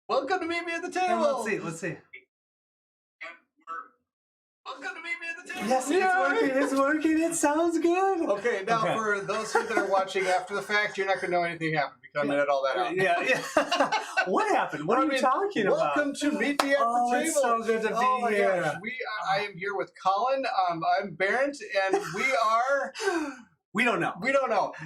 Welcome to Meet Me at the Yeah, Table. let's see. Welcome to Meet Me at the Table. Yes, it's working. It sounds good. Okay, now for those of you that are watching after the fact, you're not going to know anything happened because I'm going to edit all that out. Yeah. What happened? What are you talking about? Welcome to Meet Me at the Table. It's so good to be here. Gosh. I am here with Colin. I'm Barrett, and we are... We don't know.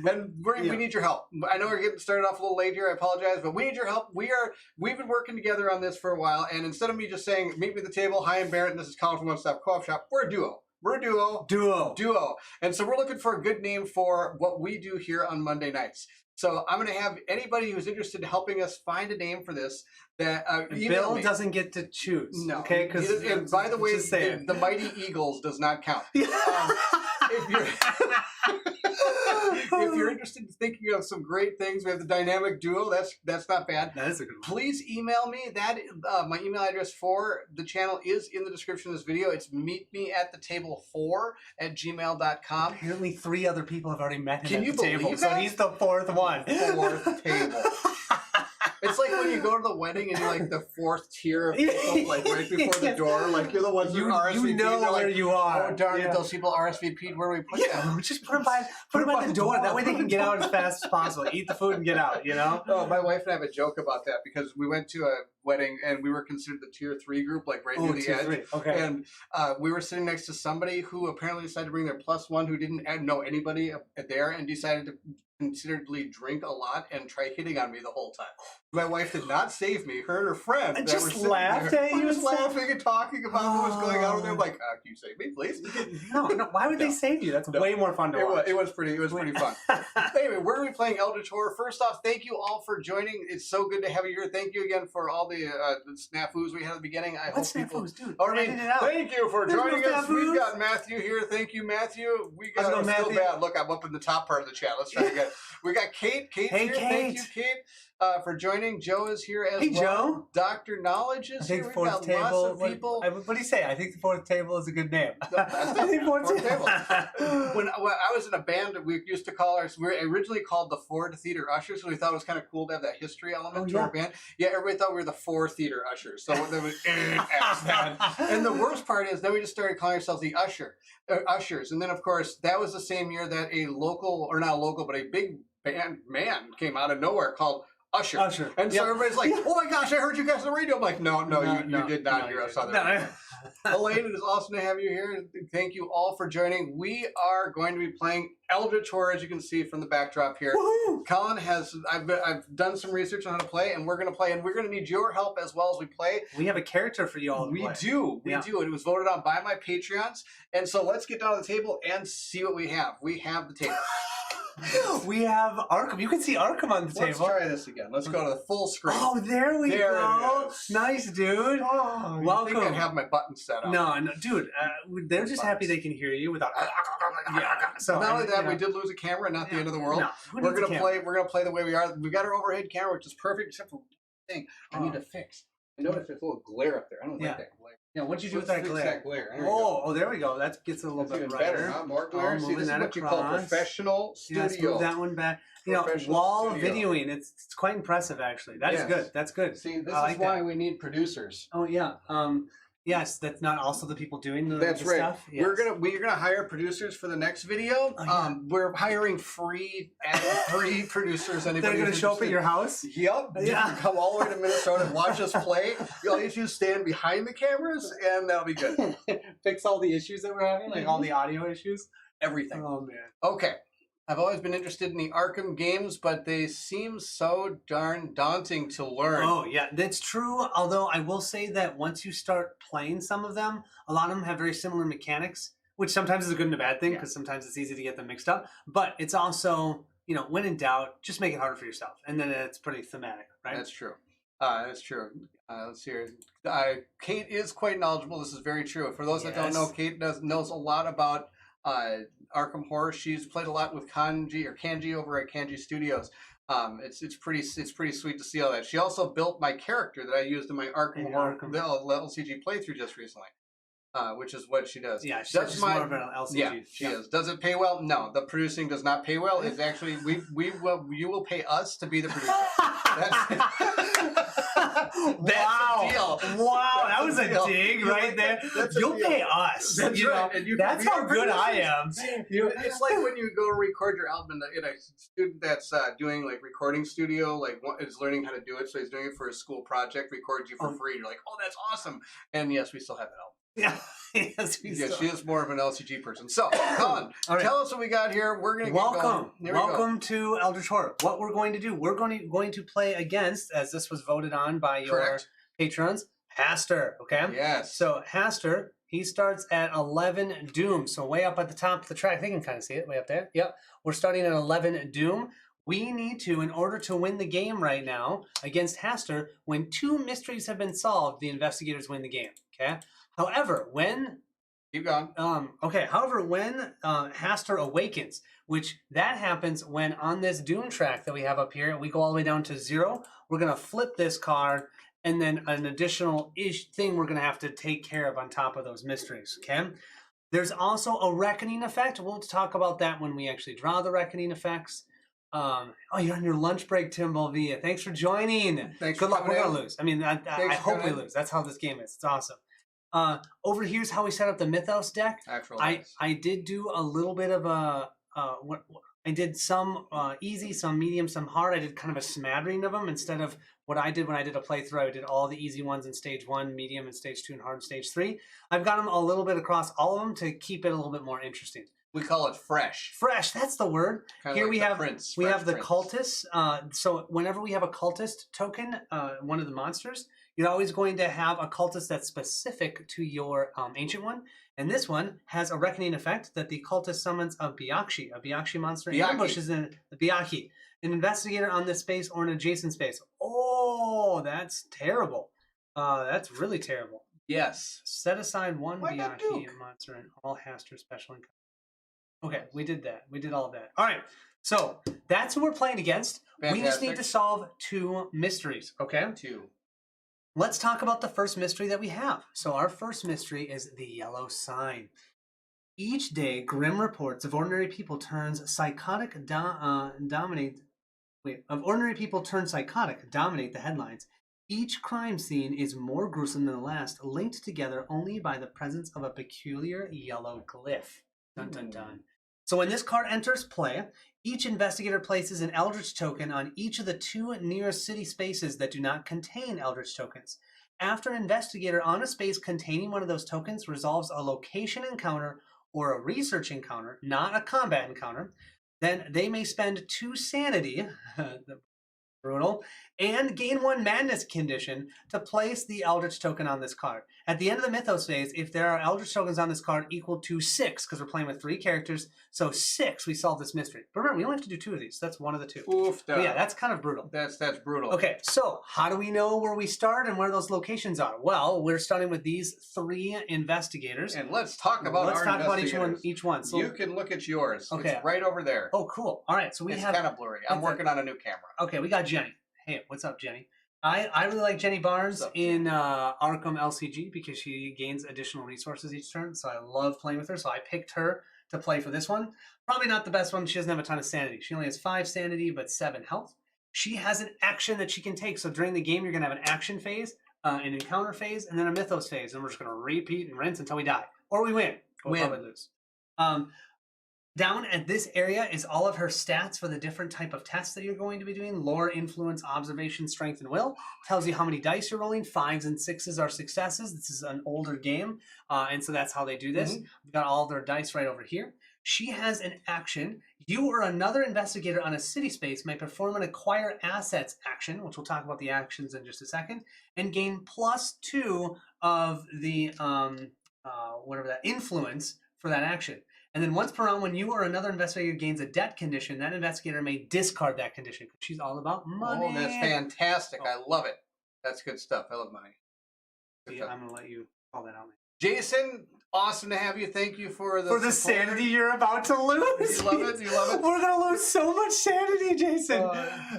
And we need your help. I know we're getting started off a little late here. I apologize, but we need your help. We've been working together on this for a while, and instead of me just saying, meet me at the table, hi, I'm Barrett, and this is Colin from One Stop Co-op Shop, we're a duo. We're a duo. And so we're looking for a good name for what we do here on Monday nights. So I'm going to have anybody who's interested in helping us find a name for this that Bill doesn't get to choose. No. Okay? And by the way, the Mighty Eagles does not count. If you're interested in thinking of some great things, we have the dynamic duo. That's not bad. That is a good one. Please email me. My email address for the channel is in the description of this video. It's meetmeatthetable4@gmail.com. Apparently 3 other people have already met him Can you at the table, believe so that? he's the 4th one. 4th table. It's like when you go to the wedding and you're like the 4th tier of people, like right before the door, like you're the ones who RSVP'd. You know where like, you are. Oh darn it! Those people RSVP'd. Where do we put them? Just put them by the door. That way they can get out as fast as possible. Eat the food and get out. You know. Oh, my wife and I have a joke about that because we went to a wedding and we were considered the tier 3 group, like right near the edge. 3. Okay. And we were sitting next to somebody who apparently decided to bring their +1 who didn't know anybody there and decided to considerably drink a lot and try hitting on me the whole time. My wife did not save me. Her and her friend I that just were sitting laughed there, at you. were just laughing and talking about what was going on with them. Like, can you save me, please? No. Why would they save you? That's way more fun to watch. It was pretty fun. Anyway, we're going to be playing Elidritch Horror. First off, thank you all for joining. It's so good to have you here. Thank you again for all the snafus we had at the beginning. I hope people... Dude, thank you for joining us. Snafus. We've got Matthew here. Thank you, Matthew. We got Matthew. Bad. Look, I'm up in the top part of the chat. Let's try again. We got Kate. Kate's here. Kate. Thank you, Kate, for joining. Joe is here as well. Hey, Joe. Dr. Knowledge is here. We've got lots of people. What do you say? I think the 4th table is a good name. I think fourth table. When I was in a band, we used to call we were originally called the Ford Theater Ushers, so we thought it was kind of cool to have that history element to our band. Yeah, everybody thought we were the 4 Theater Ushers. So there was and the worst part is then we just started calling ourselves the Ushers. And then, of course, that was the same year that a local, or not a local, but a big band came out of nowhere called Usher. And so everybody's like, oh my gosh, I heard you guys on the radio. I'm like, no, you did not hear us on the radio. Elaine, it is awesome to have you here. Thank you all for joining. We are going to be playing Elidritch Horror, as you can see from the backdrop here. Woohoo! Colin I've done some research on how to play, and we're going to play, and we're going to need your help as well as we play. We have a character for you all to play. We do. And it was voted on by my Patreons. And so let's get down to the table and see what we have. We have the table. We have Arkham. You can see Arkham on the table. Let's try this again. Let's go to the full screen. Oh, there we go. Nice, dude. Oh, welcome. I think I have my button set up. No, dude. They're just happy they can hear you without. So not only that, we did lose a camera. Not the end of the world. No, we're gonna play. We're gonna play the way we are. We got our overhead camera, which is perfect, except for one thing I need to fix. I noticed there's a little glare up there. I don't like that glare. Yeah, what'd you do with that glare? There we go. That gets a little bit better. Huh? More glare. See, this is what you call professional studio. Let's move that one back. You know, wall videoing. It's quite impressive, actually. That is good. That's good. See, this is why we need producers. Oh yeah. Yes, that's not also the people doing the stuff. Yes. We're gonna hire producers for the next video. We're hiring free producers. Anybody they're gonna show up at your house? Yep. You can come all the way to Minnesota and watch us play. All you do is stand behind the cameras, and that'll be good. Fix all the issues that we're having, like all the audio issues, everything. Oh man. Okay. I've always been interested in the Arkham games, but they seem so darn daunting to learn. Oh, yeah, that's true. Although I will say that once you start playing some of them, a lot of them have very similar mechanics, which sometimes is a good and a bad thing because sometimes it's easy to get them mixed up. But it's also, you know, when in doubt, just make it harder for yourself. And then it's pretty thematic, right? That's true. Let's see here. Kate is quite knowledgeable. This is very true. For those that don't know, Kate knows a lot about Arkham Horror. She's played a lot with Kanji over at Kanji Studios. It's pretty sweet to see all that. She also built my character that I used in my Arkham Horror LCG playthrough just recently. which is what she does. Yeah, she's more of an LCG. Yeah, she is. Does it pay well? No, the producing does not pay well. It's actually you will pay us to be the producer. Wow. a deal. Wow, That's that was a deal. dig You right like there. that? That's a You'll deal. pay us. That's you right. know? And you That's can how good I am. It's like when you go record your album, and a student that's doing like recording studio, like is learning how to do it, so he's doing it for a school project, records you for free. You're like, oh, that's awesome. And yes, we still have that album. Yeah. Yes, she is more of an LCG person. So, Colin, tell us what we got here. We're going to welcome to Eldritch Horror. What we're going to do, we're going to play against, as this was voted on by your patrons, Haster. Okay. Yes. So Haster, he starts at 11 Doom. So way up at the top of the track, they can kind of see it way up there. Yep. We're starting at 11 Doom. We need to, in order to win the game right now against Haster, when 2 mysteries have been solved, the investigators win the game. Okay. However, when keep going. However, when Haster awakens, which that happens when on this Doom track that we have up here, we go all the way down to 0. We're gonna flip this card, and then an additional thing we're gonna have to take care of on top of those mysteries. Okay. There's also a reckoning effect. We'll talk about that when we actually draw the reckoning effects. You're on your lunch break, Tim Bolvia. Thanks for joining. Thanks. Good luck. We're gonna lose. I mean, I hope we lose. That's how this game is. It's awesome. Over here's how we set up the Mythos deck. I did do a little bit of I did some easy, some medium, some hard. I did kind of a smattering of them instead of what I did when I did a playthrough. I did all the easy ones in stage 1, medium in stage 2, and hard in stage 3. I've got them a little bit across all of them to keep it a little bit more interesting. We call it fresh. Fresh, that's the word. Kinda here like we have Prince, we have the Prince. cultist. So whenever we have a cultist token, one of the monsters, you're always going to have a cultist that's specific to your ancient one. And this one has a reckoning effect that the cultist summons a Byakhshi monster, and ambushes in the Byakhshi, an investigator on this space or an adjacent space. Oh, that's terrible. That's really terrible. Yes. Set aside 1 Byakhshi monster in all Haster special encounters. Okay, we did that. We did all of that. All right, so that's who we're playing against. Fantastic. We just need to solve 2 mysteries, okay? 2. Let's talk about the first mystery that we have. So our first mystery is the yellow sign. Each day, grim reports of ordinary people turn psychotic dominate the headlines. Each crime scene is more gruesome than the last, linked together only by the presence of a peculiar yellow glyph. Dun dun dun. So when this card enters play, each investigator places an Eldritch token on each of the 2 nearest city spaces that do not contain Eldritch tokens. After an investigator on a space containing one of those tokens resolves a location encounter or a research encounter, not a combat encounter, then they may spend 2 sanity, brutal, and gain 1 madness condition to place the Eldritch token on this card. At the end of the Mythos phase, if there are Eldritch tokens on this card equal to 6, because we're playing with 3 characters, so 6, we solve this mystery. But remember, we only have to do 2 of these. That's 1 of the 2. Oof, yeah, that's kind of brutal. That's brutal. Okay, so how do we know where we start and where those locations are? Well, we're starting with these 3 investigators. And let's talk about each one. So you can look at yours. Okay. It's right over there. Oh, cool. All right, so it's kind of blurry. I'm working on a new camera. Okay, we got Jenny. Hey, what's up, Jenny? I really like Jenny Barnes in Arkham LCG because she gains additional resources each turn, so I love playing with her. So I picked her to play for this one. Probably not the best one. She doesn't have a ton of sanity. She only has 5 sanity, but 7 health. She has an action that she can take. So during the game, you're going to have an action phase, an encounter phase, and then a mythos phase. And we're just going to repeat and rinse until we die. Or we win. We'll probably lose. Down at this area is all of her stats for the different type of tests that you're going to be doing. Lore, influence, observation, strength, and will. Tells you how many dice you're rolling. 5s and 6s are successes. This is an older game, and so that's how they do this. We've got all their dice right over here. She has an action. You or another investigator on a city space may perform an acquire assets action, which we'll talk about the actions in just a second, and gain +2 of the influence for that action. And then once per round, when you or another investigator gains a debt condition, that investigator may discard that condition. She's all about money. Oh, that's fantastic. I love it. That's good stuff. I love money. Yeah, I'm going to let you call that out. Jason, awesome to have you. Thank you for the sanity you're about to lose. You love it? You love it? We're going to lose so much sanity, Jason.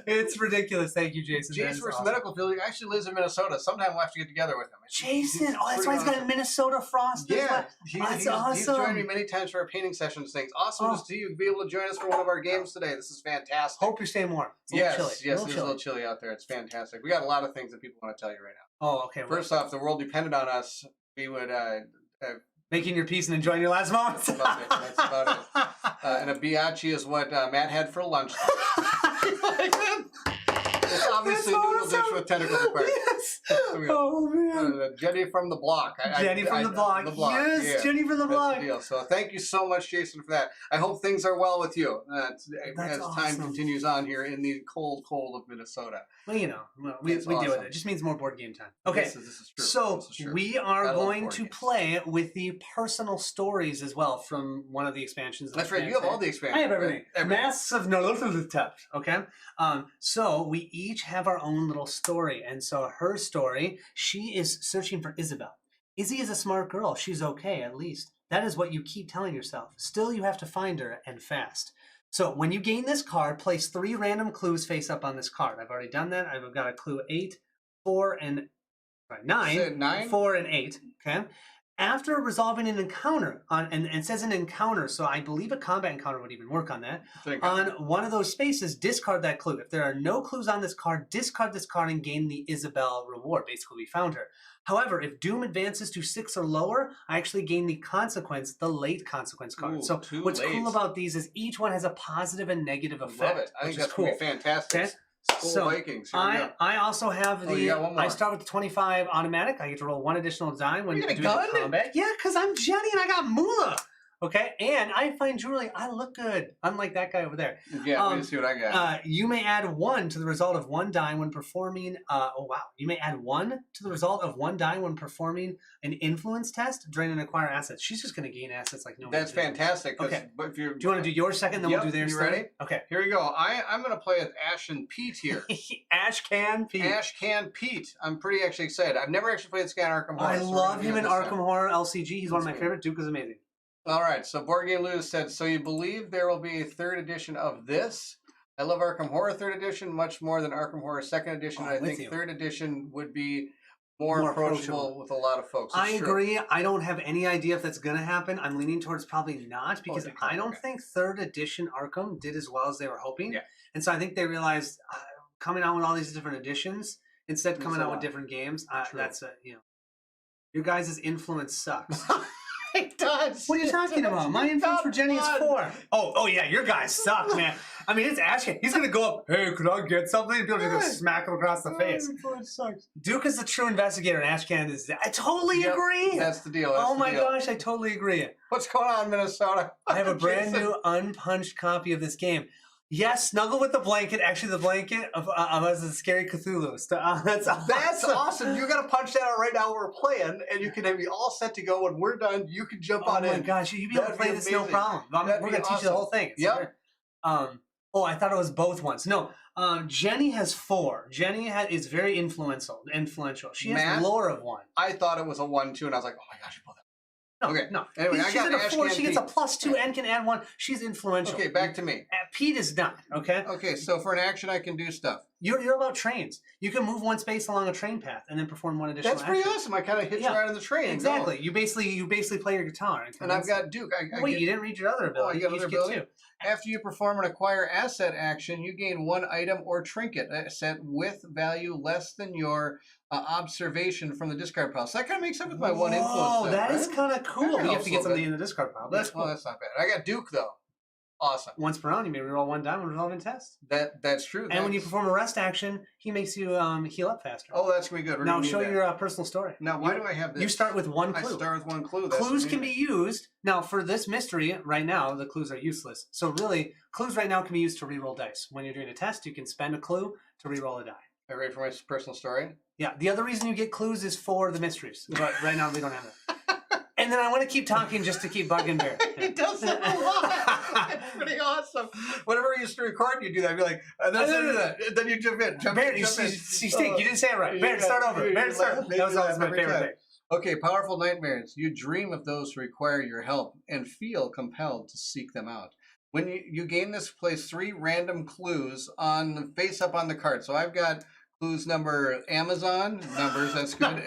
It's ridiculous. Thank you, Jason. Jason works in the medical field. He actually lives in Minnesota. Sometime we'll have to get together with him. Jason. That's why he's got a Minnesota frost. Yeah. That's awesome. He's joined me many times for our painting sessions things. Awesome to see you be able to join us for one of our games today. This is fantastic. Hope you're staying warm. Yes, it is a little chilly out there. It's fantastic. We got a lot of things that people want to tell you right now. Oh, okay. First off, if the world depended on us, we would... making your peace and enjoying your last moments. That's about it. That's about it. And a biatchy is what Matt had for lunch. It's obviously noodle dish with tentacles required. Yes. Oh, man. Jenny from the block. Jenny from the block. Yes, yeah. Jenny from the block. That's the deal. So thank you so much, Jason, for that. I hope things are well with you as time continues on here in the cold of Minnesota. Well, we deal with it. It just means more board game time. Okay, this is true. So we are going to play with the personal stories as well from one of the expansions. That's right. You have all the expansions. I have everything. Right? Masks of Nyarlathotep. Okay. So we each have our own little story, and so her story, she is searching for Isabel. Izzy is a smart girl. She's okay, at least. That is what you keep telling yourself. Still, you have to find her, and fast. So when you gain this card, place 3 random clues face up on this card. I've already done that. I've got a clue 8, 4, and 9. 9? 4 and 8. Okay. After resolving an encounter, and it says an encounter, so I believe a combat encounter would even work on that. On one of those spaces, discard that clue. If there are no clues on this card, discard this card and gain the Isabel reward. Basically, we found her. However, if Doom advances to 6 or lower, I actually gain the consequence, the late consequence card. Ooh, so what's cool about these is each one has a positive and negative effect. I love it. I think that's cool. Fantastic. Okay? So Vikings. I also have the. I start with the 25 automatic. I get to roll 1 additional die when you do the combat. Yeah, because I'm Jenny and I got Moolah. Okay, and I find jewelry. I look good, unlike that guy over there. Yeah, let me see what I got. You may add 1 to the result of 1 die when performing. You may add 1 to the result of 1 die when performing an influence test. Drain and acquire assets. She's just going to gain assets like no. That's fantastic. Okay, but if you're, do you want to do yours second? Then we'll do theirs. You ready? Okay. Here we go. I'm going to play with Ash and Pete here. Ash Can Pete. Ash Can Pete. I'm pretty actually excited. I've never actually played this guy in Arkham Horror. I love him in Arkham Horror LCG. He's one of my favorite. Duke is amazing. All right, so Board Game Lose said, so you believe there will be a 3rd edition of this? I love Arkham Horror 3rd edition much more than Arkham Horror 2nd edition. I think 3rd edition would be more approachable with a lot of folks. I agree. I don't have any idea if that's going to happen. I'm leaning towards probably not because I don't think 3rd edition Arkham did as well as they were hoping. Yeah. And so I think they realized coming out with all these different editions instead of coming out with different games, that's your guys' influence sucks. It does. What are you talking about? My influence for Jenny is 4. Oh yeah, your guys suck, man. I mean, it's Ash. He's gonna go up. Hey, could I get something? And people are gonna smack him across the face. Sucks. Duke is the true investigator, and Ashcan is. I totally agree. That's the deal. Oh my gosh, I totally agree. What's going on, Minnesota? I have a brand new unpunched copy of this game. Yes, snuggle with the blanket. Actually, the blanket of us is a scary Cthulhu. That's awesome. You got to punch that out right now. We're playing, and you can be all set to go. When we're done, you can jump on in. Oh my gosh, you'd be able to play this no problem. We're going to teach you the whole thing. Yep. I thought it was both ones. No, Jenny has 4. Jenny is very influential. She has lore of 1. I thought it was a 1, 2, and I was like, oh my gosh, you pulled that. No. Anyway, she's at a 4. She gets a +2 and can add 1. She's influential. Okay, back to me. Pete is not. Okay. Okay, so for an action, I can do stuff. You're about trains. You can move 1 space along a train path and then perform 1 additional. That's pretty awesome. I kind of hit you right on the train. Exactly. You basically play your guitar. And I've got Duke. Wait, you didn't read your other ability. You got another ability? 2. After you perform an acquire asset action, you gain 1 item or trinket asset with value less than your observation from the discard pile. So that kind of makes up with my 1 influence. Oh, that is kind of cool. We have to get something in the discard pile. That's cool. Well, that's not bad. I got Duke though. Awesome. Once per round, you may reroll 1 die when resolving a test. That's true. And when you perform a rest action, he makes you heal up faster. Oh, that's going to be good. Now show your personal story. Now, why do I have this? You start with 1 clue. I start with 1 clue. Clues can be used. Now, for this mystery, right now, the clues are useless. So really, clues right now can be used to reroll dice. When you're doing a test, you can spend a clue to reroll a die. Are you ready for my personal story? Yeah. The other reason you get clues is for the mysteries. But right now, we don't have that. And then I want to keep talking just to keep bugging Bear. He does that a lot. It's pretty awesome. Whenever I used to record, you do that. I'd be like, then you jump in. Bear, you stink. You didn't say it right. Bear, start over. Bear, start over. That was always my favorite thing. Okay, powerful nightmares. You dream of those who require your help and feel compelled to seek them out. When you gain this, place 3 random clues on face up on the card. So I've got clues number Amazon numbers. That's good.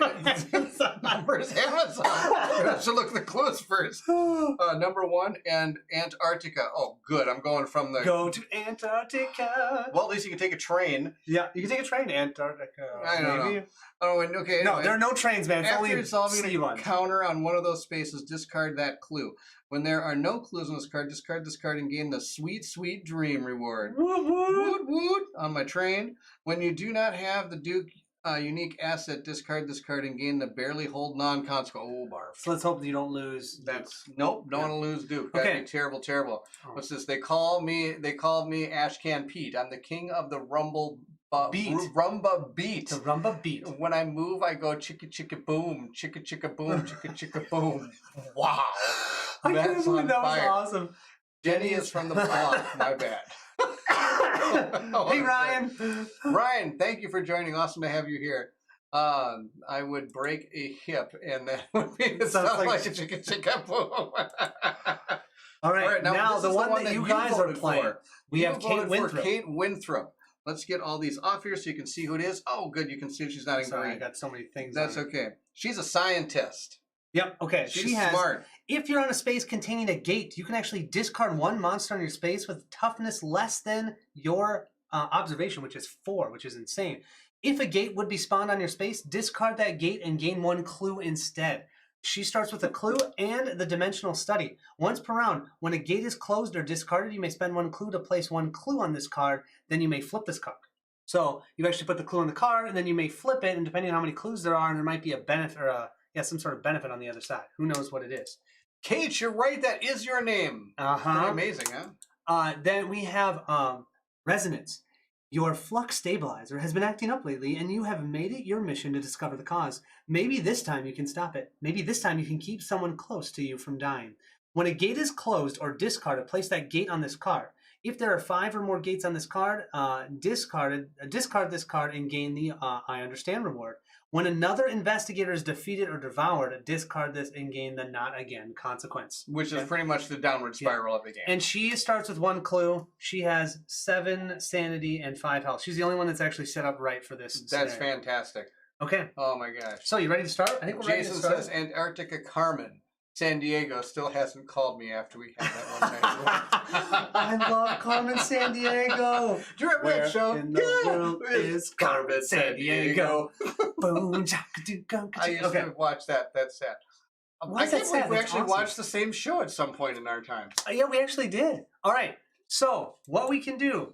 Numbers Amazon. So look at the clues first. Number 1 and Antarctica. Oh, good. I'm going from the go to Antarctica. Well, at least you can take a train. Yeah, you can take a train to Antarctica. I don't know. Oh, and okay. No, anyway, there are no trains, man. It's after only solving sea an ones. encounter on one of those spaces, discard that clue. When there are no clues on this card, discard this card and gain the sweet, sweet dream reward. Woot, woot. Woot, woot, on my train. When you do not have the Duke unique asset, discard this card and gain the barely hold non-consequence. Oh, barf. So let's hope that you don't lose. That's Nope, don't want to lose Duke. That'd be terrible, terrible. Oh. What's this? They called me Ashcan Pete. I'm the king of the Rumba beat. The rumba beat. When I move, I go chicka chicka boom, chicka chicka boom, chicka chicka boom. Wow. I can't believe that was awesome. Jenny is from the block. My bad. Hey, Ryan. Ryan, thank you for joining. Awesome to have you here. I would break a hip, and that would be the sound like a chicka chicka boom. All right, now the one that you guys are playing. For. We have Kate Winthrop. Kate Winthrop. Let's get all these off here so you can see who it is. Oh, good. You can see she's not in green. I got so many things. That's okay. She's a scientist. Yep. Okay. She's smart. If you're on a space containing a gate, you can actually discard one monster on your space with toughness less than your observation, which is 4, which is insane. If a gate would be spawned on your space, discard that gate and gain 1 clue instead. She starts with a clue and the dimensional study. Once per round, when a gate is closed or discarded, you may spend 1 clue to place 1 clue on this card. Then you may flip this card. So you actually put the clue on the card, and then you may flip it, and depending on how many clues there are, and there might be a benefit or some sort of benefit on the other side. Who knows what it is? Kate, you're right. That is your name. Pretty amazing, huh? Then we have Resonance. Your flux stabilizer has been acting up lately, and you have made it your mission to discover the cause. Maybe this time you can stop it. Maybe this time you can keep someone close to you from dying. When a gate is closed or discarded, place that gate on this card. If there are 5 or more gates on this card, discard this card and gain the I Understand reward. When another investigator is defeated or devoured, discard this and gain the Not Again consequence. Which is pretty much the downward spiral of the game. And she starts with 1 clue. She has 7 sanity and 5 health. She's the only one that's actually set up right for this. That's fantastic. Okay. Oh my gosh. So you ready to start? I think we're ready to start. Jason says Antarctica Carmen. San Diego still hasn't called me after we had that one night. I love Carmen San Diego. Do you remember that show? In the world is Carmen San Diego. Boom, I used to watch that. That's sad. I can't believe we actually watched the same show at some point in our time. Yeah, we actually did. All right. So what we can do,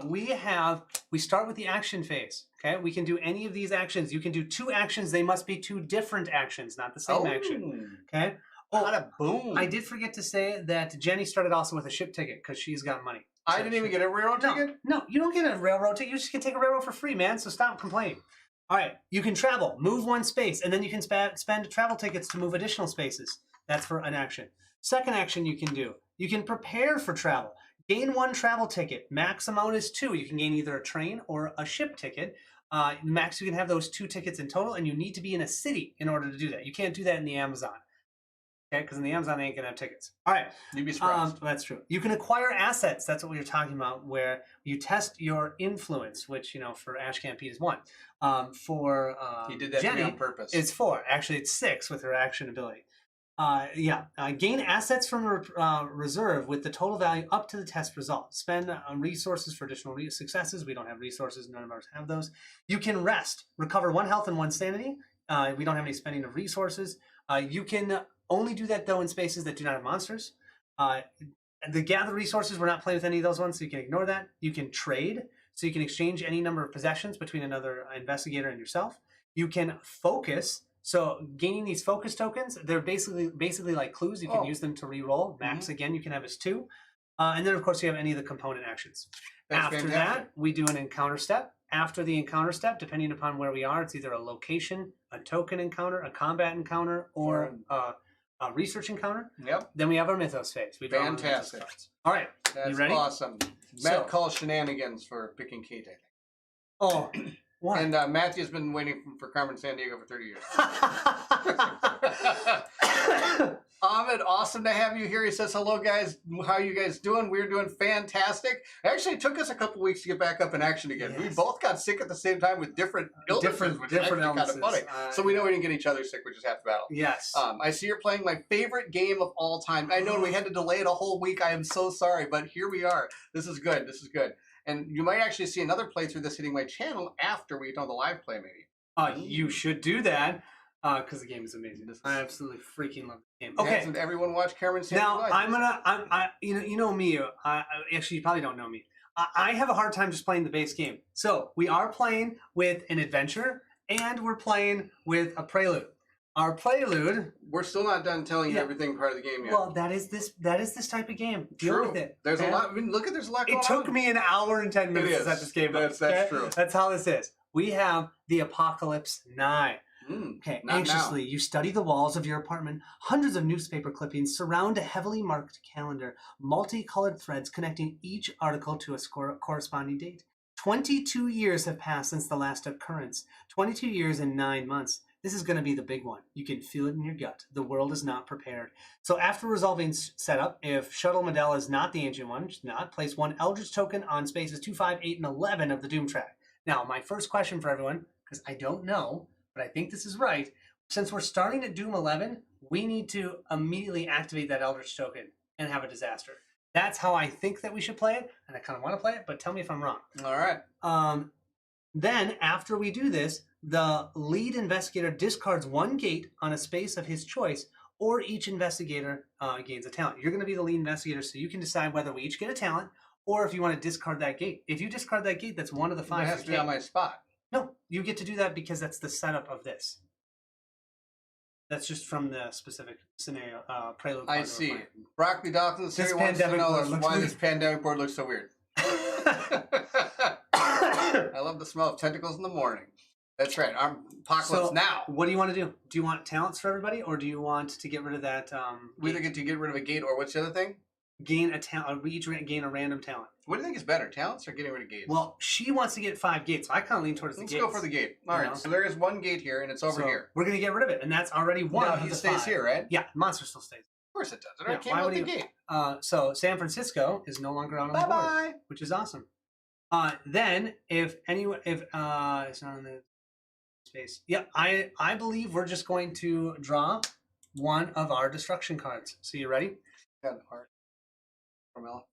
we start with the action phase. Okay, we can do any of these actions. You can do 2 actions. They must be 2 different actions, not the same action. Okay. Oh, boom! I did forget to say that Jenny started also with a ship ticket because she's got money. I didn't even get a railroad ticket? No, you don't get a railroad ticket. You just can take a railroad for free, man. So stop complaining. All right, you can travel, move 1 space, and then you can spend travel tickets to move additional spaces. That's for an action. Second action you can do. You can prepare for travel. Gain 1 travel ticket. Max amount is 2. You can gain either a train or a ship ticket. Max, you can have those 2 tickets in total, and you need to be in a city in order to do that. You can't do that in the Amazon. Okay, because in the Amazon, they ain't going to have tickets. All right. You'd be surprised. That's true. You can acquire assets. That's what we were talking about, where you test your influence, which, for Ashcan Pete is 1. For he did that Jenny, on purpose. It's 4. Actually, it's 6 with her action ability. Gain assets from the reserve with the total value up to the test result. Spend resources for additional successes. We don't have resources. None of ours have those. You can rest. Recover 1 health and 1 sanity. We don't have any spending of resources. You can only do that, though, in spaces that do not have monsters. The gather resources, we're not playing with any of those ones, so you can ignore that. You can trade. So you can exchange any number of possessions between another investigator and yourself. You can focus. So gaining these focus tokens, they're basically like clues. You can use them to re-roll. Max, again, you can have as 2. And then, of course, you have any of the component actions. After that, we do an encounter step. After the encounter step, depending upon where we are, it's either a location, a token encounter, a combat encounter, or a research encounter. Yep. Then we have our Mythos phase. We draw fantastic. Mythos cards. All right. That's you ready? Awesome. Matt calls shenanigans for picking Kate, I think. Oh, What? And Matthew's been waiting for Carmen Sandiego for 30 years. Ahmed, awesome to have you here. He says, hello, guys. How are you guys doing? We're doing fantastic. Actually, it took us a couple weeks to get back up in action again. Yes. We both got sick at the same time with different illnesses, which is actually kind of funny. So we know we didn't get each other sick, which is half the battle. Yes. I see you're playing my favorite game of all time. I know we had to delay it a whole week. I am so sorry, but here we are. This is good. This is good. And you might actually see another playthrough this hitting my channel after we know the live play, maybe. You should do that. Because the game is amazing. I absolutely freaking love the game. Okay, hasn't everyone watch Carmen Sandiego? Now you know me. Actually, you probably don't know me. I have a hard time just playing the base game. So we are playing with an adventure, and we're playing with a prelude. Our prelude. We're still not done telling you everything part of the game yet. Well, that is this type of game. Deal with it. There's a lot. I mean, look at there's a lot going on. It took me an hour and 10 minutes to set this game up. That's true. That's how this is. We have the apocalypse 9. Okay, anxiously, you study the walls of your apartment. Hundreds of newspaper clippings surround a heavily marked calendar, multicolored threads connecting each article to a corresponding date. 22 years have passed since the last occurrence. 22 years and 9 months. This is going to be the big one. You can feel it in your gut. The world is not prepared. So after resolving setup, if Shuttle Medela is not the ancient one, place one Eldritch token on spaces 2, 5, 8, and 11 of the Doom track. Now, my first question for everyone, because I don't know, but I think this is right. Since we're starting at Doom 11, we need to immediately activate that Eldritch token and have a disaster. That's how I think that we should play it, and I kind of want to play it, but tell me if I'm wrong. All right. Then, after we do this, the lead investigator discards one gate on a space of his choice, or each investigator gains a talent. You're going to be the lead investigator, so you can decide whether we each get a talent, or if you want to discard that gate. If you discard that gate, that's one of the 5. It has to be on my spot. No, you get to do that because that's the setup of this. That's just from the specific scenario, prelude. I see. Broccoli Dawkins here wants to know why this pandemic board looks so weird. I love the smell of tentacles in the morning. That's right. I'm apocalypse now. What do you want to do? Do you want talents for everybody, or do you want to get rid of that? We either get to get rid of a gate, or what's the other thing? Gain a talent. We each gain a random talent. What do you think is better, talents or getting rid of gates? Well, she wants to get 5 gates, so I kind of lean towards the gates. Let's go for the gate. All right, so there is one gate here, and it's over here. We're going to get rid of it, and that's already one of the 5. He stays here, right? Yeah, monster still stays. Of course it does. It came with the gate. So San Francisco is no longer on the board, which is awesome. Then, if it's not in the space. Yeah, I believe we're just going to draw one of our destruction cards. So you ready? Got the heart. Carmella.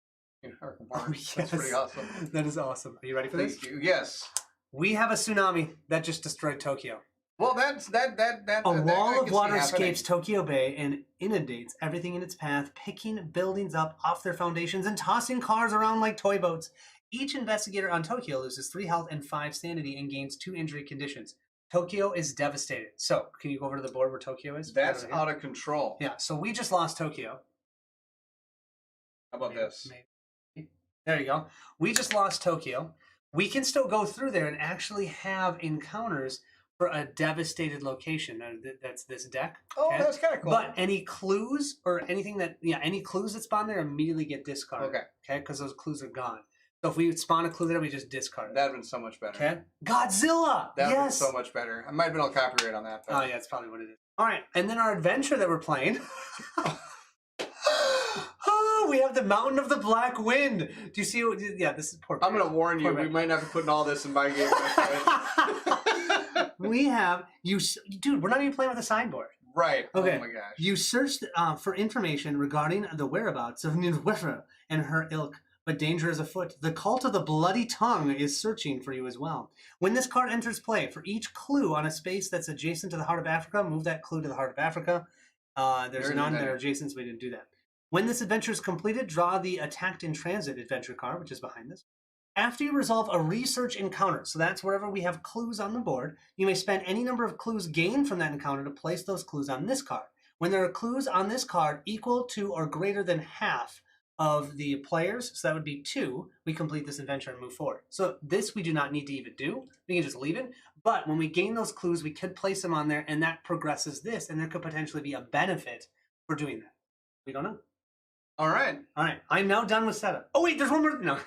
Oh, yes. That's pretty awesome. That is awesome. Are you ready for this? Thank you. Yes. We have a tsunami that just destroyed Tokyo. Well, a wall of water escapes Tokyo Bay and inundates everything in its path, picking buildings up off their foundations and tossing cars around like toy boats. Each investigator on Tokyo loses 3 health and 5 sanity and gains 2 injury conditions. Tokyo is devastated. So, can you go over to the board where Tokyo is? That's out of control. Yeah, so we just lost Tokyo. How about this? There you go. We just lost Tokyo. We can still go through there and actually have encounters for a devastated location. That's this deck. Oh, that's kind of cool. But any clues or anything any clues that spawn there immediately get discarded. Okay, because those clues are gone. So if we spawn a clue there, we just discard it. That would have been so much better. Okay. Godzilla! That would have been so much better. I might have been able to copyright on that. Oh, yeah, that's probably what it is. All right, and then our adventure that we're playing. We have the Mountain of the Black Wind. Do you see? Yeah, this is poor. I'm going to warn you. We might not be putting all this in my game. We have you, dude. We're not even playing with a sideboard. Right. Okay. Oh my gosh. You searched for information regarding the whereabouts of Nidwifra and her ilk, but danger is afoot. The cult of the Bloody Tongue is searching for you as well. When this card enters play, for each clue on a space that's adjacent to the Heart of Africa, move that clue to the Heart of Africa. There's none that are adjacent, so we didn't do that. When this adventure is completed, draw the Attacked in Transit adventure card, which is behind this. After you resolve a research encounter, so that's wherever we have clues on the board, you may spend any number of clues gained from that encounter to place those clues on this card. When there are clues on this card equal to or greater than half of the players, so that would be 2, we complete this adventure and move forward. So this we do not need to even do. We can just leave it. But when we gain those clues, we could place them on there, and that progresses this, and there could potentially be a benefit for doing that. We don't know. All right. I'm now done with setup. Oh, wait, there's one more. No.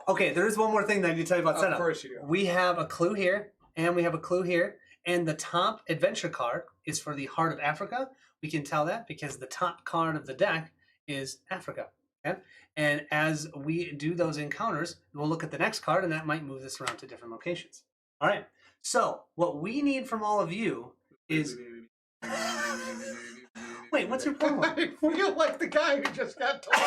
Okay, there is one more thing that I need to tell you about setup. Of course you do. We have a clue here, and we have a clue here, and the top adventure card is for the Heart of Africa. We can tell that because the top card of the deck is Africa. Okay? And as we do those encounters, we'll look at the next card, and that might move this around to different locations. All right. So what we need from all of you is... Wait, what's your problem? I feel like the guy who just got told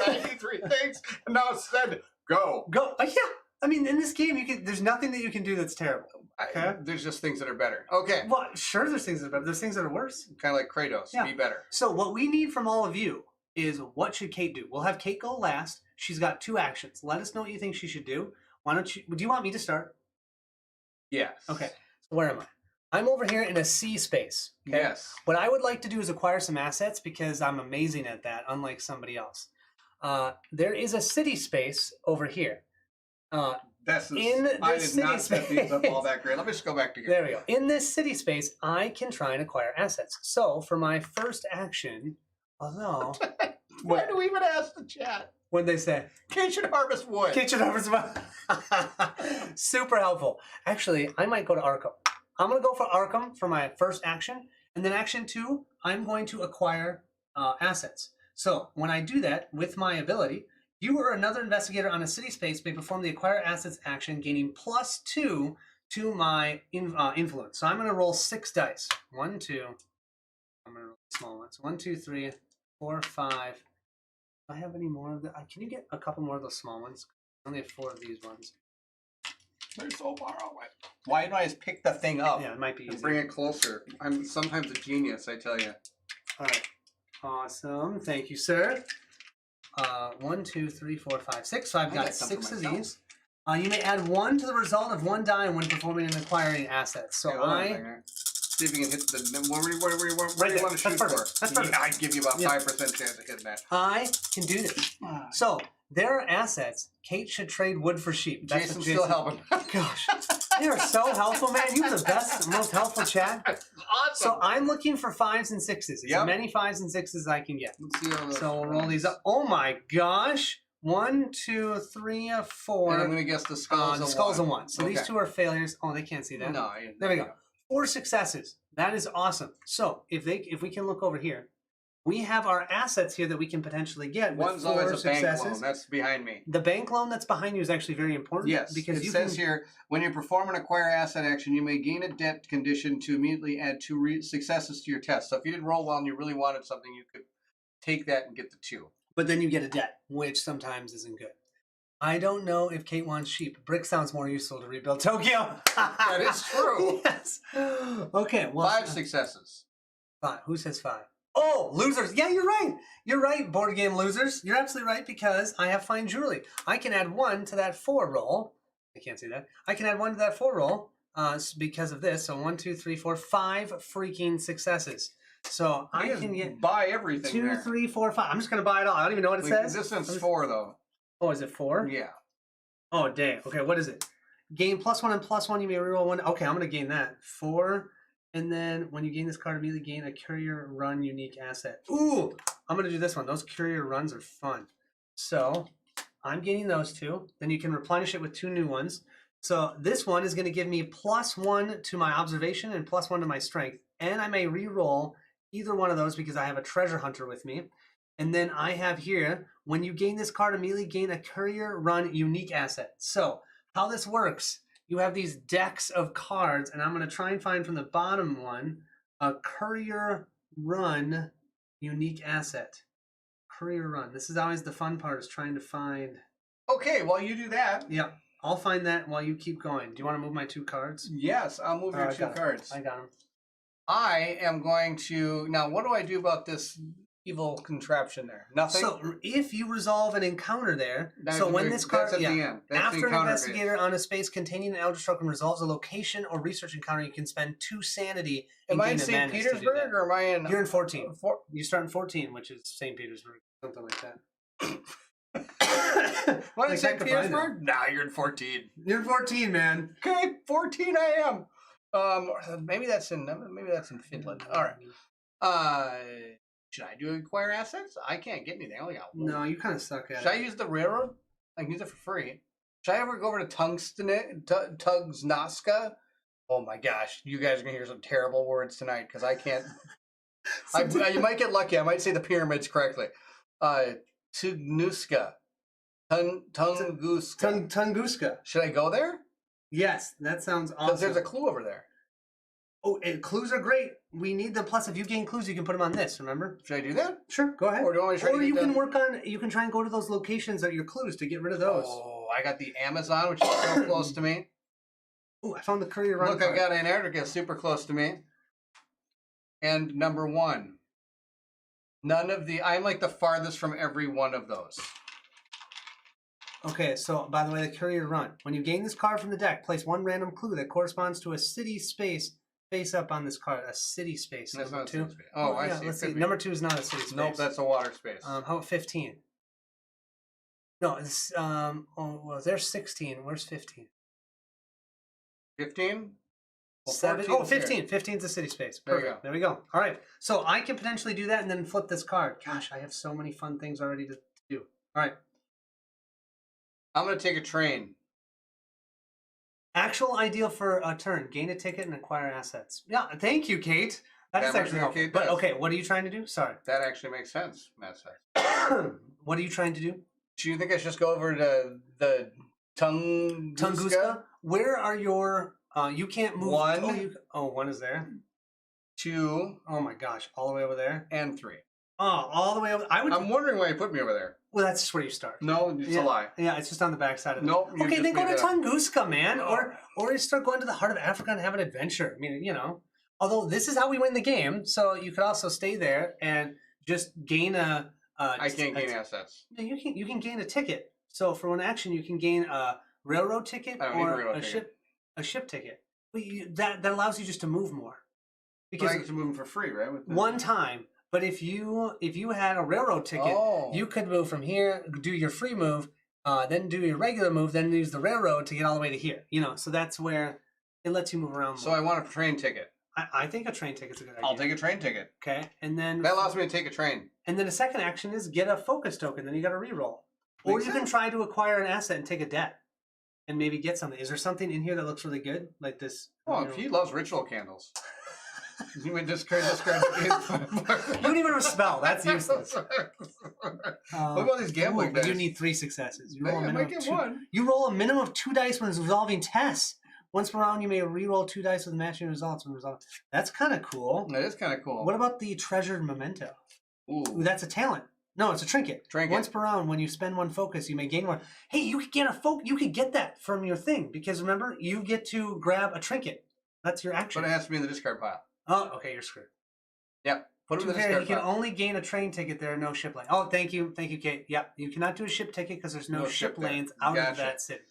93 things and now said, go. Go. Yeah. I mean, in this game, there's nothing that you can do that's terrible. Okay? There's just things that are better. Okay. Well, sure, there's things that are better. There's things that are worse. Kind of like Kratos. Yeah. Be better. So what we need from all of you is, what should Kate do? We'll have Kate go last. She's got 2 actions. Let us know what you think she should do. Why don't you... Do you want me to start? Yes. Okay. So where am I? I'm over here in a C space. Okay? Yes. What I would like to do is acquire some assets because I'm amazing at that, unlike somebody else. There is a city space over here. I did not set these up all that great. Let me just go back to here. There we go. In this city space, I can try and acquire assets. So for my first action, although... Why do we even ask the chat? What'd they say? Kate should harvest wood. Kate should harvest wood. Super helpful. Actually, I might go to Arkham. I'm going to go for Arkham for my first action. And then action 2, I'm going to acquire assets. So when I do that with my ability, you or another investigator on a city space may perform the acquire assets action, gaining +2 to my influence. So I'm going to roll 6 dice. 1, 2. I'm going to roll small ones. 1, 2, 3, 4, 5. Do I have any more of that? Can you get a couple more of those small ones? I only have 4 of these ones. They're so far away. Why don't I just pick the thing up? Yeah, it might be easy. And bring it closer. I'm sometimes a genius, I tell you. All right. Awesome. Thank you, sir. 1, 2, 3, 4, 5, 6. So I've got 6 of these. You may add 1 to the result of 1 die when performing and acquiring assets. So see if you can hit the where you want to shoot for. That's perfect. Yeah, I give you about 5% chance of hitting that. I can do this. So there are assets. Kate should trade wood for sheep. That's Jason's still helping. Gosh, they are so helpful, man. You have the best, most helpful chat. Awesome. So I'm looking for 5s and 6s. As many 5s and 6s as I can get. Let's see how so we'll roll these up. Oh my gosh. 1, 2, 3, 4. And I'm going to guess the skulls a 1. So these 2 are failures. Oh, they can't see that. No. There we go. 4 successes. That is awesome. So if we can look over here, we have our assets here that we can potentially get. One's always a bank loan. That's behind me. The bank loan that's behind you is actually very important. Yes, because it says here, when you perform an acquire asset action, you may gain a debt condition to immediately add 2 successes to your test. So if you didn't roll well and you really wanted something, you could take that and get the 2. But then you get a debt, which sometimes isn't good. I don't know if Kate wants sheep. Brick sounds more useful to rebuild Tokyo. That is true. Yes. Okay. Well, 5 successes. 5. Who says 5? Oh, losers. Yeah, you're right. You're right, board game losers. You're absolutely right because I have fine jewelry. I can add 1 to that 4 roll. I can't see that. I can add 1 to that 4 roll because of this. So 1, 2, 3, 4, 5 freaking successes. So I can get buy everything. 2, 3, 4, 5. I'm just gonna buy it all. I don't even know what it says. This one's 4 though. Oh, is it 4? Yeah. Oh, dang. Okay, what is it? Gain +1 and +1. You may reroll 1. Okay, I'm gonna gain that 4. And then when you gain this card, immediately gain a courier run unique asset. Ooh, I'm going to do this one. Those courier runs are fun. So I'm gaining those 2. Then you can replenish it with 2 new ones. So this one is going to give me +1 to my observation and +1 to my strength. And I may re-roll either one of those because I have a treasure hunter with me. And then I have here, when you gain this card, immediately gain a courier run unique asset. So how this works, you have these decks of cards, and I'm going to try and find from the bottom one a courier run unique asset. Courier run. This is always the fun part, is trying to find. Okay, well, you do that. Yeah, I'll find that while you keep going. Do you want to move my 2 cards? Yes, I'll move your 2 cards. I got them. I am going to... Now, what do I do about this evil contraption there? Nothing? So if you resolve an encounter there, so when this card, that's at the end. That's after the an investigator on a space containing an Eldritch token resolves a location or research encounter, you can spend 2 sanity. Am I in St. Petersburg or am I in? You're in 14. You start in 14, which is St. Petersburg, something like that. What is St. Petersburg? Nah, you're in 14. You're in 14, man. Okay, 14 I am. Maybe that's in Finland. All right. Should I do acquire assets? I can't get anything. I only got 1. No, you kind of suck at it. Should I use the railroad? I can use it for free. Should I ever go over to Tugsnaska? Oh my gosh, you guys are gonna hear some terrible words tonight because I can't. You might get lucky. I might say the pyramids correctly. Tugnuska, Tunguska. Tunguska. Should I go there? Yes, that sounds awesome. Because there's a clue over there. Oh, and clues are great. We need them. Plus, if you gain clues, you can put them on this. Remember? Should I do that? Sure, go ahead. Or do you want me to try or you can work on. You can try and go to those locations that are your clues to get rid of those. Oh, I got the Amazon, which is so close to me. Oh, I found the Courier Run. Look, card. I got Antarctica, super close to me. And number 1. None of the. I'm like the farthest from every one of those. Okay, so by the way, the Courier Run. When you gain this card from the deck, place one random clue that corresponds to a city space face up on this card. A city space. That's not 2. a city space. Oh, I yeah, see. Let's see. Number 2 is not a city space. Nope, that's a water space. How about 15? No, it's oh well, there's 16. Where's 15? 15? Well, 7. 14 Oh, 15. 15 is a city space. Perfect. There we go. All right. So I can potentially do that and then flip this card. Gosh, I have so many fun things already to do. All right. I'm going to take a train. Actual ideal for a turn. Gain a ticket and acquire assets. Yeah, thank you, Kate. That is actually helpful. But okay, what are you trying to do? Sorry. That actually makes sense, Matt. What are you trying to do? Do you think I should just go over to the Tunguska? Where are your... you can't move... 1. Oh, 1 is there. 2. Oh my gosh, all the way over there? And 3. Oh, all the way over... I'm wondering why you put me over there. Well, that's just where you start. No, it's a lie. Yeah, it's just on the back side of it. Nope. Okay, then go to Tunguska, man. Or you start going to the heart of Africa and have an adventure. I mean, you know. Although this is how we win the game, so you could also stay there and just gain a... I can't gain assets. You can gain a ticket. So for one action, you can gain a railroad ticket or a ship ticket. That allows you just to move more. Because I get to move them for free, right? One time. But if you had a railroad ticket, you could move from here, do your free move, then do your regular move, then use the railroad to get all the way to here. You know, so that's where it lets you move around more. So I want a train ticket. I think a train ticket's a good idea. I'll take a train ticket. Okay, and then that allows me to take a train. And then the second action is get a focus token. Then you got to reroll, or you can try to acquire an asset and take a debt, and maybe get something. Is there something in here that looks really good, like this? Oh, he loves ritual candles. You mean discard. You don't even have a spell. That's useless. What about these gambling dice? You need 3 successes. You roll I might get 1. You roll a minimum of 2 dice when it's resolving tests. Once per round, you may re-roll 2 dice with matching results when resolved. That's kind of cool. That is kind of cool. What about the treasured memento? Ooh, that's a talent. No, it's a trinket. Once per round, when you spend 1 focus, you may gain 1. Hey, you could get you could get that from your thing because remember, you get to grab a trinket. That's your action. But it has to be in the discard pile. Oh, okay, you're screwed. Yep. Put it in the discard pile. You can only gain a train ticket there, no ship lane. Oh, thank you, Kate. Yep, you cannot do a ship ticket because there's no ship lanes out of that city.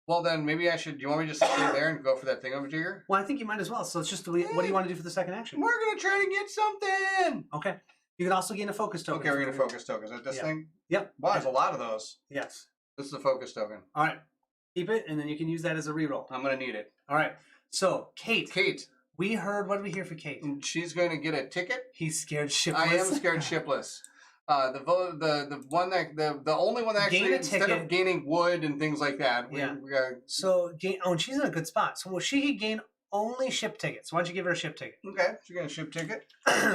Well, then maybe I should. Do you want me to just stay there and go for that thing over here? Well, I think you might as well. So it's just what do you want to do for the second action? We're gonna try to get something. Okay. You can also gain a focus token. Okay, we're gonna focus token. Is that this thing? Yep. Wow, there's a lot of those. Yes. This is a focus token. All right. Keep it, and then you can use that as a reroll. I'm gonna need it. All right. So, Kate. We heard. What did we hear for Kate? She's going to get a ticket. He's scared shipless. I am scared shipless. The only one that actually instead of gaining wood and things like that. We so and she's in a good spot. So she could gain only ship tickets. Why don't you give her a ship ticket? Okay, she's getting a ship ticket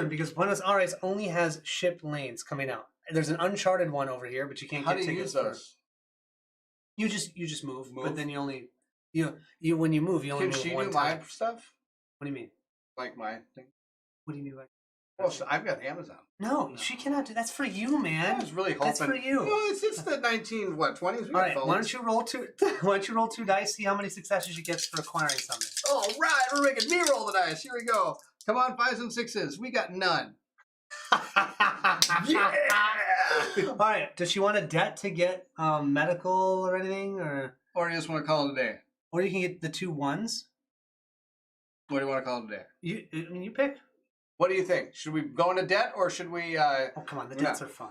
because Buenos Aires only has ship lanes coming out. There's an uncharted one over here, but you can't get tickets. How do you use those? You just move, but then you only when you move you only move one time. Can she do my stuff? What do you mean? Like my thing? What do you mean like? Well, so I've got Amazon. No, she cannot do. That's for you, man. I was really hoping. That's for you. Well, it's the 20s. All right, why don't you roll 2? Why don't you roll 2 dice? See how many successes you get for acquiring something. All right, we're making me roll the dice. Here we go. Come on, 5s and 6s. We got none. Yeah. All right. Does she want a debt to get medical or anything, or you just want to call it a day? Or you can get the 2 1s. What do you want to call it a day? You pick. What do you think? Should we go into debt or should we? Oh, come on, the debts are fun.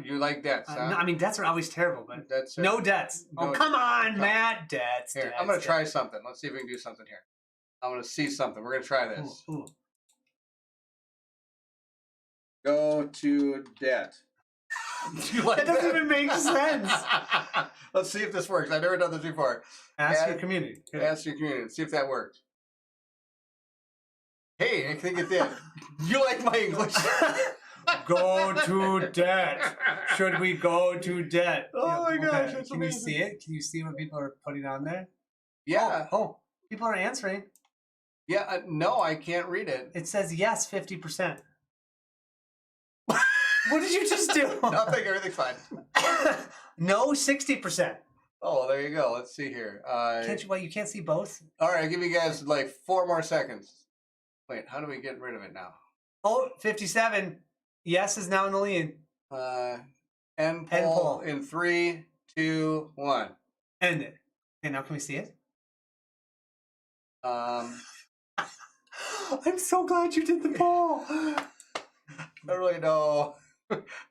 You like debts? Huh? No, I mean debts are always terrible, but no debts. No, oh, come on, Matt. Debts. Here, I'm gonna try something. Let's see if we can do something here. I'm gonna see something. We're gonna try this. Ooh. Go to debt. Do you like That doesn't even make sense. Let's see if this works. I've never done this before. Ask your community. Okay. Ask your community. See if that worked. Hey, I think it did. You like my English? Go to debt. Should we go to debt? Oh my gosh, that's Can amazing. you see it? Can you see what people are putting on there? Yeah. Oh, people are answering. Yeah. No, I can't read it. It says yes, 50%. What did you just do? Nothing. Everything's fine. No, 60%. Oh, there you go. Let's see here. Can't you? Well, you can't see both. All right, I'll give you guys like 4 more seconds. Wait, how do we get rid of it now? Oh, 57. Yes is now in the lead. End End poll poll. in 3, 2, 1. End it. Okay, now can we see it? I'm I'm so glad you did the poll. I really no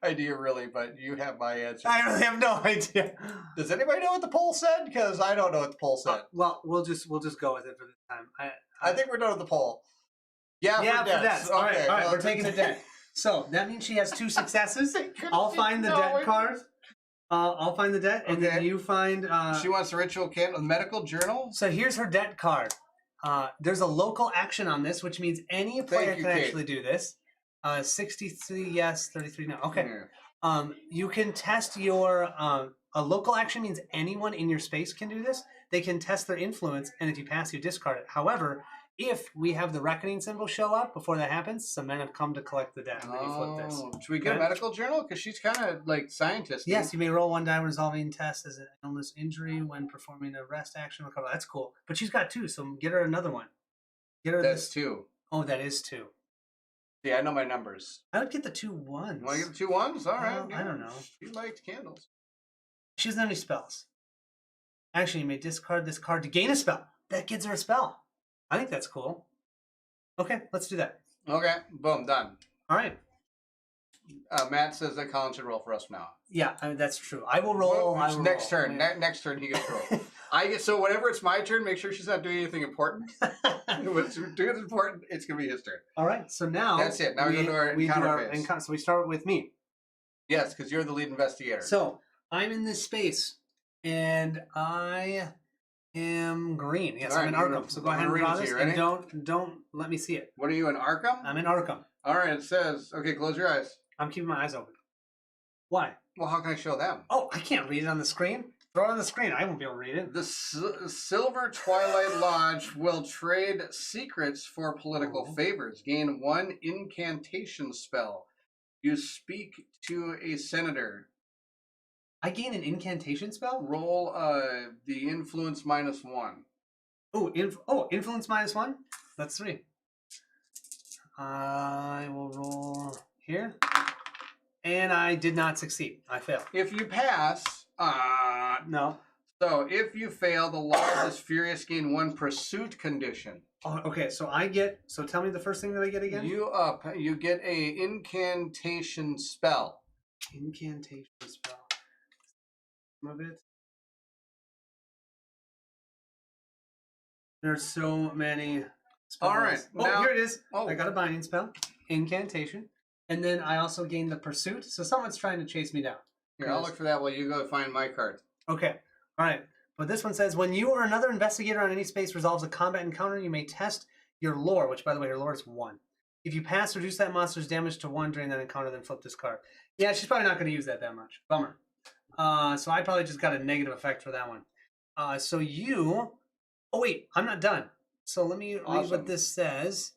idea, really, but you have my answer. I really have no idea. Does anybody know what the poll said? Because I don't know what the poll said. Well, we'll just go with it for this time. I think we're done with the poll. Yeah, Yeah, for debts. All right, well, we're taking a debt. So that means she has 2 successes. I'll find the debt card. I'll find the debt, and then you find. She wants a ritual candle, medical journal. So here's her debt card. There's a local action on this, which means any player can actually do this. 63 yes, 33 no. Okay. You can test your. A local action means anyone in your space can do this. They can test their influence, and if you pass, you discard it. However, if we have the reckoning symbol show up before that happens, some men have come to collect the debt. When you flip this. Should we get a medical journal? Because she's kind of like scientist. Yes, you may roll 1 die when resolving tests as an illness injury when performing a rest action recover. That's cool. But she's got 2, so get her another one. Get her That's 2. Oh, that is 2. Yeah, I know my numbers. I would get the 2 1s. You want to get the 2 1s? All right. I don't know. She liked candles. She doesn't have any spells. Actually, you may discard this card to gain a spell. That gives her a spell. I think that's cool. Okay, let's do that. Okay, boom, done. All right. Matt says that Colin should roll for us now. Yeah, I mean, that's true. I will roll. Next turn. Next turn, he gets roll. So whenever it's my turn, make sure she's not doing anything important. When it's doing important, it's gonna be his turn. All right. So now that's it. Now we go to our encounter phase. So we start with me. Yes, because you're the lead investigator. So I'm in this space, and I am green. Yes, I'm in Arkham. So go ahead and draw this, and don't let me see it. What are you in Arkham? I'm in Arkham. All right. It says, okay, close your eyes. I'm keeping my eyes open. Why? Well, how can I show them? Oh, I can't read it on the screen. Throw it on the screen. I won't be able to read it. The Silver Twilight Lodge will trade secrets for political favors. Gain 1 incantation spell. You speak to a senator. I gain an incantation spell? Roll the influence -1. Oh, influence -1? That's 3. I will roll here. And I did not succeed. I failed. If you pass, no. So if you fail, the Lodge is furious. Gain 1 pursuit condition. Oh, okay, so I get. So tell me the first thing that I get again. You get a incantation spell. Incantation spell. Move it. There's so many spells. All right. Oh, here it is. I got a binding spell. Incantation. And then I also gained the pursuit. So someone's trying to chase me down. Here, I'll look for that while you go find my card. Okay. All right. But this one says, when you or another investigator on any space resolves a combat encounter, you may test your lore, which, by the way, your lore is 1. If you pass, reduce that monster's damage to 1 during that encounter, then flip this card. Yeah, she's probably not going to use that much. Bummer. So I probably just got a negative effect for that one. So you... Oh, wait. I'm not done. So let me read what this says.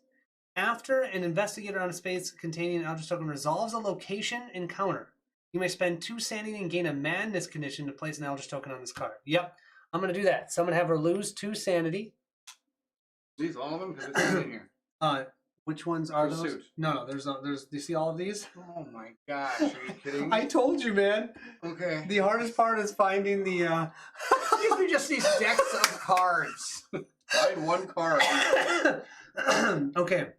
After an investigator on a space containing an Eldritch token resolves a location encounter, you may spend 2 sanity and gain a madness condition to place an Eldritch token on this card. Yep. I'm going to do that. So I'm going to have her lose 2 sanity. These all of them? Because it's in here. Which ones are Pursuit. those? No, there's. Do you see all of these? Oh my gosh, are you kidding me? I told you, man. Okay. The hardest part is finding the... These are just these decks of cards. Find 1 card. Okay.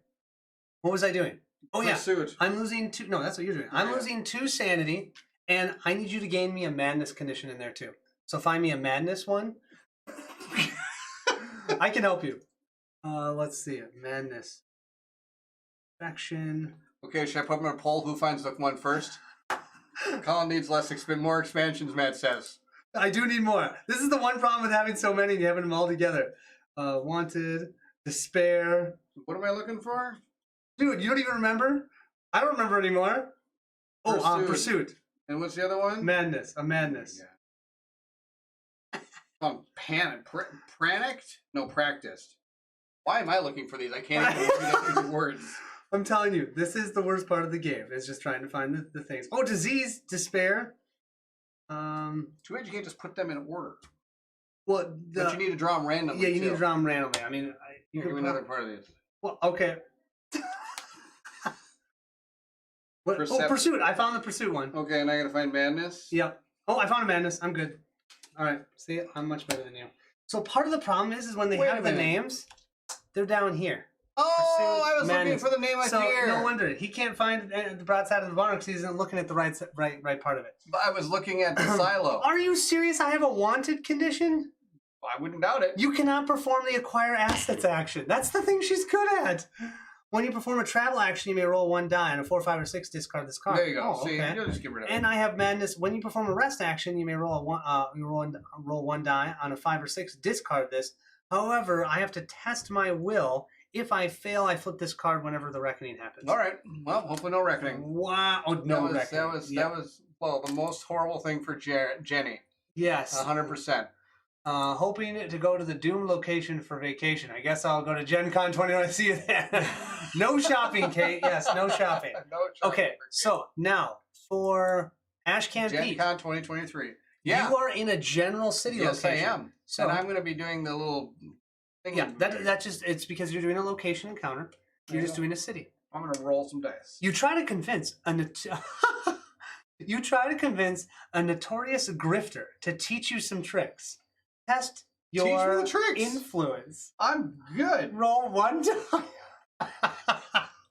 What was I doing? Oh, Pursuit. Yeah. I'm losing 2... No, that's what you're doing. I'm losing 2 sanity, and I need you to gain me a madness condition in there, too. So find me a madness one. I can help you. Let's see it. Madness. Action. Okay, should I put them in a poll? Who finds the one first? Colin needs more expansions, Matt says. I do need more. This is the one problem with having so many and having them all together. Wanted, Despair. What am I looking for? Dude, you don't even remember? I don't remember anymore. Oh, Pursuit. And what's the other one? Madness. A Madness. Panicked? No, practiced. Why am I looking for these? I can't even read up these words. I'm telling you, this is the worst part of the game. It's just trying to find the things. Oh, Disease, Despair. Too bad you can't just put them in order. Well, but you need to draw them randomly. Yeah, you need to draw them randomly. I mean, you can another part of these. Well, okay. What? Oh, Pursuit. I found the Pursuit one. Okay, and I gotta find Madness? Yep. Oh, I found a Madness. I'm good. All right. See, I'm much better than you. So part of the problem is when they have the names, they're down here. Oh, Pursuit, I was looking for the name up here. No wonder. He can't find the broadside of the barn because he isn't looking at the right part of it. But I was looking at the silo. Are you serious? I have a wanted condition? I wouldn't doubt it. You cannot perform the acquire assets action. That's the thing she's good at. When you perform a travel action, you may roll 1 die, and a 4, 5, or 6 discard this card. There you go. Oh, see, okay. you'll just get rid of it. And I have Madness. When you perform a rest action, you may roll roll 1 die on a 5 or 6, discard this. However, I have to test my will. If I fail, I flip this card whenever the reckoning happens. All right. Well, hopefully no reckoning. Wow. Oh, no reckoning. That was the most horrible thing for Jenny. Yes. 100%. Hoping to go to the Doom location for vacation. I guess I'll go to Gen Con 20 when I see you there. No shopping, Kate. Yes, no shopping. No shopping. Okay, so now for Ashcan Gen Peak. Con 2023. Yeah. You are in a general city location. Yes, I am. So, and I'm going to be doing the little thing. Yeah, it's because you're doing a location encounter. You're just doing a city. I'm going to roll some dice. You try to convince a notorious grifter to teach you some tricks. Test your influence. I'm good. Roll 1 die.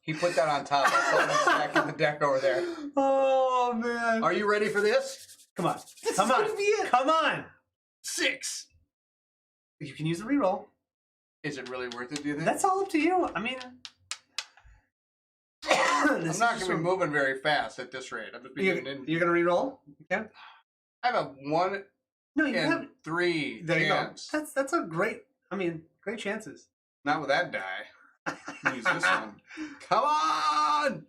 He put that on top. That's back in the deck over there. Oh, man. Are you ready for this? Come on. This Come is on. gonna be it. Come on. 6. You can use the reroll. Is it really worth it, do you think? That's all up to you. I mean... I'm not going to be moving very fast at this rate. I'm just You're going to reroll? Okay. I have a 1 No, you and have 3 there chance. You go. That's a great... I mean, great chances. Not with that die. Use this one. Come on!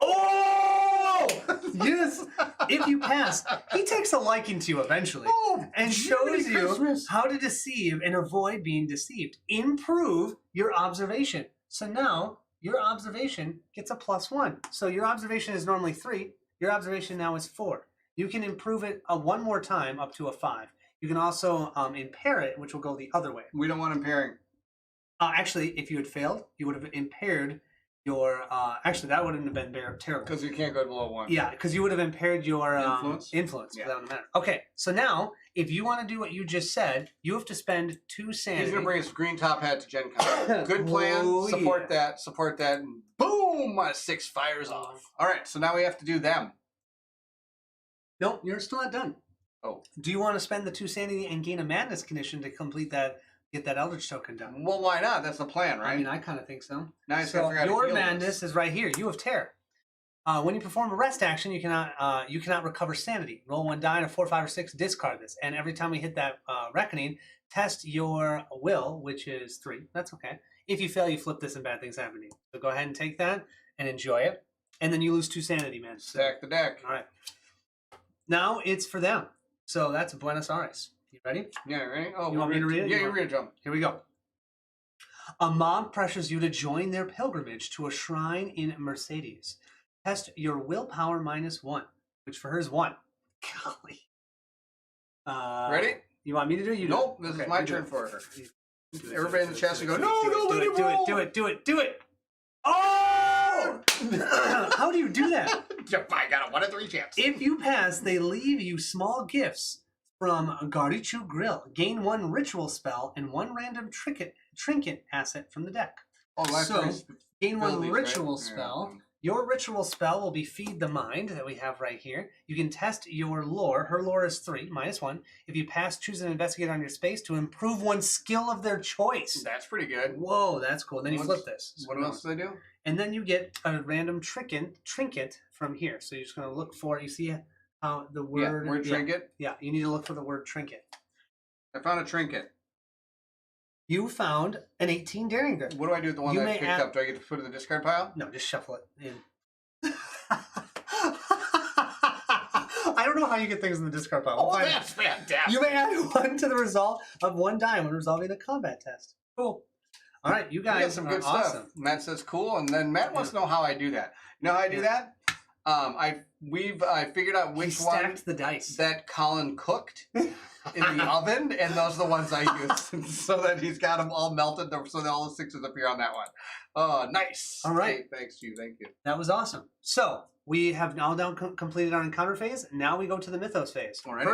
Oh! Yes! If you pass, he takes a liking to you eventually and shows you how to deceive and avoid being deceived. Improve your observation. So now, your observation gets a +1. So your observation is normally 3. Your observation now is 4. You can improve it 1 more time up to a 5. You can also impair it, which will go the other way. We don't want impairing. Actually, if you had failed, you would have impaired your... actually, that wouldn't have been terrible. Because you can't go below 1. Yeah, because you would have impaired your influence Yeah. without a matter. Okay, so now, if you want to do what you just said, you have to spend 2 sanity. He's going to bring his green top hat to Gen Con. Good plan. Oh, support that. And boom! 6 fires off. All right, so now we have to do them. Nope, you're still not done. Oh. Do you want to spend the 2 sanity and gain a madness condition to complete that, get that Eldritch token done? Well, why not? That's the plan, right? I mean, I kind of think so. Now I so your madness is right here. You have terror. When you perform a rest action, you cannot recover sanity. Roll 1 die and a 4, 5, or 6. Discard this, and every time we hit that reckoning, test your will, which is 3. That's okay. If you fail, you flip this, and bad things happen to you. So go ahead and take that and enjoy it, and then you lose 2 sanity, man. So, stack the deck. All right. Now it's for them. So that's Buenos Aires. You ready? Yeah, ready? Oh, you want me to read it? Yeah, you're ready to jump. Here we go. A mob pressures you to join their pilgrimage to a shrine in Mercedes. Test your willpower -1, which for her is 1. Golly. Ready? You want me to do it? Nope, this is my turn for her. Everybody in the chest will go, no, let it roll. Do it. Oh! How do you do that? I got a 1 in 3 chance. If you pass, they leave you small gifts from Gardichu Grill. Gain 1 ritual spell and 1 random trinket asset from the deck. Oh, so gain 1 ritual spell. Your ritual spell will be Feed the Mind that we have right here. You can test your lore. Her lore is 3, -1. If you pass, choose an investigator on your space to improve one's skill of their choice. That's pretty good. Whoa, that's cool. Then you flip this. What else do they do? And then you get a random trinket from here. So you're just going to look for it. You see how the word... word trinket? Yeah, you need to look for the word trinket. I found a trinket. You found an 18 daring good. What do I do with the one that I picked up? Do I get to put it in the discard pile? No, just shuffle it in. I don't know how you get things in the discard pile. Oh, that's fantastic. You may add 1 to the result of 1 die when resolving a combat test. Cool. All right, you guys some are good awesome. stuff. Matt says cool, and then Matt wants to know how I do that. You know how I do that? I figured out which one the dice that Colin cooked in the oven, and those are the ones I use, so that he's got them all melted, so that all the 6s appear on that one. Oh, nice. All right. Hey, thanks you. Thank you. That was awesome. So we have now completed our encounter phase. Now we go to the Mythos phase. All right.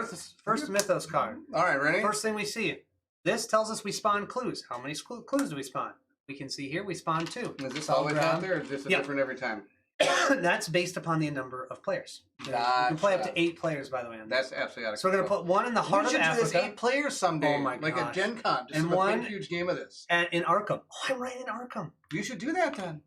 First Mythos card. All right, ready? First thing we see. This tells us we spawn clues. How many clues do we spawn? We can see here we spawn 2. Is this always out there, or is this different every time? That's based upon the number of players. You can play up to 8 players, by the way. That's absolutely out of So we're going to put 1 in the heart of Africa. We should do this 8 players someday. Oh my like gosh. a Gen Con. Just And a 1 big, huge game of this. And in Arkham. Oh, I'm right in Arkham. You should do that then.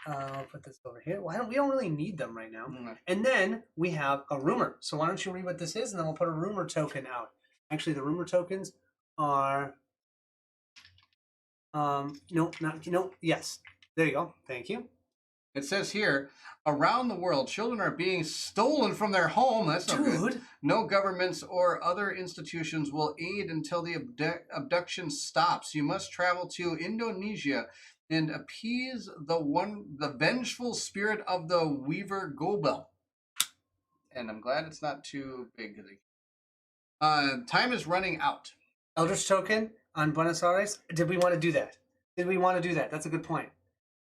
I'll put this over here. Well, we don't really need them right now. Mm-hmm. And then we have a rumor. So why don't you read what this is, and then we'll put a rumor token out. Actually, the rumor tokens are... yes. There you go. Thank you. It says here, around the world, children are being stolen from their home. That's no good. No governments or other institutions will aid until the abduction stops. You must travel to Indonesia and appease the vengeful spirit of the Weaver Gobel. And I'm glad it's not too big. Time is running out. Eldritch token on Buenos Aires. Did we want to do that? That's a good point.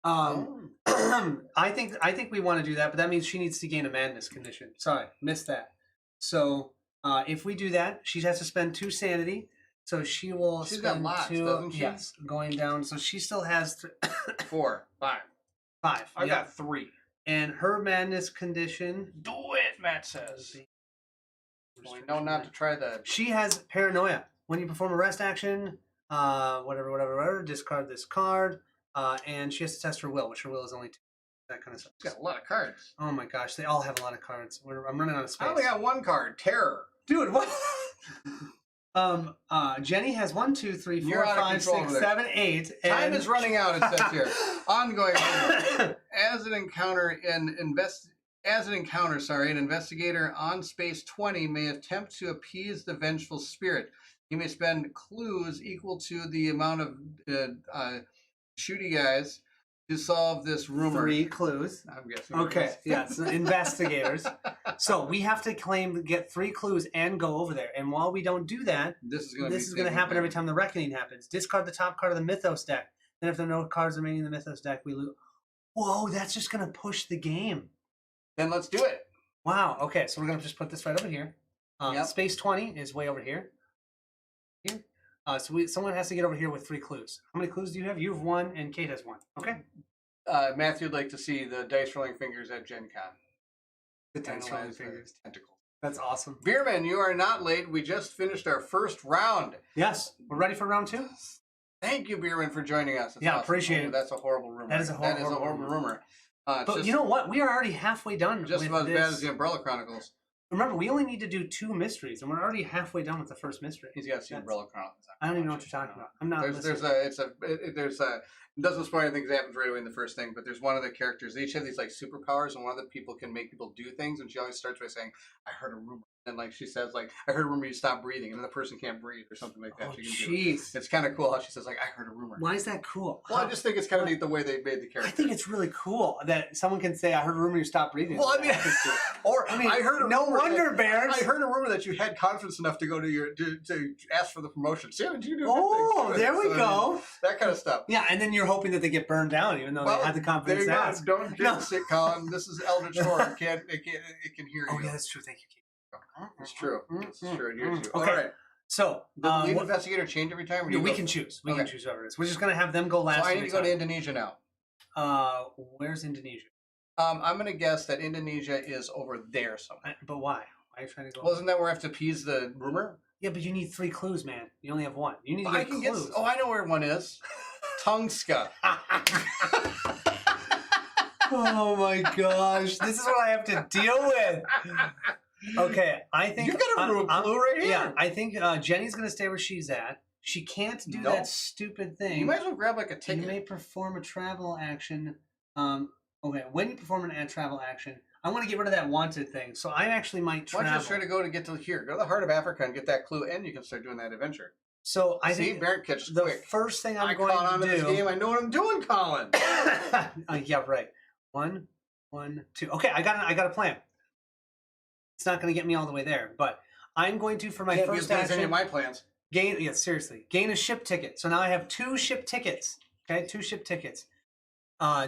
I think we want to do that, but that means she needs to gain a madness condition. Sorry, missed that. So if we do that, she has to spend 2 sanity. So she will She's spend got lots, 2. doesn't she? Yes, going down. So she still has 4, 5. 5. I got 3. And her madness condition. Do it, Matt says. We know not to try that. She has paranoia. When you perform a rest action, whatever, discard this card. And she has to test her will, which her will is only 2. That kind of stuff. She's got a lot of cards. Oh my gosh, they all have a lot of cards. I'm running out of space. I only got 1 card, Terror. Dude, what? Jenny has 1, 2, 3, 4, 5, 6, 7, 8. Time is running out, it says here. Ongoing. As an investigator on space 20 may attempt to appease the vengeful spirit. He may spend clues equal to the amount of shooty guys to solve this rumor. 3 clues. I'm guessing. Okay, yes, investigators. So we have to get 3 clues and go over there. And while we don't do that, this is going to happen every time the reckoning happens. Discard the top card of the Mythos deck. Then if there are no cards remaining in the Mythos deck, we lose. Whoa, that's just going to push the game. Then let's do it. Wow. Okay, so we're going to just put this right over here. Space 20 is way over here. So someone has to get over here with 3 clues. How many clues do you have? You have 1, and Kate has 1. Okay. Matthew would like to see the dice rolling fingers at Gen Con. The dice rolling fingers. Tentacles. That's awesome. Beerman, you are not late. We just finished our first round. Yes. We're ready for round 2? Thank you, Beerman, for joining us. That's awesome. Appreciate it. That's a horrible rumor. That is a horrible rumor. But you know what? We are already halfway done. Just about as bad as the Umbrella Chronicles. Remember, we only need to do 2 mysteries, and we're already halfway done with the first mystery. He's got to see Umbrella Chronicles. I don't even know what you're talking about. I'm not. It doesn't spoil anything that happens right away in the first thing, but there's one of the characters. They each have these like superpowers, and one of the people can make people do things, and she always starts by saying, "I heard a rumor," and like she says, like, "I heard a rumor you stop breathing," and the person can't breathe or something like that. Oh, jeez. It's kind of cool how she says, like, "I heard a rumor." Why is that cool? Well, I just think it's kind of neat the way they made the character. I think it's really cool that someone can say, "I heard a rumor you stopped breathing." Well, I mean, I heard a no rumor wonder, Bears. I heard a rumor that you had confidence enough to go to to ask for the promotion. See, you do there we go. That kind of stuff. Yeah, and then you're hoping that they get burned down, even though they had the confidence to ask. Don't jinx it, Colin. This is Eldritch Horror. It can hear you. Oh yeah, that's true. Thank you, Kate. It's true. It's true. It hears you. Okay. All right. So, does the lead investigator change every time? We can choose. We can choose whoever it is. We're just going to have them go last. So I need to go to Indonesia now. Where's Indonesia? I'm gonna guess that Indonesia is over there somewhere. But why? Why are you trying to go? Well, isn't that where I have to appease the rumor? Yeah, but you need 3 clues, man. You only have 1. You need to get clues. Oh, I know where one is. Tungska. Oh my gosh, this is what I have to deal with. Okay, I think You've got a clue right here. Yeah, I think Jenny's gonna stay where she's at. She can't do that stupid thing. You might as well grab like a ticket. You may perform a travel action. Okay, when you perform an travel action, I want to get rid of that wanted thing. So I actually might travel. Why don't you try to go to get to here? Go to the heart of Africa and get that clue, and you can start doing that adventure. So I think Barrett catches the quick. first thing I'm going to do. This game. I know what I'm doing, Colin. Yeah, right. 1, 1, 2. Okay, I got a plan. It's not going to get me all the way there, but I'm going to for my first action. Any of my plans. Seriously, gain a ship ticket. So now I have 2 ship tickets. Okay, 2 ship tickets.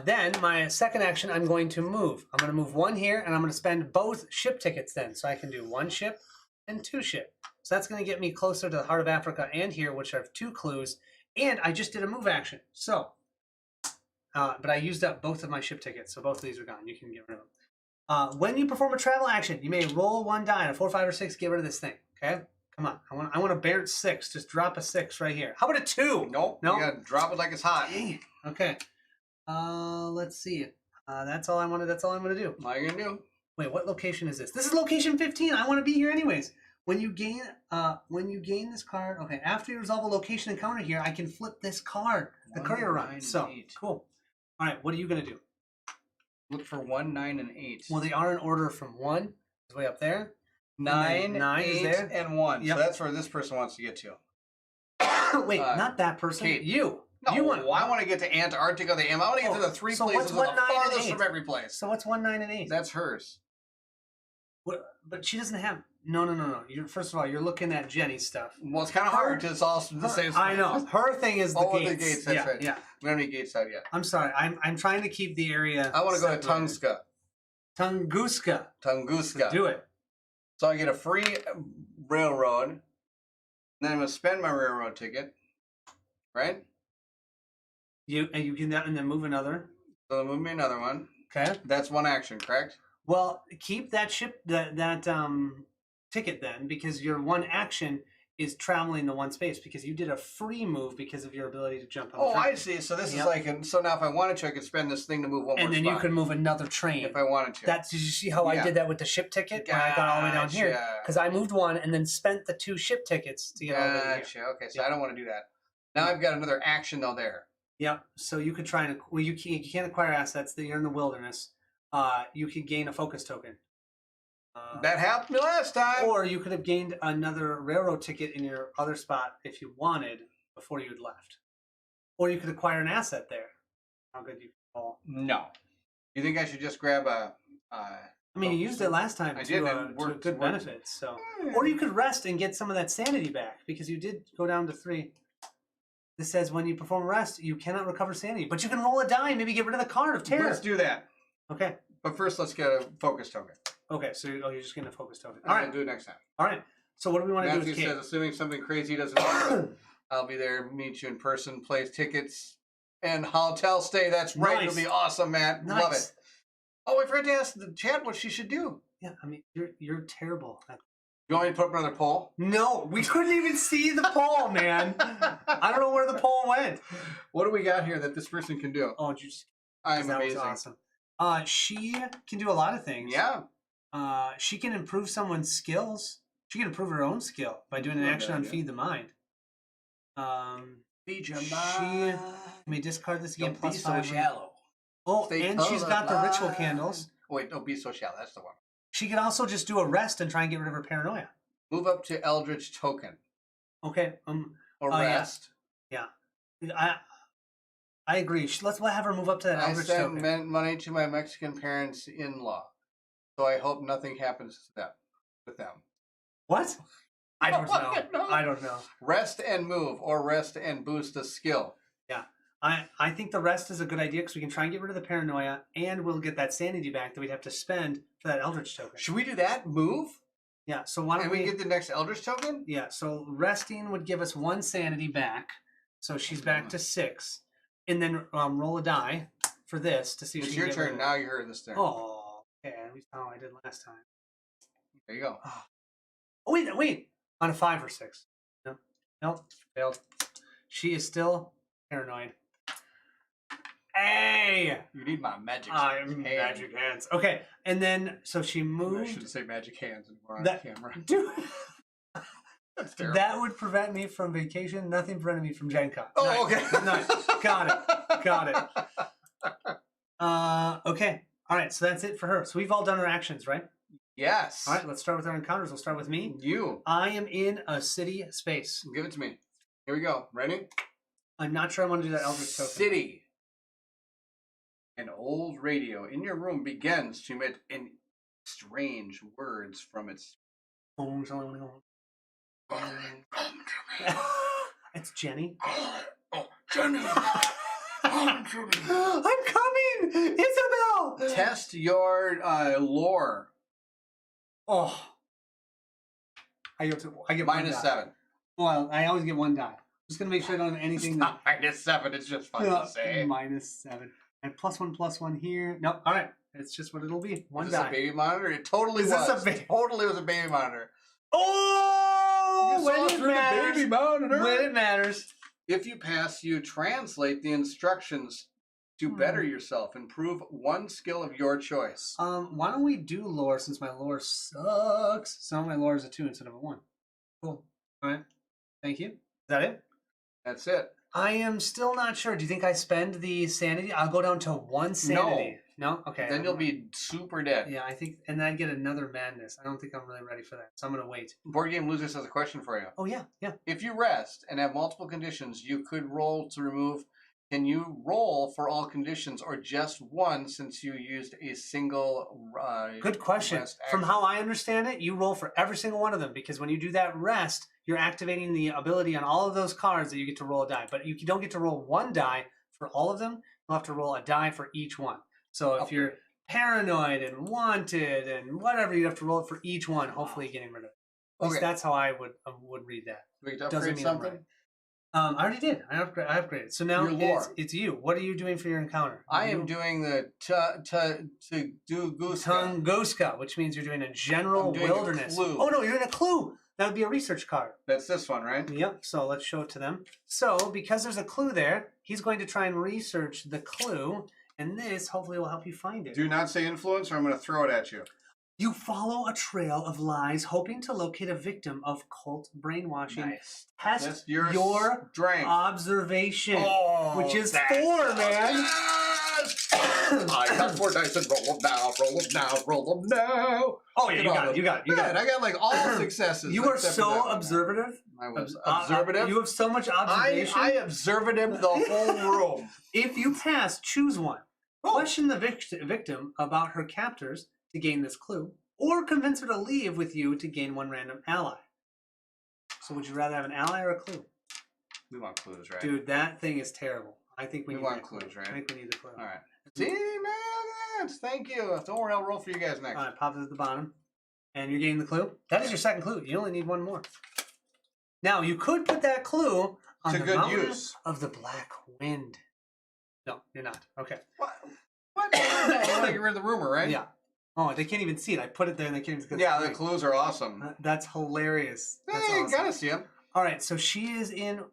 Then my second action, I'm going to move. I'm going to move 1 here, and I'm going to spend both ship tickets then. So I can do 1 ship and 2 ship. So that's going to get me closer to the heart of Africa and here, which have 2 clues. And I just did a move action. So, but I used up both of my ship tickets, so both of these are gone. You can get rid of them. When you perform a travel action, you may roll 1 die, a 4, 5, or 6. Get rid of this thing. Okay. Come on, I want a Barrett 6. Just drop a 6 right here. How about a 2? Nope. You gotta drop it like it's hot. Dang it. Okay. Let's see. That's all I wanted. That's all I'm gonna do. What are you gonna do? Wait, what location is this? This is location 15. I want to be here anyways. When you gain this card, okay. After you resolve a location encounter here, I can flip this card. The courier run. So cool. All right. What are you gonna do? Look for 1, 9, and 8. Well, they are in order from 1. It's way up there. 9, 8, is there, and 1. Yep. So that's where this person wants to get to. Wait, not that person. Kate. You. No, you want. I want to get to Antarctica. I want to get to the 3 places what's the 1, 9, and farthest 8? from every place. So what's 1, 9, and 8? That's hers. What, but she doesn't have. No. First of all, you're looking at Jenny's stuff. Well, it's kind of hard because it's all the same. I know. Her thing is the gates. The gates. That's right. Yeah. We don't have any gates out yet. I'm sorry. I'm trying to keep the area. I want to go to Tungska. Tunguska. Do it. So I get a free railroad. And then I'm going to spend my railroad ticket. Right? You can and then move another. So move me another one. Okay. That's 1 action, correct? Well, keep that ticket then, because your 1 action is traveling the 1 space, because you did a free move because of your ability to jump on the train. I see. So this is like, so now if I wanted to, I could spend this thing to move 1 more spot. And then you could move another train. If I wanted to. Did you see how I did that with the ship ticket? When I got all the way down here. Because I moved 1 and then spent the 2 ship tickets to get all the way here. Okay, so I don't want to do that. Now I've got another action though there. Yep. So you could try and you can't acquire assets that you're in the wilderness. You could gain a focus token. That happened me last time. Or you could have gained another railroad ticket in your other spot if you wanted before you had left. Or you could acquire an asset there. How good you call? No. You think I should just grab a? I mean, you used it last time to good benefits. So, or you could rest and get some of that sanity back because you did go down to 3. This says when you perform rest, you cannot recover sanity, but you can roll a die, maybe get rid of the card of terror. Let's do that. Okay. But first, let's get a focus token. Okay, so you're just getting a focus token. All right, do it next time. All right. So what do we want to do? Matthew says, assuming something crazy doesn't happen, I'll be there, meet you in person, place tickets, and hotel stay. That's right. Nice. It'll be awesome, Matt. Nice. Love it. Oh, I forgot to ask the chat what she should do. Yeah, I mean, you're terrible. You want me to put up another poll? No, we couldn't even see the poll, man. I don't know where the poll went. What do we got here that this person can do? Oh, just I'm amazing. That was awesome. She can do a lot of things. Yeah. She can improve someone's skills. She can improve her own skill by doing an action on Feed the Mind. Feed your mind. She may discard this again. Don't be so shallow. Oh, and she's got the ritual candles. Oh, wait, don't be so shallow. That's the one. She can also just do a rest and try and get rid of her paranoia. Move up to Elidritch token. Okay. Or rest. Yeah. I agree. Let's have her move up to that Elidritch token. I sent money to my Mexican parents-in-law, so I hope nothing happens to them. With them. What? I don't know. I don't know. Rest and move, or rest and boost a skill. Yeah. I think the rest is a good idea because we can try and get rid of the paranoia, and we'll get that sanity back that we'd have to spend for that Elidritch token. Should we do that? Move? Yeah. So why don't we get the next Elidritch token? Yeah. So resting would give us 1 sanity back, so she's back to 6, and then roll a die for this to see if It's she your can turn. Now you're her this turn. Oh, okay. At least how I did last time. There you go. Oh, wait. On a 5 or 6. No. Nope. Failed. She is still paranoid. Hey! You need my magic magic hands. Okay, and then so she moved. I shouldn't say magic hands anymore on the camera. Dude, that's terrible. That would prevent me from vacation. Nothing prevented me from Gen Con. Oh, nice. okay. Nice. Got it. Okay. All right. So that's it for her. So we've all done our actions, right? Yes. All right. Let's start with our encounters. We'll start with me. You. I am in a city space. Give it to me. Here we go. Ready? I'm not sure I want to do that Eldritch token. City. An old radio in your room begins to emit strange words from its. It's Jenny. Oh, Jenny. I'm coming, Isabel. Test your lore. Oh, I get -7. Well, I always get 1 die. Just gonna make sure I don't have anything. It's not -7. It's just fun to say. -7 and +1 here. Nope. All right, it's just what it'll be. 1 die. Is this a baby monitor? It totally was. Totally was a baby monitor. Oh, when it matters. Baby monitor. When it matters. If you pass, you translate the instructions to better yourself. Improve 1 skill of your choice. Why don't we do lore since my lore sucks? So my lore is a 2 instead of a 1. Cool. All right. Thank you. Is that it? That's it. I am still not sure. Do you think I spend the sanity? I'll go down to 1 sanity. No? Okay. Then you'll be super dead. Yeah, I think, and then I get another madness. I don't think I'm really ready for that, so I'm going to wait. Board Game Losers has a question for you. Oh, yeah. If you rest and have multiple conditions, you could roll to remove. Can you roll for all conditions or just 1 since you used a single Good question. From how I understand it, you roll for every single one of them because when you do that rest, you're activating the ability on all of those cards that you get to roll a die. But you don't get to roll 1 die for all of them. You'll have to roll a die for each one. So if you're paranoid and wanted and whatever, you have to roll it for each one, hopefully getting rid of it. At least that's how I would read that. We can upgrade something? I already did. I upgraded. So now it's you. What are you doing for your encounter? I am doing the Tunguska, which means you're doing a general wilderness. Oh no, you're in a clue. That would be a research card. That's this one, right? Yep. So let's show it to them. So because there's a clue there, he's going to try and research the clue, and this hopefully will help you find it. Do not say influence, or I'm going to throw it at you. You follow a trail of lies, hoping to locate a victim of cult brainwashing. Nice. Test your strength. Observation, which is 4, man. I got 4 dice and roll them now, roll them now, roll them now. Oh yeah, you got it. I got like all successes. You are so observative. I was observative. You have so much observation. I observative the whole room. If you pass, choose 1. Question the victim about her captors to gain this clue, or convince her to leave with you to gain 1 random ally. So would you rather have an ally or a clue? We want clues, right? Dude, that thing is terrible. I think we want clues, right? I think we need the clue. All right. See, man, thank you. Don't worry, I'll roll for you guys next. All right, pop it at the bottom. And you're getting the clue. That is your second clue. You only need 1 more. Now, you could put that clue on the mountain of the Black Wind. No, you're not. Okay. What? Like you're in the rumor, right? Yeah. Oh, they can't even see it. I put it there and they can't even see it. Yeah, the clues are awesome. That's hilarious. That's awesome. Gotta see them. All right, so she is in...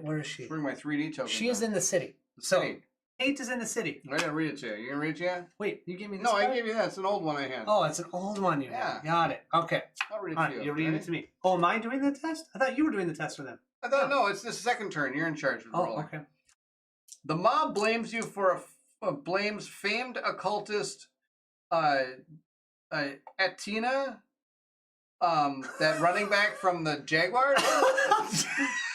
Where is she? Bring my 3D token. She is in the city. So, Kate is in the city. I gotta read it to you. You gonna read it to you? Wait, you gave me this No, card? I gave you that. It's an old one I had. Oh, it's an old one you had. Got it. Okay. I'll read it to you. You're reading it to me. Oh, am I doing the test? I thought you were doing the test for them. I thought, no, it's the second turn. You're in charge of rolling. Okay. The mob blames you for blames famed occultist Atina, that running back from the Jaguars.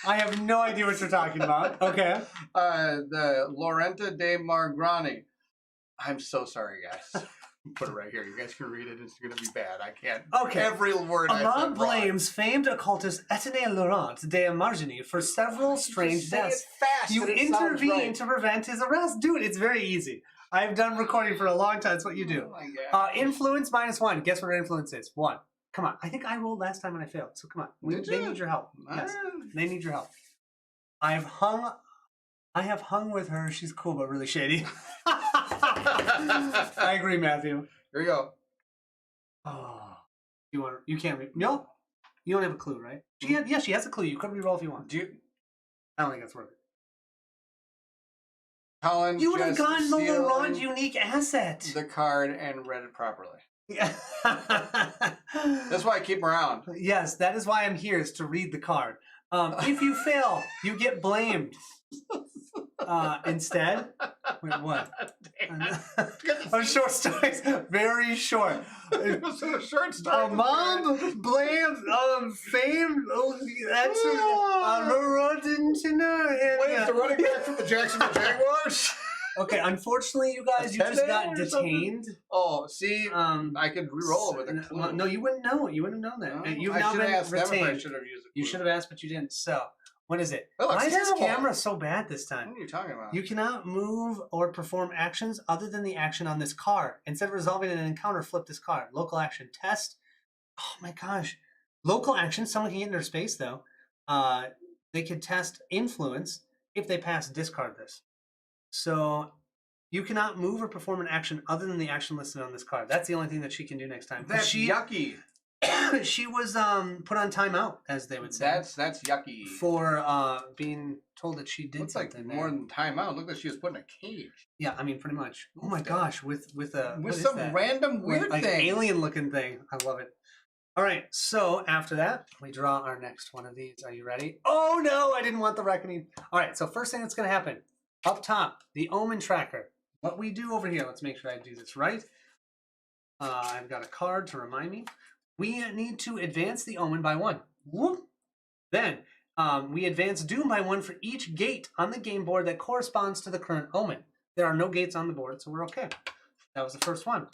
I have no idea what you're talking about. Okay. The Lorenta de Margrani. I'm so sorry, guys. Put it right here. You guys can read it. It's going to be bad. I can't. Okay. Every word I said wrong. Blames famed occultist Etienne Laurent de Marginy for several strange deaths. You intervene to prevent his arrest. Dude, it's very easy. I've done recording for a long time. That's what you do. Oh my God. Influence -1. Guess what our influence is? 1. Come on. I think I rolled last time when I failed. So come on. They need your help. Yes. They need your help. I have hung with her. She's cool, but really shady. I agree, Matthew. Here we go. Oh, you can't read. No, you don't have a clue, right? She has a clue. You could re-roll if you want. I don't think that's worth it. Colin, you would have gotten the LeRond unique asset. The card and read it properly. Yeah. That's why I keep him around. Yes, that is why I'm here, is to read the card. If you fail, you get blamed. Instead, wait, what? Short stories, very short. Short story. Mom blames fame. That's the running back from the Jacksonville Jaguars. Okay, unfortunately, you guys, you just got detained. Oh, see, I could re-roll it with a clue. No, you wouldn't know it. You wouldn't have known that. No, You've I now should been have asked them if I retained. should have used it. You should have asked, but you didn't. So, what is it? That looks Why is this terrible. camera so bad this time? What are you talking about? You cannot move or perform actions other than the action on this card. Instead of resolving an encounter, flip this card. Local action test. Oh my gosh. Local action, someone can get in their space though. They could test influence. If they pass, discard this. So you cannot move or perform an action other than the action listed on this card. That's the only thing that she can do next time. That's yucky. She was put on timeout, as they would say. That's yucky. For being told that she did Looks something like more than timeout. Look like she was put in a cage. Yeah, I mean, pretty much. Oh my gosh, with some random weird like thing, alien looking thing. I love it. All right, so after that, we draw our next one of these. Are you ready? Oh no, I didn't want the reckoning. All right, so first thing that's going to happen up top, the omen tracker. What we do over here? Let's make sure I do this right. I've got a card to remind me. We need to advance the omen by 1. Whoop. Then we advance doom by 1 for each gate on the game board that corresponds to the current omen. There are no gates on the board, so we're okay. That was the first one.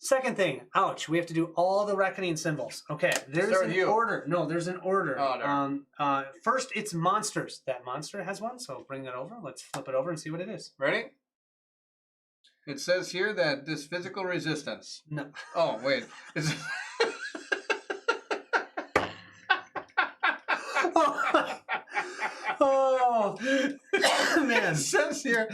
Second thing, ouch, we have to do all the reckoning symbols. Okay, there's an order. No, there's an order. Oh, no. First, it's monsters. That monster has one, so bring that over. Let's flip it over and see what it is. Ready? It says here that this physical resistance. No. Oh, wait. Oh, man. It says here,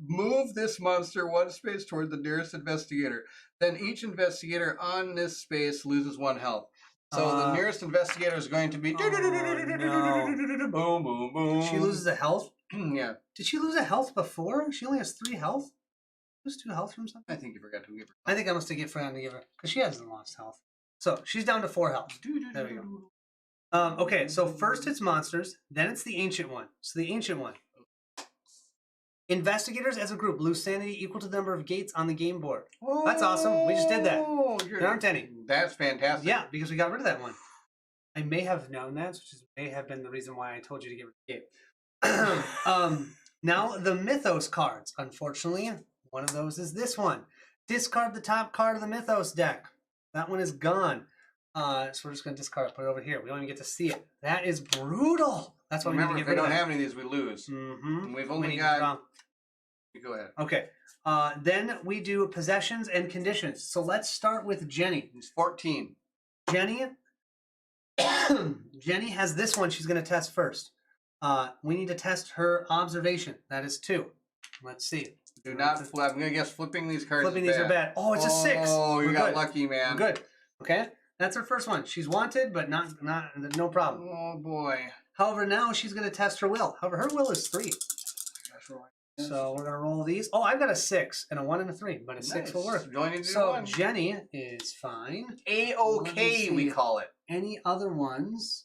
move this monster 1 space toward the nearest investigator. Then each investigator on this space loses 1 health. So the nearest investigator is going to be boom, boom, boom. She loses a health? Yeah. Did she lose a health before? She only has 3 health? Lose 2 health from something? I think you forgot to give her. I think I must have forgotten to give her, because she hasn't lost health. So she's down to 4 health. There we go. Okay, so first it's monsters, then it's the ancient one. So the ancient one. Investigators as a group lose sanity equal to the number of gates on the game board. Oh, that's awesome. We just did that. There aren't any. That's fantastic. Yeah, because we got rid of that one. I may have known that, which may have been the reason why I told you to get rid of the gate. Now the Mythos cards. Unfortunately, one of those is this one. Discard the top card of the Mythos deck. That one is gone. So we're just going to discard it, put it over here. We don't even get to see it. That is brutal. That's why we need to get rid of it. If we don't have any of these, we lose. Mm-hmm. We've only got... Go ahead. Okay. Then we do possessions and conditions. So let's start with Jenny. He's 14. Jenny has this one she's going to test first. We need to test her observation. That is 2. Let's see. Do not flip. I'm going to guess flipping these cards Flipping these are bad. Oh, it's a 6. Oh, you got lucky, man. We're good. Okay. That's her first one. She's wanted, but no problem. Oh, boy. However, now she's going to test her will. However, her will is 3. So we're going to roll these. Oh, I've got a 6 and a 1 and a 3, but a 6 will work. So Jenny is fine. A-OK, we call it. Any other ones?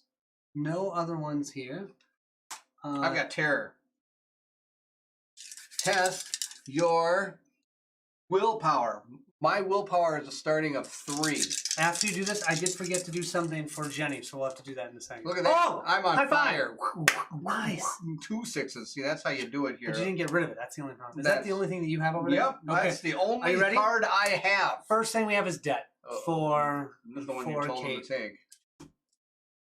No other ones here. I've got terror. Test your willpower. My willpower is a starting of 3. After you do this, I did forget to do something for Jenny, so we'll have to do that in a second. Look at that. Oh, I'm on fire. Nice. 2 6s. See, that's how you do it here. But you didn't get rid of it. That's the only problem. Is that the only thing that you have over there? Yep. Okay. That's the only card I have. First thing we have is debt for This is the one you told him Kate. to take.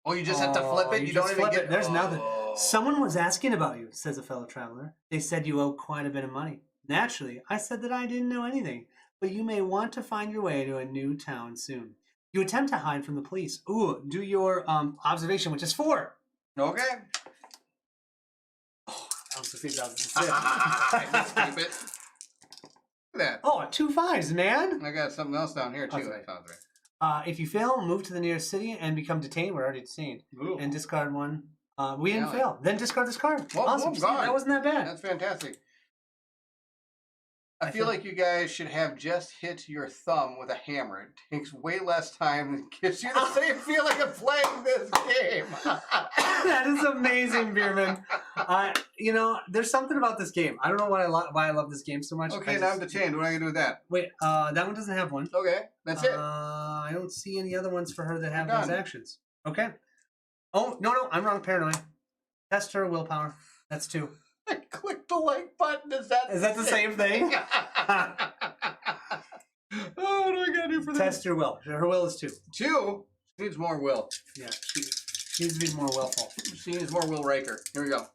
Oh, you just have to flip it? You don't even get it? There's nothing. Someone was asking about you, says a fellow traveler. They said you owe quite a bit of money. Naturally, I said that I didn't know anything, but you may want to find your way to a new town soon. You attempt to hide from the police. Ooh, do your observation, which is 4. Okay. Oh, I was afraid that was 6. I escape it. got 2 5s, man. I got something else down here too. Right. That sounds right. If you fail, move to the nearest city and become detained. We're already detained. Ooh. And discard 1. We didn't fail. Then discard this card. Well, awesome. See, that wasn't that bad. That's fantastic. I feel like you guys should have just hit your thumb with a hammer. It takes way less time and gives you the same feeling of playing this game. That is amazing, Beerman. You know, there's something about this game. I don't know why I love this game so much. Okay, now I'm detained. What am I going to do with that? Wait, that one doesn't have one. Okay, that's it. I don't see any other ones for her that have those actions. Okay. Oh, no, I'm wrong. Paranoid. Test her willpower. That's 2. I clicked the like button. Is that the same thing? Oh, what do I gotta do for this? Test your will. Her will is 2. 2? She needs more will. Yeah, she needs to be more willful. She needs more Will Riker. Here we go.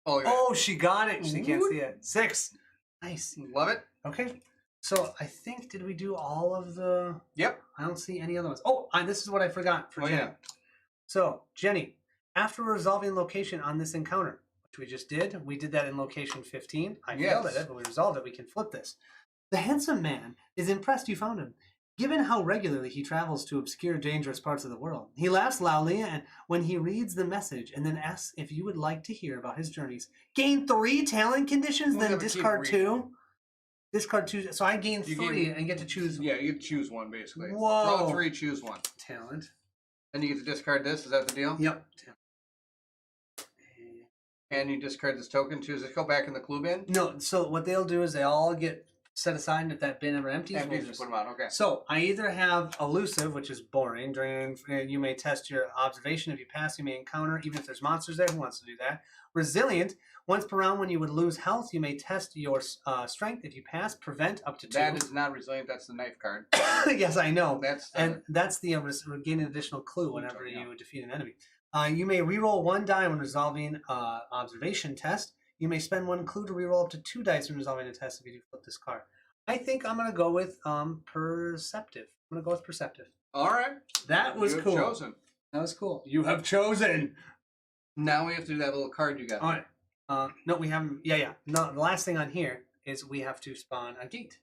Oh, she got it. She can't see it. 6. Nice. Love it. Okay. So I think, did we do all of the... Yep. I don't see any other ones. Oh, this is what I forgot for Jenny. Yeah. So, Jenny, after resolving location on this encounter, which we just did, we did that in location 15. I failed at it, but we resolved it. We can flip this. The handsome man is impressed you found him, given how regularly he travels to obscure, dangerous parts of the world. He laughs loudly and when he reads the message and then asks if you would like to hear about his journeys. Gain 3 talent conditions, then discard 2. Discard 2. So I gain 3 and get to choose. Yeah, you get to choose one, basically. Whoa. Draw 3, choose 1. Talent. Then you get to discard this. Is that the deal? Yep. And you discard this token. Choose it. Go back in the clue bin? No, so what they'll do is they all get set aside, and if that bin ever empties, we'll just put them out. Okay. So I either have elusive, which is boring. You may test your observation. If you pass, you may encounter, even if there's monsters there. Who wants to do that? Resilient. Once per round, when you would lose health, you may test your strength. If you pass, prevent up to 2. That is not resilient. That's the knife card. Yes, I know. That's the gain an additional clue whenever you defeat an enemy. You may reroll 1 die when resolving observation test. You may spend 1 clue to reroll up to 2 dice when resolving a test if you do flip this card. I think I'm going to go with perceptive. I'm going to go with perceptive. All right. That was cool. You have chosen. That was cool. You have chosen. Now we have to do that little card you got. All right. No, we haven't. Yeah. No, the last thing on here is we have to spawn a gate.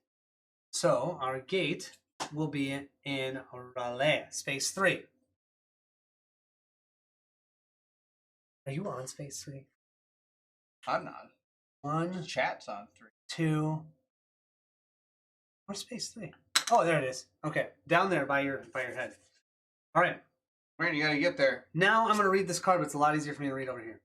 So our gate will be in Relais, space 3. Are you on space 3? I'm not. 1. Chat's on 3. 2. Where's space 3? Oh, there it is. Okay, down there by your head. All right. Right, you gotta get there. Now I'm gonna read this card, but it's a lot easier for me to read over here.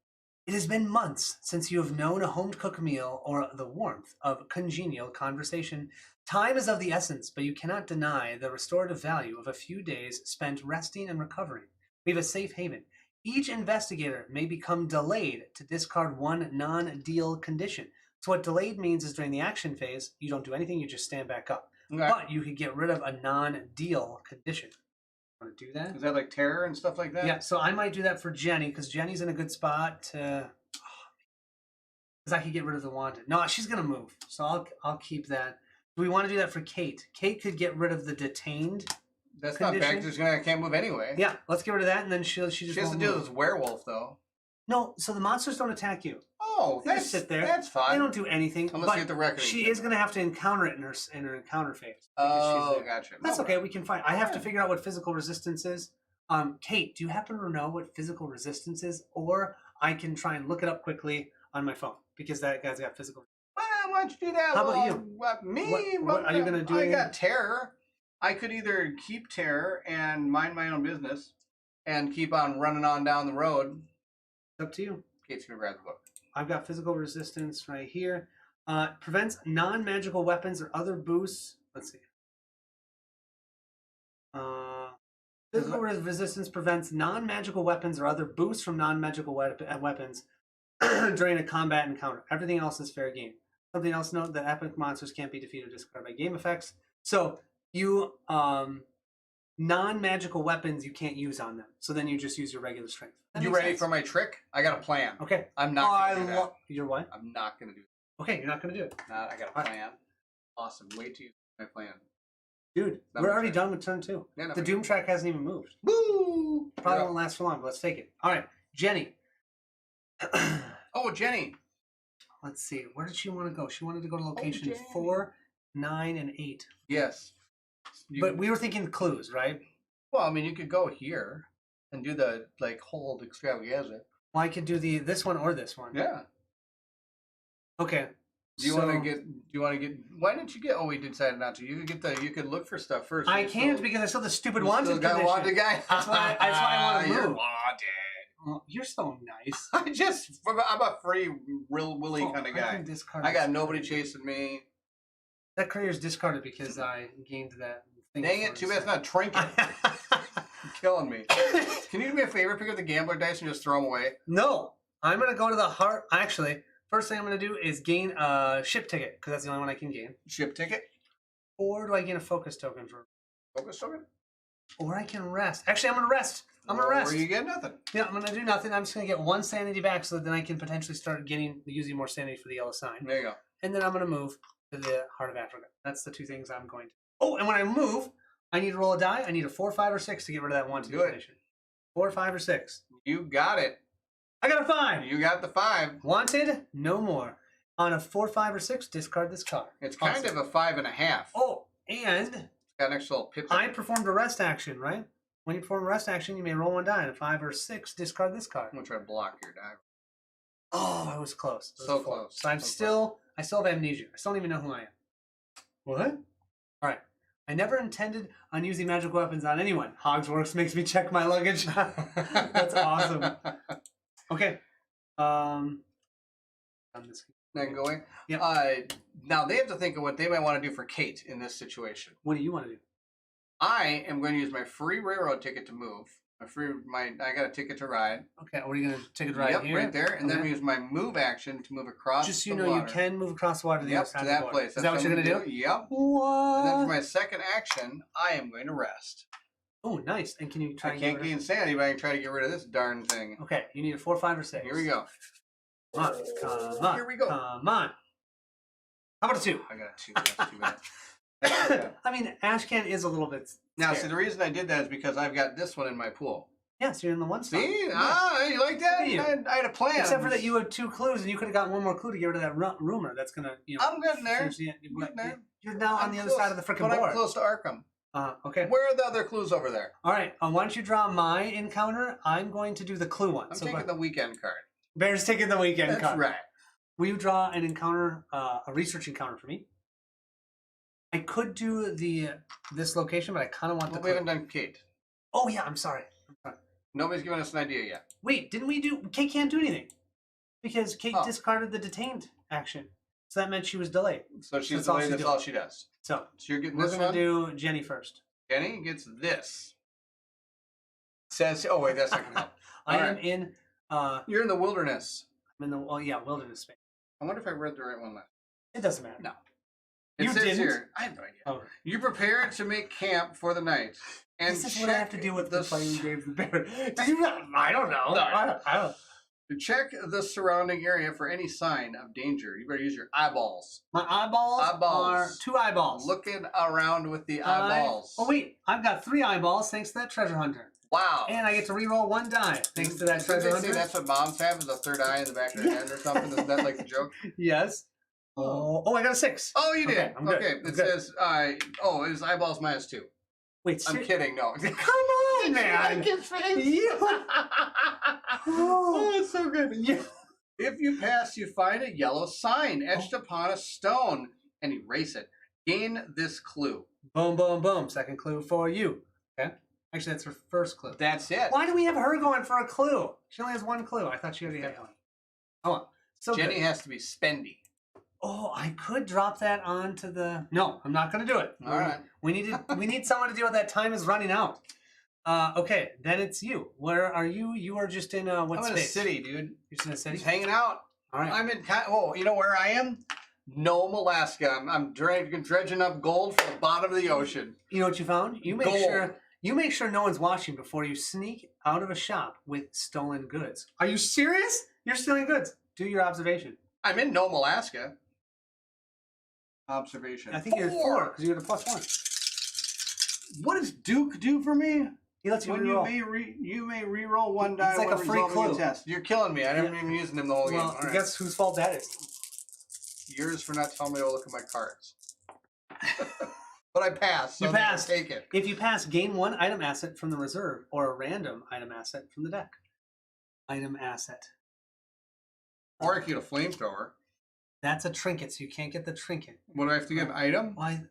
It has been months since you have known a home-cooked meal or the warmth of congenial conversation. Time is of the essence, but you cannot deny the restorative value of a few days spent resting and recovering. We have a safe haven. Each investigator may become delayed to discard 1 non-deal condition. So what delayed means is during the action phase, you don't do anything, you just stand back up. Okay. But you could get rid of a non-deal condition. Want to do that? Is that like terror and stuff like that? Yeah, so I might do that for Jenny, because Jenny's in a good spot to... Because I could get rid of the wanted. No, she's going to move, so I'll keep that. Do we want to do that for Kate? Kate could get rid of the detained That's condition. Not bad, because I can't move anyway. Yeah, let's get rid of that, and then she just She has to deal with this werewolf, though. No, so the monsters don't attack you. Oh, they just sit there. That's fine. They don't do anything. Unless you get the reckoning. She is going to have to encounter it in her encounter phase. Oh, gotcha. That's okay. We can find. I have to figure out what physical resistance is. Kate, do you happen to know what physical resistance is? Or I can try and look it up quickly on my phone, because that guy's got physical. Well, why don't you do that? How about you? Me? What are you going to do? I got terror. I could either keep terror and mind my own business and keep on running on down the road. It's up to you. Kate's going to grab the book. I've got physical resistance right here. Prevents non-magical weapons or other boosts. Let's see. Physical resistance prevents non-magical weapons or other boosts from non-magical weapons during a combat encounter. Everything else is fair game. Something else, note that epic monsters can't be defeated or discarded by game effects. So you non-magical weapons you can't use on them. So then you just use your regular strength. You ready for my trick? I got a plan. Okay. I'm not going to do that. You're what? I'm not going to do that. Okay, you're not going to do it. I got a plan. Awesome. Wait till you see my plan. Dude, we're already done with turn 2. Yeah, the Doom track hasn't even moved. Woo! Probably won't last for long, but let's take it. All right, Jenny. Oh, Jenny. Let's see. Where did she want to go? She wanted to go to location 4, 9, and 8. Yes. But we were thinking clues, right? Well, I mean, you could go here and do the hold extravaganza. Well, I could do this one or this one. Yeah. Okay. Do you want to get? Why didn't you get? Oh, we decided not to. You could get you could look for stuff first. I can't because I still the stupid wanted condition. Wanted guy. That's why I want to move. You're wanted. Oh, you're so nice. I'm a free, real willy kind of guy. I got nobody chasing me. That career is discarded because I gained that thing. Dang it! Too bad it's not trinket. You're killing me. Can you do me a favor? Pick up the gambler dice and just throw them away. No, I'm gonna go to the heart. Actually. First thing I'm going to do is gain a ship ticket, because that's the only one I can gain. Ship ticket? Or do I gain a focus token for... Focus token? Or I can rest. Actually, I'm going to rest. I'm going to rest. Or you get nothing. Yeah, I'm going to do nothing. I'm just going to get 1 sanity back so that then I can potentially start using more sanity for the yellow sign. There you go. And then I'm going to move to the Heart of Africa. That's the 2 things I'm going to... Oh, and when I move, I need to roll a die. I need a 4, 5, or 6 to get rid of that wanted condition. 4, 5, or 6. You got it. I got a 5. You got the 5. Wanted? No more. On a 4, 5, or 6, discard this card. It's kind of a 5.5. Oh, and got an extra little pip. I performed a rest action, right? When you perform a rest action, you may roll 1 die. On a 5 or 6, discard this card. I'm gonna try to block your die. Oh, I was close. So close. So I still have amnesia. I still don't even know who I am. What? All right. I never intended on using magical weapons on anyone. Hogsworks makes me check my luggage. That's awesome. Okay. Then going. Yep. Now they have to think of what they might want to do for Kate in this situation. What do you want to do? I am going to use my free railroad ticket to move. I got a ticket to ride. Okay, are you going to take a ride here? Right there, and then use my move action to move across. Just so you know, you can move across the water to the other side to that place. Is that what you're going to do? Yep. What? And then for my second action, I am going to rest. Oh, nice. And can you try? I can't gain sanity, but I can try to get rid of this darn thing. Okay, you need a 4, 5, or 6. Here we go. Come on. Here we go. Come on. How about a 2? I got a 2. That's too bad. I mean, Ashcan is a little bit now, see, the reason I did that is because I've got this one in my pool. Yeah, so you're in the 1 spot. See? Yeah. You like that? I had a plan. Except for that you had 2 clues, and you could have got 1 more clue to get rid of that rumor. That's going to, I'm getting there. You're now on the other side of the frickin' board. I'm close to Arkham. Okay. Where are the other clues over there? All right. Why don't you draw my encounter? I'm going to do the clue one. I'm taking the weekend card. Bear's taking the weekend card. That's right. Will you draw an encounter, a research encounter for me? I could do this location, but I kind of want the clue. We haven't done Kate. Oh, yeah. I'm sorry. Nobody's given us an idea yet. Wait, didn't we do... Kate can't do anything. Because Kate discarded the detained action. So that meant she was delayed. So she's delayed, that's all she does. So you're getting we're this going to do Jenny first. Jenny gets this. Says, oh wait, that's not going to help. I am in... you're in the wilderness. I'm in the, wilderness space. I wonder if I read the right one last. It doesn't matter. No. You says didn't? Here, I have no idea. Oh. You prepare to make camp for the night. And this is what I have to deal with the playing games with Bear. I don't know. No, I don't. To check the surrounding area for any sign of danger, you better use your eyeballs. My eyeballs are 2 eyeballs. Looking around with the eyeballs. Oh, wait. I've got 3 eyeballs thanks to that treasure hunter. Wow. And I get to reroll 1 die thanks to that treasure hunter. That's what moms have, is a 3rd eye in the back of their head or something? Isn't that like the joke? Yes. Oh, I got a 6. Oh, you did. Okay, I'm good. Okay. It says, his eyeballs -2. Wait, I'm kidding. No. Come on, man. His face. Oh, it's so good. Yeah. If you pass, you find a yellow sign etched upon a stone and erase it. Gain this clue. Boom, boom, boom. Second clue for you. Okay. Actually, that's her first clue. That's it. Why do we have her going for a clue? She only has 1 clue. I thought she already had 1. Oh, so Jenny has to be spendy. Oh, I could drop that onto the... No, I'm not going to do it. All right. We need someone to deal with that. Time is running out. Okay, then it's you. Where are you? You are just in what space? I'm in a city, dude. You're just in a city? Just hanging out. All right. I'm in... you know where I am? Nome, Alaska. I'm dredging up gold from the bottom of the ocean. You know what you found? You make sure no one's watching before you sneak out of a shop with stolen goods. Are you serious? You're stealing goods. Do your observation. I'm in Nome, Alaska. Observation. I think you're 4 because you had a +1. What does Duke do for me? He lets you reroll. You may reroll 1 die. It's like a free clue. Test. You're killing me. I haven't even used him the whole game. Well, guess whose fault that is? Yours for not telling me to look at my cards. But I passed. So You passed. Take it. If you pass, gain 1 item asset from the reserve or a random item asset from the deck. Item asset. Or I could get a flamethrower. That's a trinket, so you can't get the trinket. What do I have to get? An item? Why?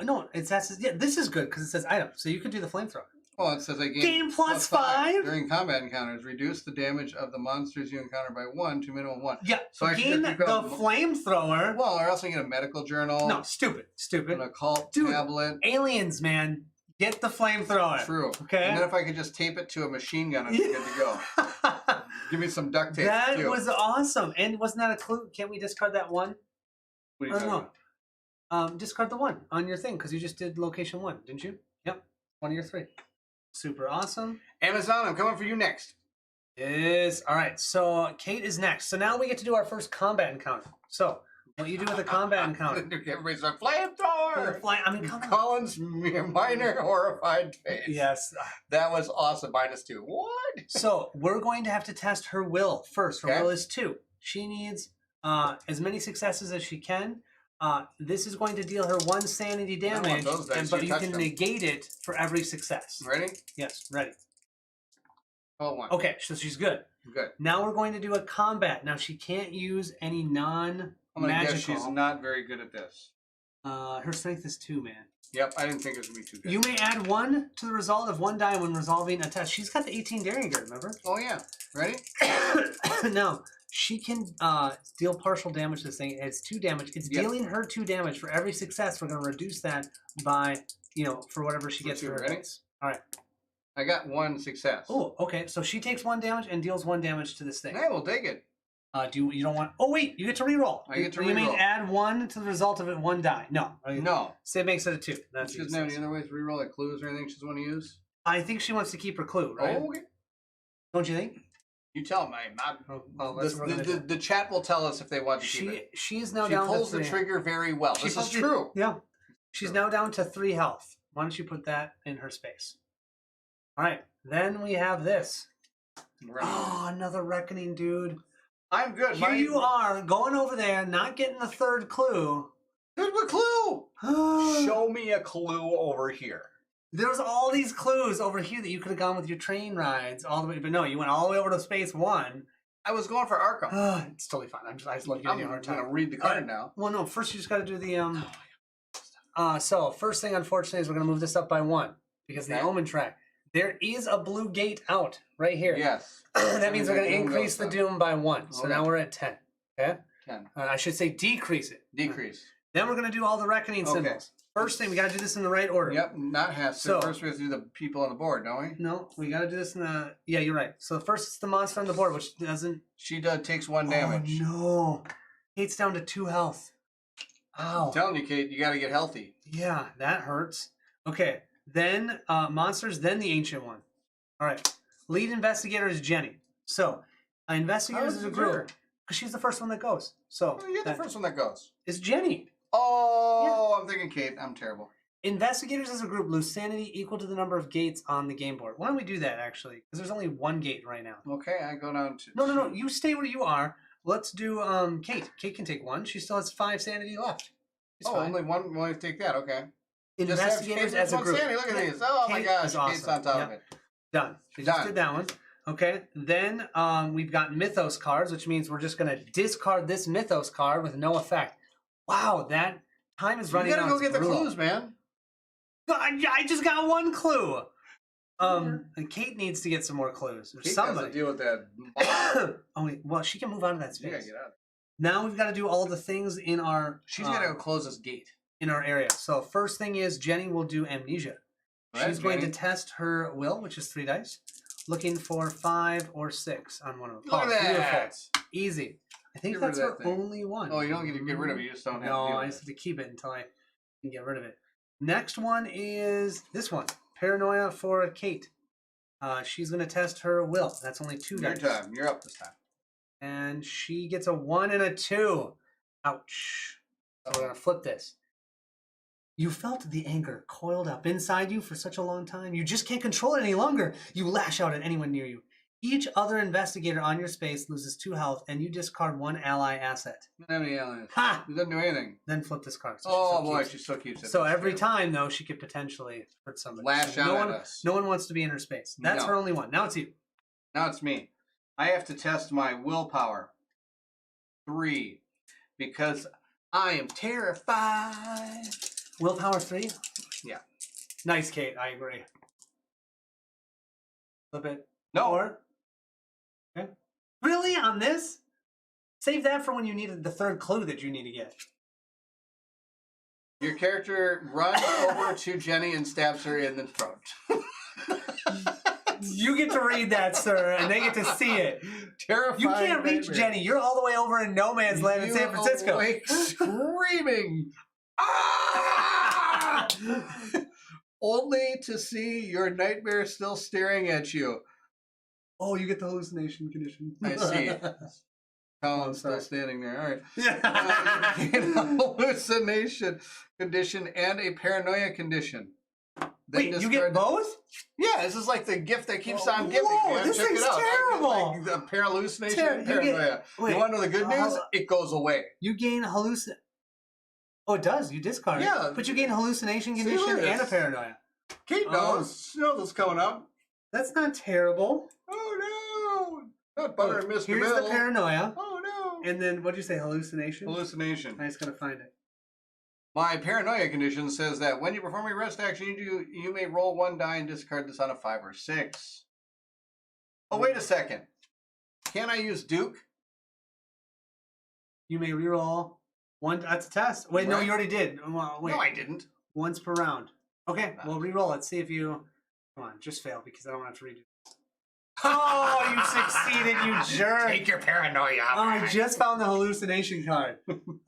No, it says yeah. This is good because it says item, so you could do the flamethrower. Oh, it says I gain plus 5 during combat encounters. Reduce the damage of the monsters you encounter by 1 to minimum 1. Yeah. So I gain the flamethrower. Well, or else I get a medical journal. No, stupid. An occult tablet. Aliens, man. Get the flamethrower. True. Okay. And then if I could just tape it to a machine gun, I'm good to go. Give me some duct tape. That was awesome. And wasn't that a clue? Can't we discard that 1? What are you talking about? Discard the 1 on your thing because you just did location 1, didn't you? Yep. 1 of your 3. Super awesome. Amazon, I'm coming for you next. Yes. All right. So Kate is next. So now we get to do our first combat encounter. So what you do with a combat encounter? Everybody's a flamethrower. Colin's minor horrified face. Yes. That was awesome. -2. What? So we're going to have to test her will first. Her will is 2. She needs as many successes as she can. This is going to deal her 1 sanity damage, but you can negate it for every success. Ready? Yes, ready. Oh, 1. Okay, so she's good. Good. Now we're going to do a combat. Now she can't use any non-magical. I'm going to guess she's not very good at this. Her strength is 2, man. Yep, I didn't think it was going to be too good. You may add 1 to the result of 1 die when resolving a test. She's got the 18 daring guard, remember? Oh, yeah. Ready? Now, she can deal partial damage to this thing. It's 2 damage. It's dealing her 2 damage. For every success, we're going to reduce that by, for whatever she gets. Ready? All right. I got 1 success. Oh, okay. So she takes 1 damage and deals 1 damage to this thing. Hey, we'll take it. You don't want... Oh, wait. You get to reroll. I get to reroll. You mean add 1 to the result of it, 1 die. No. No. So it makes it a 2. That's she doesn't have any other ways to reroll, like clues or anything she doesn't want to use? I think she wants to keep her clue, right? Oh, okay. Don't you think? You tell me. The chat will tell us if they want to keep it. She is now down to 3. She pulls the trigger very well. This is true. Yeah. She's now down to 3 health. Why don't you put that in her space? All right. Then we have this. Oh, another reckoning, dude. I'm good. Here you are, going over there, not getting the 3rd clue. There's a clue. Show me a clue over here. There's all these clues over here that you could have gone with your train rides all the way, but no, you went all the way over to space 1. I was going for Arkham. It's totally fine. I just love giving you a hard time. I'm going to read the card now. Well, no, first you just got to do the so first thing, unfortunately, is we're going to move this up by 1 because the Omen track. There is a blue gate out right here. Yes. That means we're going to increase the doom by 1. So now we're at 10. Okay? 10. I should say decrease it. Decrease. Then we're going to do all the reckoning symbols. First thing, we got to do this in the right order. Yep, not has to. So, first we have to do the people on the board, don't we? No, we got to do this in the... Yeah, you're right. So first it's the monster on the board, which doesn't... She takes 1 damage. Oh, no. Kate's down to 2 health. Ow. I'm telling you, Kate, you got to get healthy. Yeah, that hurts. Okay, then monsters, then the ancient one. All right. Lead investigator is Jenny. So, investigators is a group. Because she's the first one that goes. So you're the first one that goes. It's Jenny. Oh, yeah. I'm thinking Kate. I'm terrible. Investigators as a group lose sanity equal to the number of gates on the game board. Why don't we do that, actually? Because there's only 1 gate right now. Okay, I go down to... No. You stay where you are. Let's do Kate. Kate can take 1. She still has 5 sanity left. She's fine. Only 1. We'll take that. Okay. Investigators as a group. Sanity. Look at these. Oh, my gosh. Awesome. Kate's on top of it. Done. We just did that one. Okay. Then we've got Mythos cards, which means we're just going to discard this Mythos card with no effect. Wow, that time is running out. You got to go get the clues, man. I just got 1 clue. And Kate needs to get some more clues. Or Kate somebody. has to deal with that. Oh, wait. Well, she can move out of that space. Yeah, get out. Now we've got to do all the things in our... She's got to go close this gate. In our area. So first thing is Jenny will do amnesia. Right, She's going to test her will, which is 3 dice. Looking for 5 or 6 on one of them. Look at that. Easy. I think that's her only one. Oh, you don't get to get rid of it. You just don't have to deal with it. No, I just have to keep it until I can get rid of it. Next one is this one. Paranoia for Kate. She's going to test her will. That's only 2 dice. Your time. You're up this time. And she gets a 1 and a 2. Ouch. So we're going to flip this. You felt the anger coiled up inside you for such a long time. You just can't control it any longer. You lash out at anyone near you. Each other investigator on your space loses 2 health, and you discard 1 ally asset. How many aliens? Ha! He doesn't do anything. Then flip this card. So Oh boy, she still keeps it. So every time, though, she could potentially hurt somebody. Lash out at us. No one wants to be in her space. That's her only one. Now it's you. Now it's me. I have to test my willpower. 3. Because I am terrified. Willpower 3? Yeah. Nice, Kate. I agree. Flip it. No. 4. Okay. Really? On this? Save that for when you needed the 3rd clue that you need to get. Your character runs over to Jenny and stabs her in the throat. You get to read that, sir, and they get to see it. Terrifying. You can't reach nightmare. Jenny. You're all the way over in no man's land in San Francisco. Awake screaming. Ah! Only to see your nightmare still staring at you. Oh, you get the hallucination condition. I see. Colin's still standing there. All right. Yeah. Hallucination condition and a paranoia condition. Then Wait, you get both? Yeah, this is like the gift that keeps on giving. Whoa, Man. this Check thing's it out. terrible. Like the hallucination and paranoia. You Wait, want to know the good news? It goes away. You gain Oh, it does. You discard it. Yeah. But you gain hallucination condition and a paranoia. Kate knows. She knows what's coming up. That's not terrible. Oh, no. Not butter and Mr. Here's Bill. the paranoia. Oh, no. And then, what'd you say, hallucination? Hallucination. I just gotta find it. My paranoia condition says that when you perform a rest action, you may roll 1 die and discard this on a 5 or 6. Oh, wait a second. Can I use Duke? You may reroll 1. That's a test. Wait, no, you already did. Well, wait. No, I didn't. Once per round. Okay, we'll reroll it. See if you... Come on, just fail because I don't want to have to redo this. Oh, you succeeded, you jerk. Take your paranoia. Oh, I just found the hallucination card.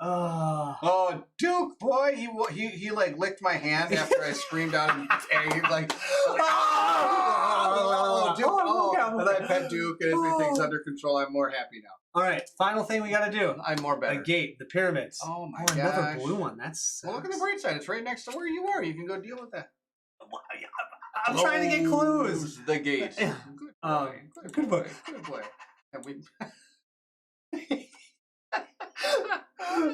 Oh, Duke, boy, he like licked my hand after I screamed out and he like, Duke, and I pet Duke and everything's under control. I'm more happy now. All right, final thing we got to do. I'm more better. A gate, the pyramids. Oh my another gosh. blue one. That's. Well, look at the bright side. It's right next to where you were. You can go deal with that. I'm trying to get clues. Close the gate. Yeah. Good boy. Good boy. And we.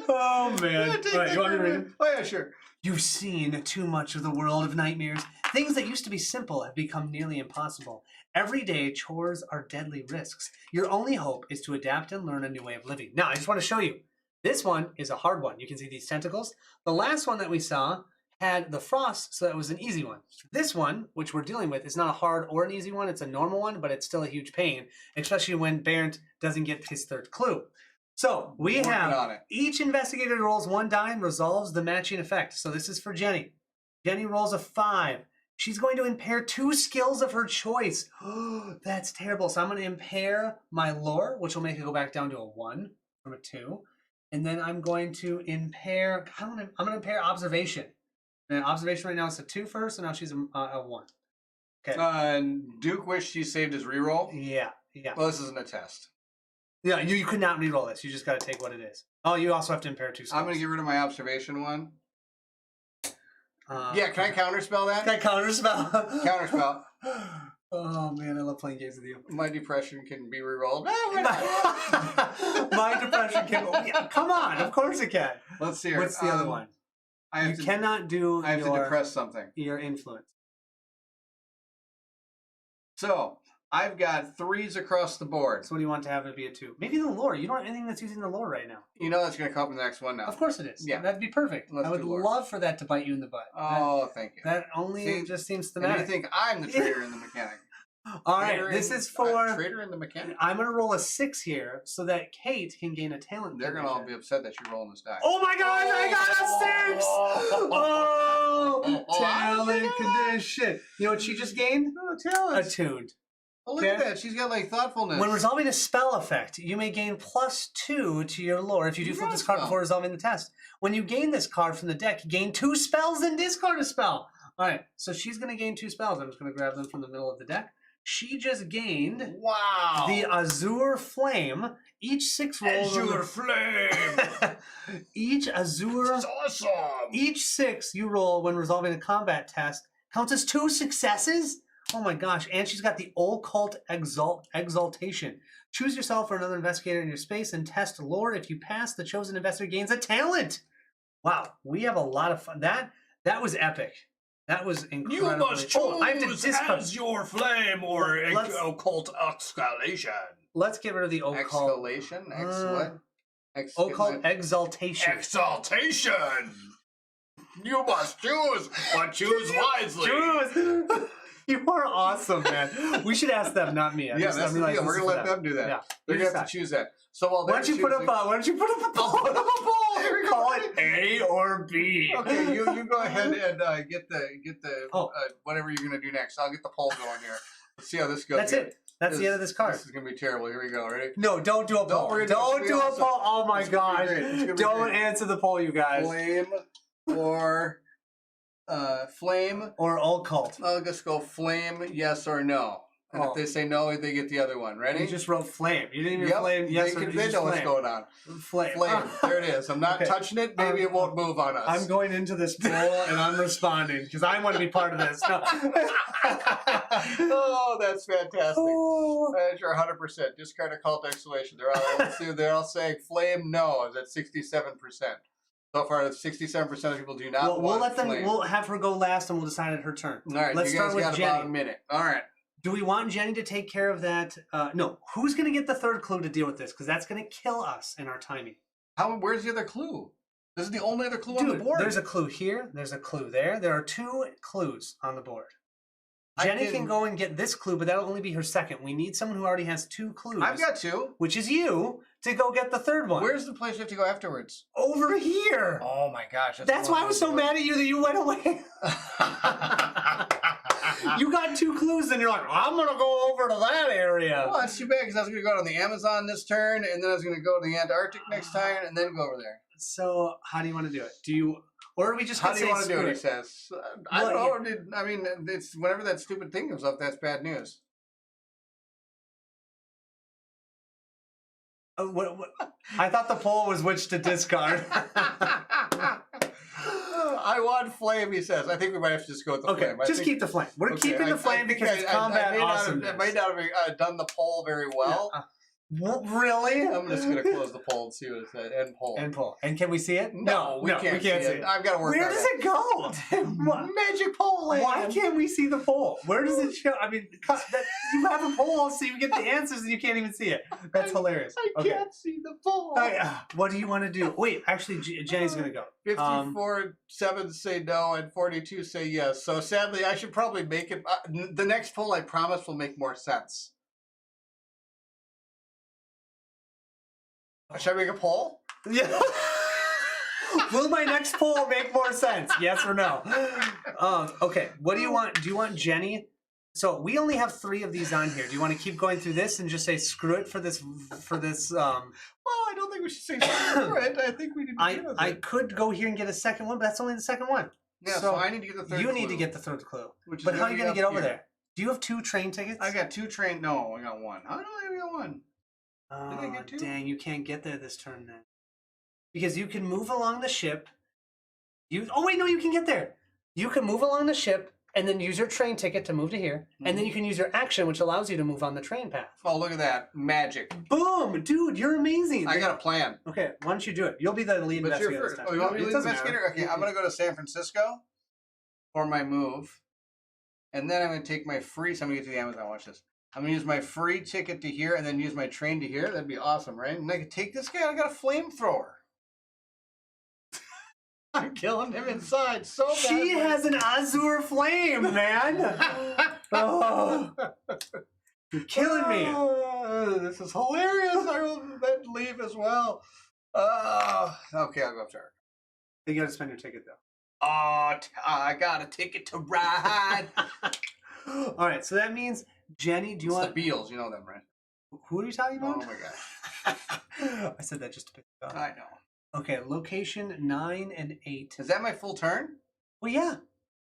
Oh man! All right, you want me to read it? Oh yeah, sure. You've seen too much of the world of nightmares. Things that used to be simple have become nearly impossible. Every day, chores are deadly risks. Your only hope is to adapt and learn a new way of living. Now, I just want to show you. This one is a hard one. You can see these tentacles. The last one that we saw had the frost, so that was an easy one. This one, which we're dealing with, is not a hard or an easy one. It's a normal one, but it's still a huge pain, especially when Bernd doesn't get his 3rd clue. So we have each investigator rolls 1 die and resolves the matching effect. So this is for Jenny. Jenny rolls a 5. She's going to impair 2 skills of her choice. Oh, that's terrible. So I'm going to impair my lore, which will make it go back down to a 1 from a 2. And then I'm going to impair, I'm going to impair observation. And observation right now is a 2 first, and now she's a 1. Okay. Duke wished he saved his reroll. Yeah. Well, this isn't a test. Yeah, you could not reroll this. You just got to take what it is. Oh, you also have to impair 2 skills. I'm going to get rid of my observation one. Yeah, can I counterspell that? Can I counterspell? Counterspell. Oh man, I love playing games with you. My depression can be rerolled. My depression can. Yeah, come on, of course it can. Let's see here. What's the other one? You cannot do. I have to depress something. Your influence. So I've got 3s across the board. So what do you want to have it be a 2? Maybe the lore. You don't have anything that's using the lore right now. You know that's going to come up in the next one now. Of course it is. Yeah. That'd be perfect. I would love for that to bite you in the butt. Oh, thank you. That only just seems thematic. And you think I'm the traitor in the mechanic. All right, this is for... Traitor in the mechanic? I'm going to roll a 6 here so that Kate can gain a talent. They're going to all be upset that you're rolling this die. Oh my gosh, I got a 6! Oh, talent condition. You know what she just gained? Oh, talent. Attuned. Oh, look at that. She's got like thoughtfulness. When resolving a spell effect, you may gain +2 to your lore if you do flip this card before resolving the test. When you gain this card from the deck, you gain 2 spells and discard a spell. All right, so she's going to gain 2 spells. I'm just going to grab them from the middle of the deck. She just gained the Azure Flame. Each 6 rolls. Azure Flame! Each Azure. This is awesome! Each 6 you roll when resolving a combat test counts as 2 successes? Oh my gosh. And she's got the occult exaltation. Choose yourself or another investigator in your space and test lore. If you pass, the chosen investigator gains a talent. Wow, we have a lot of fun. That was epic. That was incredible. You must choose as your flame or occult escalation. Let's get rid of the occult. Escalation? What? Occult exaltation. Exaltation! You must choose, but choose wisely. Choose. You are awesome, man. We should ask them, not me. Yeah, that's the deal. We're gonna let them do that. Yeah, they're gonna have to choose that. So while why don't you put up a poll? I'll put up a poll. Here we go. Call it A or B. Okay, you go ahead and get the whatever you're gonna do next. I'll get the poll going here. Let's see how this goes. That's it. That's the end of this card. This is gonna be terrible. Here we go. Ready? No, don't do a poll. Don't do a poll. Oh my gosh! Don't answer the poll, you guys. Flame or flame or occult. I'll just go flame, yes or no. And if they say no, they get the other one. Ready? You just wrote flame. You didn't even flame. Yes, they know what's going on. Flame. There it is. I'm not touching it. Maybe it won't move on us. I'm going into this poll and I'm responding because I want to be part of this. No. Oh, that's fantastic. That's your 100%. Discard occult exclamation. They're all saying flame no is at 67%. So far, 67% of people do not. We'll let them. Flame. We'll have her go last, and we'll decide at her turn. All right. Let's start with Jenny. About a minute. All right. Do we want Jenny to take care of that? No. Who's going to get the third clue to deal with this? Because that's going to kill us in our timing. Where's the other clue? This is the only other clue on the board. There's a clue here. There's a clue there. There are 2 clues on the board. Jenny can go and get this clue, but that'll only be her second. We need someone who already has 2 clues. I've got 2. Which is you, to go get the third one. Where's the place you have to go afterwards? Over here. Oh my gosh. That's why I was so mad at you that you went away. You got 2 clues and you're like, I'm going to go over to that area. Well, that's too bad because I was going to go out on the Amazon this turn, and then I was going to go to the Antarctic next time, and then go over there. So how do you want to do it? Or are we just how do you want to do it? He says. I don't know. I mean, it's whenever that stupid thing comes up, that's bad news. What? I thought the poll was which to discard. I want flame, he says. I think we might have to just go with the flame. Just keep the flame. We're keeping the flame because it's combat awesomeness. I may not have done the poll very well. Yeah. Really? I'm just going to close the poll and see what it said. End poll. End poll. And can we see it? No, we can't see it. I've got to work on it. Where does it go? Magic poll land. Why can't we see the poll? Where does it show? I mean, you have a poll so you get the answers and you can't even see it. That's hilarious. I can't see the poll. What do you want to do? Wait, actually, Jenny's going to go. 54.7 say no and 42 say yes. So sadly, I should probably make it. The next poll, I promise, will make more sense. Should I make a poll? Yeah. Will my next poll make more sense? Yes or no? Okay. What do you want? Do you want Jenny? So we only have 3 of these on here. Do you want to keep going through this and just say screw it for this? Well, I don't think we should say screw it. I think we need to deal with it. I could go here and get a second one, but that's only the second one. Yeah, so I need to get the third clue. You need to get the third clue. But how are you going to get over there? Do you have 2 train tickets? I got 2 train. No, I got 1. How do I got 1? Oh, did I get 2? Dang, you can't get there this turn then. Because you can move along the ship. Oh, wait, no, you can get there. You can move along the ship and then use your train ticket to move to here. Mm-hmm. And then you can use your action, which allows you to move on the train path. Oh, look at that. Magic. Boom! Dude, you're amazing. I got a plan. Okay, why don't you do it? You'll be the lead investigator this time. Oh, you want me to be the lead investigator? Okay, I'm going to go to San Francisco for my move. And then I'm going to take my free... So I'm going to get to the Amazon. Watch this. I'm going to use my free ticket to here and then use my train to here. That'd be awesome, right? And I could take this guy. I got a flamethrower. I'm killing him inside so bad. She has an azure flame, man. Oh. You're killing me. This is hilarious. I will then leave as well. Okay, I'll go up to her. You got to spend your ticket, though. Oh, I got a ticket to ride. All right, so that means... Jenny, do you want the Beals? You know them, right? Who are you talking about? Oh my gosh! I said that just to pick it up. I know. Okay, location 9 and 8. Is that my full turn? Well, yeah.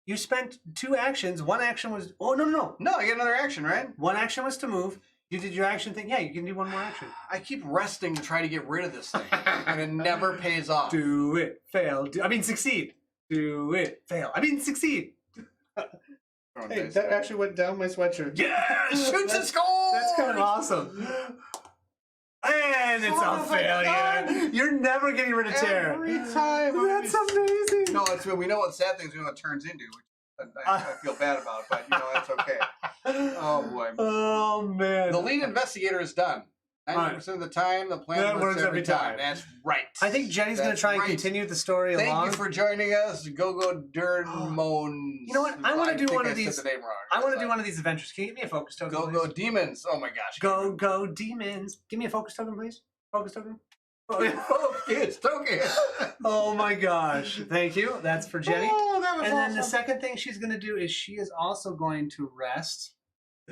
You spent 2 actions. One action was. Oh no! No, I get another action, right? One action was to move. You did your action thing. Yeah, you can do one more action. I keep resting to try to get rid of this thing, and it never pays off. Do it, fail. Succeed. Do it, fail. Succeed. Hey, that actually went down my sweatshirt. Yeah, shoots and scores. That's kind of awesome. And it's a failure. You're never getting rid of terror. Every time. That's amazing. No, it's we know what sad things we know what it turns into, which I feel bad about, but that's okay. Oh boy. Oh man. The lead investigator is done. 90% of the time, the plan works every time. That's right. I think Jenny's going to try and continue the story along. Thank you for joining us. Go Dernmoans. You know what? I want to do one of these. The name wrong. I want to do one of these adventures. Can you give me a focus token? Go demons. Oh my gosh. Go demons. Give me a focus token, please. Focus token. Focus token. Oh my gosh. Thank you. That's for Jenny. Oh, that was and awesome. then the second thing she's going to do is she is also going to rest.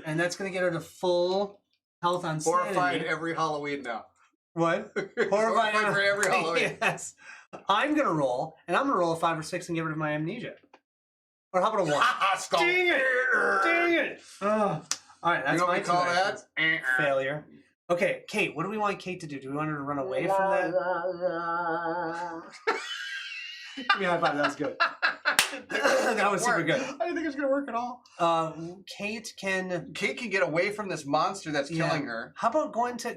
And that's going to get her to full health on sanity. Horrified every Halloween now. What? Horrified for every Halloween. Yes. I'm going to roll, and I'm going to roll a 5 or 6 and get rid of my amnesia. Or how about a 1? Dang it! Dang it! Oh. All right, that's my call that? Failure. Okay, Kate, what do we want Kate to do? Do we want her to run away from that? Give me a high five. That was good. That was super good. I didn't think it was going to work at all. Kate can get away from this monster that's killing her. How about going to?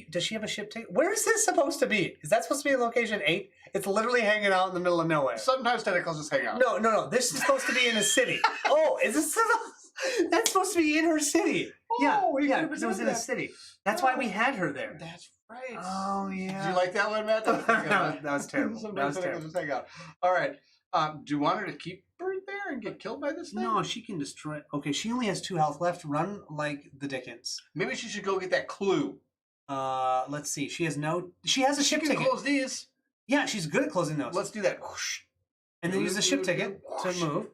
Does she have a ship ticket? Where is this supposed to be? Is that supposed to be location 8? It's literally hanging out in the middle of nowhere. Sometimes tentacles just hang out. No. This is supposed to be in a city. Oh, is this? That's supposed to be in her city. Yeah, because it was in a city. That's why we had her there. That's right. Oh yeah. Did you like that one, Matt? That was terrible. Sometimes tentacles just hang out. All right. Do you want her to keep her there and get killed by this thing? No, she can destroy. Okay, she only has 2 health left. Run like the Dickens. Maybe she should go get that clue. Let's see. She has a ship ticket. Close these. Yeah, she's good at closing those. Let's do that. Whoosh. And then use the ship ticket to move.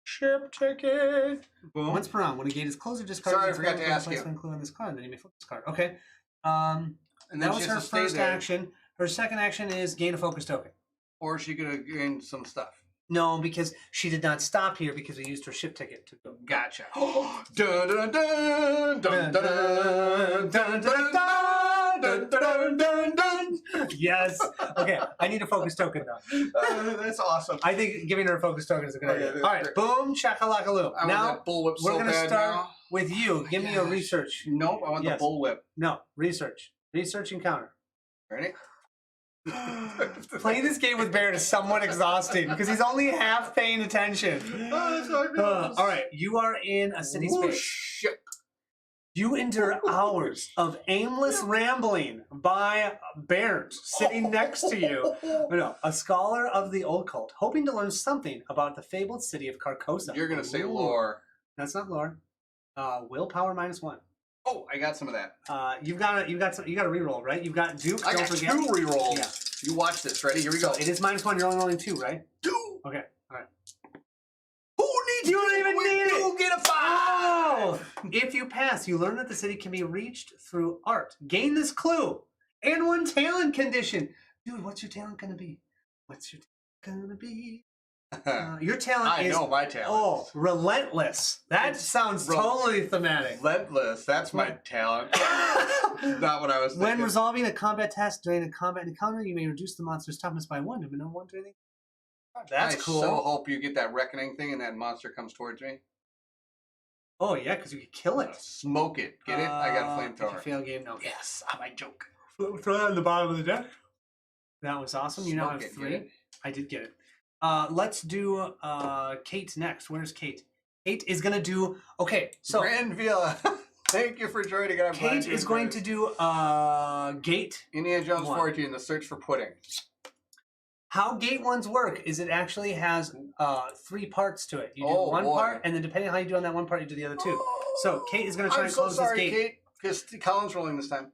Ship ticket. Boom. Once per round, when a gate is closed or discarded, sorry, I forgot to ask you. One clue in this card. Then you may flip this card. Okay. And then that was her first action. Her second action is gain a focus token. Or she could have gained some stuff. No, because she did not stop here because we used her ship ticket to go. Gotcha. Dun dun dun dun dun dun dun dun dun dun dun. Yes. Okay, I need a focus token though. That's awesome. I think giving her a focus token is a good idea. All right, boom, shakalaka-loo. Now we're going to start with you. Give me a research. Nope, I want the bullwhip. No, research. Research encounter. Ready? Playing this game with Baird is somewhat exhausting because he's only half paying attention. All right, you are in a city space. You endure hours of aimless rambling by Baird sitting next to you. A scholar of the occult, hoping to learn something about the fabled city of Carcosa. You're gonna say lore. That's not lore. Willpower -1. Oh, I got some of that. You got a reroll, right? You've got Duke. I got 2 rerolls. Yeah. You watch this. Ready? Here we go. It is -1. You're only rolling 2, right? 2. Okay. All right. Who needs? You don't even need it. You get a 5. Oh! If you pass, you learn that the city can be reached through art. Gain this clue and 1 talent condition. Dude, what's your talent gonna be? Your talent is... I know my talent. Oh, relentless. That sounds totally thematic. Relentless. That's my talent. Not what I was thinking. When resolving a combat task during a combat encounter, you may reduce the monster's toughness by 1. Do we know 1 to anything? That's cool. I so hope you get that reckoning thing and that monster comes towards me. Oh, yeah, because you could kill it. Smoke it. Get it? I got a flamethrower. If you fail game, no. Yes, my joke. Throw that on the bottom of the deck. That was awesome. You now have 3. I did get it. Let's do Kate next. Where's Kate? Kate is going to do... Okay, so... Granville, thank you for joining. Kate is going to do Gate. Indiana Jones 14, The Search for Pudding. How Gate 1s work is it actually has 3 parts to it. You do one part, and then depending on how you do on that one part, you do the other 2. So Kate is going to try and close this gate. Kate, because Colin's rolling this time.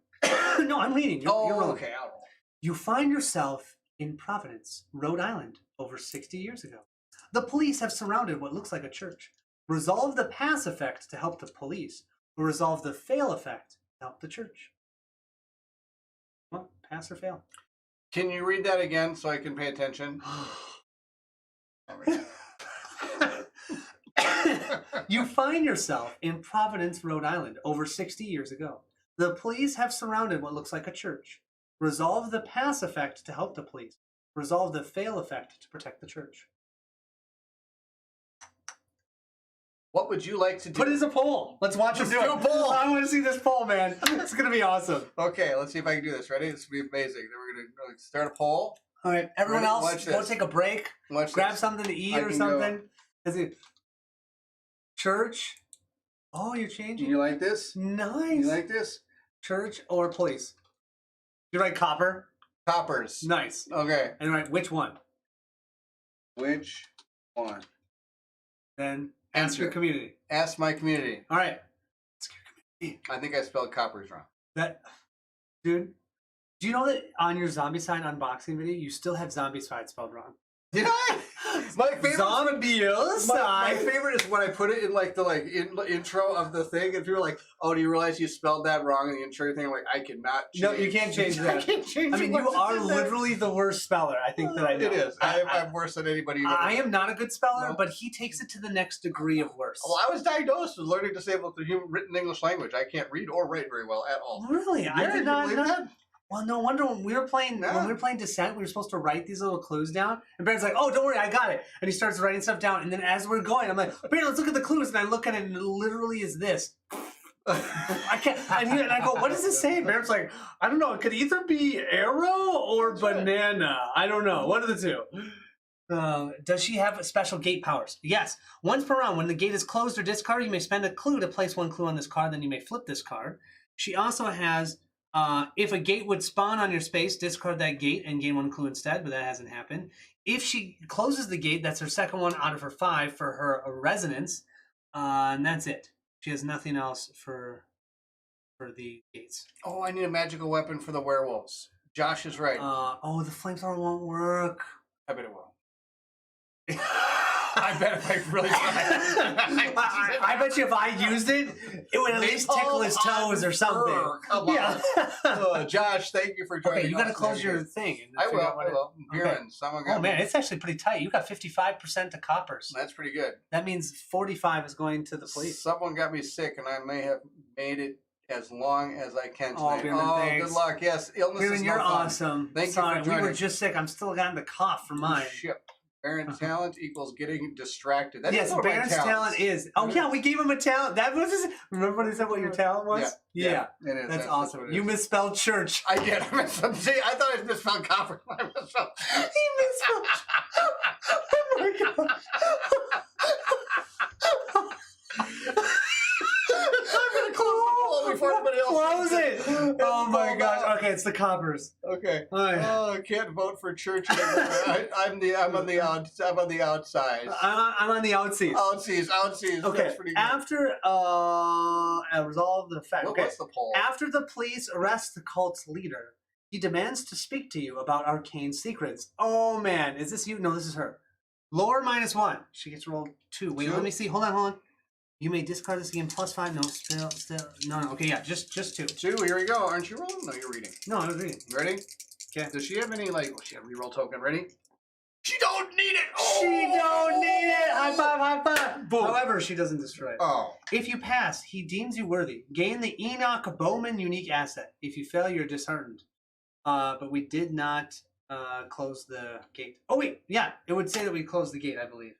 No, I'm leading. You're rolling. Okay, I'll roll. You find yourself in Providence, Rhode Island, over 60 years ago. The police have surrounded what looks like a church. Resolve the pass effect to help the police, or resolve the fail effect to help the church. Well, pass or fail. Can you read that again so I can pay attention? You find yourself in Providence, Rhode Island, over 60 years ago. The police have surrounded what looks like a church. Resolve the pass effect to help the police. Resolve the fail effect to protect the church. What would you like to do? Put it as a poll. Let's watch us do it. Do a poll. I want to see this poll, man. It's going to be awesome. Okay, let's see if I can do this. Ready? This will be amazing. Then we're going to start a poll. All right, everyone Ready? else, Watch go this. take a break. Watch Grab this. something to eat I or can something. Is it church? Oh, you're changing? You like this? Nice. You like this? Church or police? You write copper? Coppers. Nice. Okay. And write which one? Which one? Then ask your Answer. community. Ask my community. All right. Ask your community. I think I spelled coppers wrong. Dude, do you know that on your zombie sign unboxing video, you still have zombie sign spelled wrong? Did I? My favorite. My Zombie favorite is when I put it in like the intro of the thing, and people are like, "Oh, do you realize you spelled that wrong in the intro thing?" I'm like, I cannot. No, you can't change that. I can't change. I mean, you are literally the worst speller. I think that I know. It is. I'm worse than anybody. You've ever I met. am not a good speller, No. but he takes it to the next degree of worse. Well, I was diagnosed with learning disabled through written English language. I can't read or write very well at all. Really? I did not believe know. that? Well, no wonder when we were playing Descent, we were supposed to write these little clues down. And Brandon's like, "Oh, don't worry, I got it." And he starts writing stuff down. And then as we're going, I'm like, "Brandon, let's look at the clues." And I look at it, and it literally is this. I can't. And I go, "What does this say?" And Brandon's like, "I don't know. It could either be arrow or banana. I don't know. One of the two." Does she have special gate powers? Yes. Once per round, when the gate is closed or discarded, you may spend a clue to place one clue on this card. Then you may flip this card. She also has, if a gate would spawn on your space, discard that gate and gain one clue instead, but that hasn't happened. If she closes the gate, that's her second one out of her 5 for her resonance, and that's it. She has nothing else for the gates. Oh, I need a magical weapon for the werewolves. Josh is right. The flamethrower won't work. I bet it will. I bet if I really tried. I bet you if I used it, it would at least tickle his toes or something. Come on. Yeah. Josh, thank you for joining us. Okay, you got to close your thing. And I figure will. out what I will. Buren, someone got Oh man, me. it's actually pretty tight. You got 55% to coppers. That's pretty good. That means 45 is going to the police. Someone got me sick, and I may have made it as long as I can Oh, tonight. Buren, thanks. Good luck. Yes, illness is Buren, no you're fun. awesome. Thank you Sorry, for we were joining. just sick. I'm still getting the cough from mine. Ship. Baron talent equals getting distracted. That is Yes, one of my Baron's talents. talent is. Oh yeah, we gave him a talent. That was his. Remember what he said? What your talent was? Yeah, it is. That's what awesome. it You is. misspelled church. I did. See, I thought I misspelled copper. I misspelled. He misspelled. Oh my god. I'm gonna close the poll before anybody else. Close it. Oh my Hold gosh. on. Okay, it's the coppers. Okay. All right. Oh, I can't vote for church anymore. I'm on the outside. I'm on the outsies. Outsies. Okay. That's pretty good. After resolve the fact. What Okay. was the poll? After the police arrest the cult's leader, he demands to speak to you about arcane secrets. Oh man, is this you? No, this is her. Lower -1. She gets rolled 2. Wait, 2? let me see. Hold on. You may discard this again. +5. No, still. No. Okay, yeah, just 2. 2. Here we go. Aren't you rolling? No, you're reading. No, I was reading. Ready? Okay. Does she have any she have a reroll token? Ready? She don't need it. Oh! She don't need it. High five. Boom. However, she doesn't destroy it. Oh. If you pass, he deems you worthy. Gain the Enoch Bowman unique asset. If you fail, you're disheartened. But we did not close the gate. Oh wait, yeah, it would say that we closed the gate, I believe.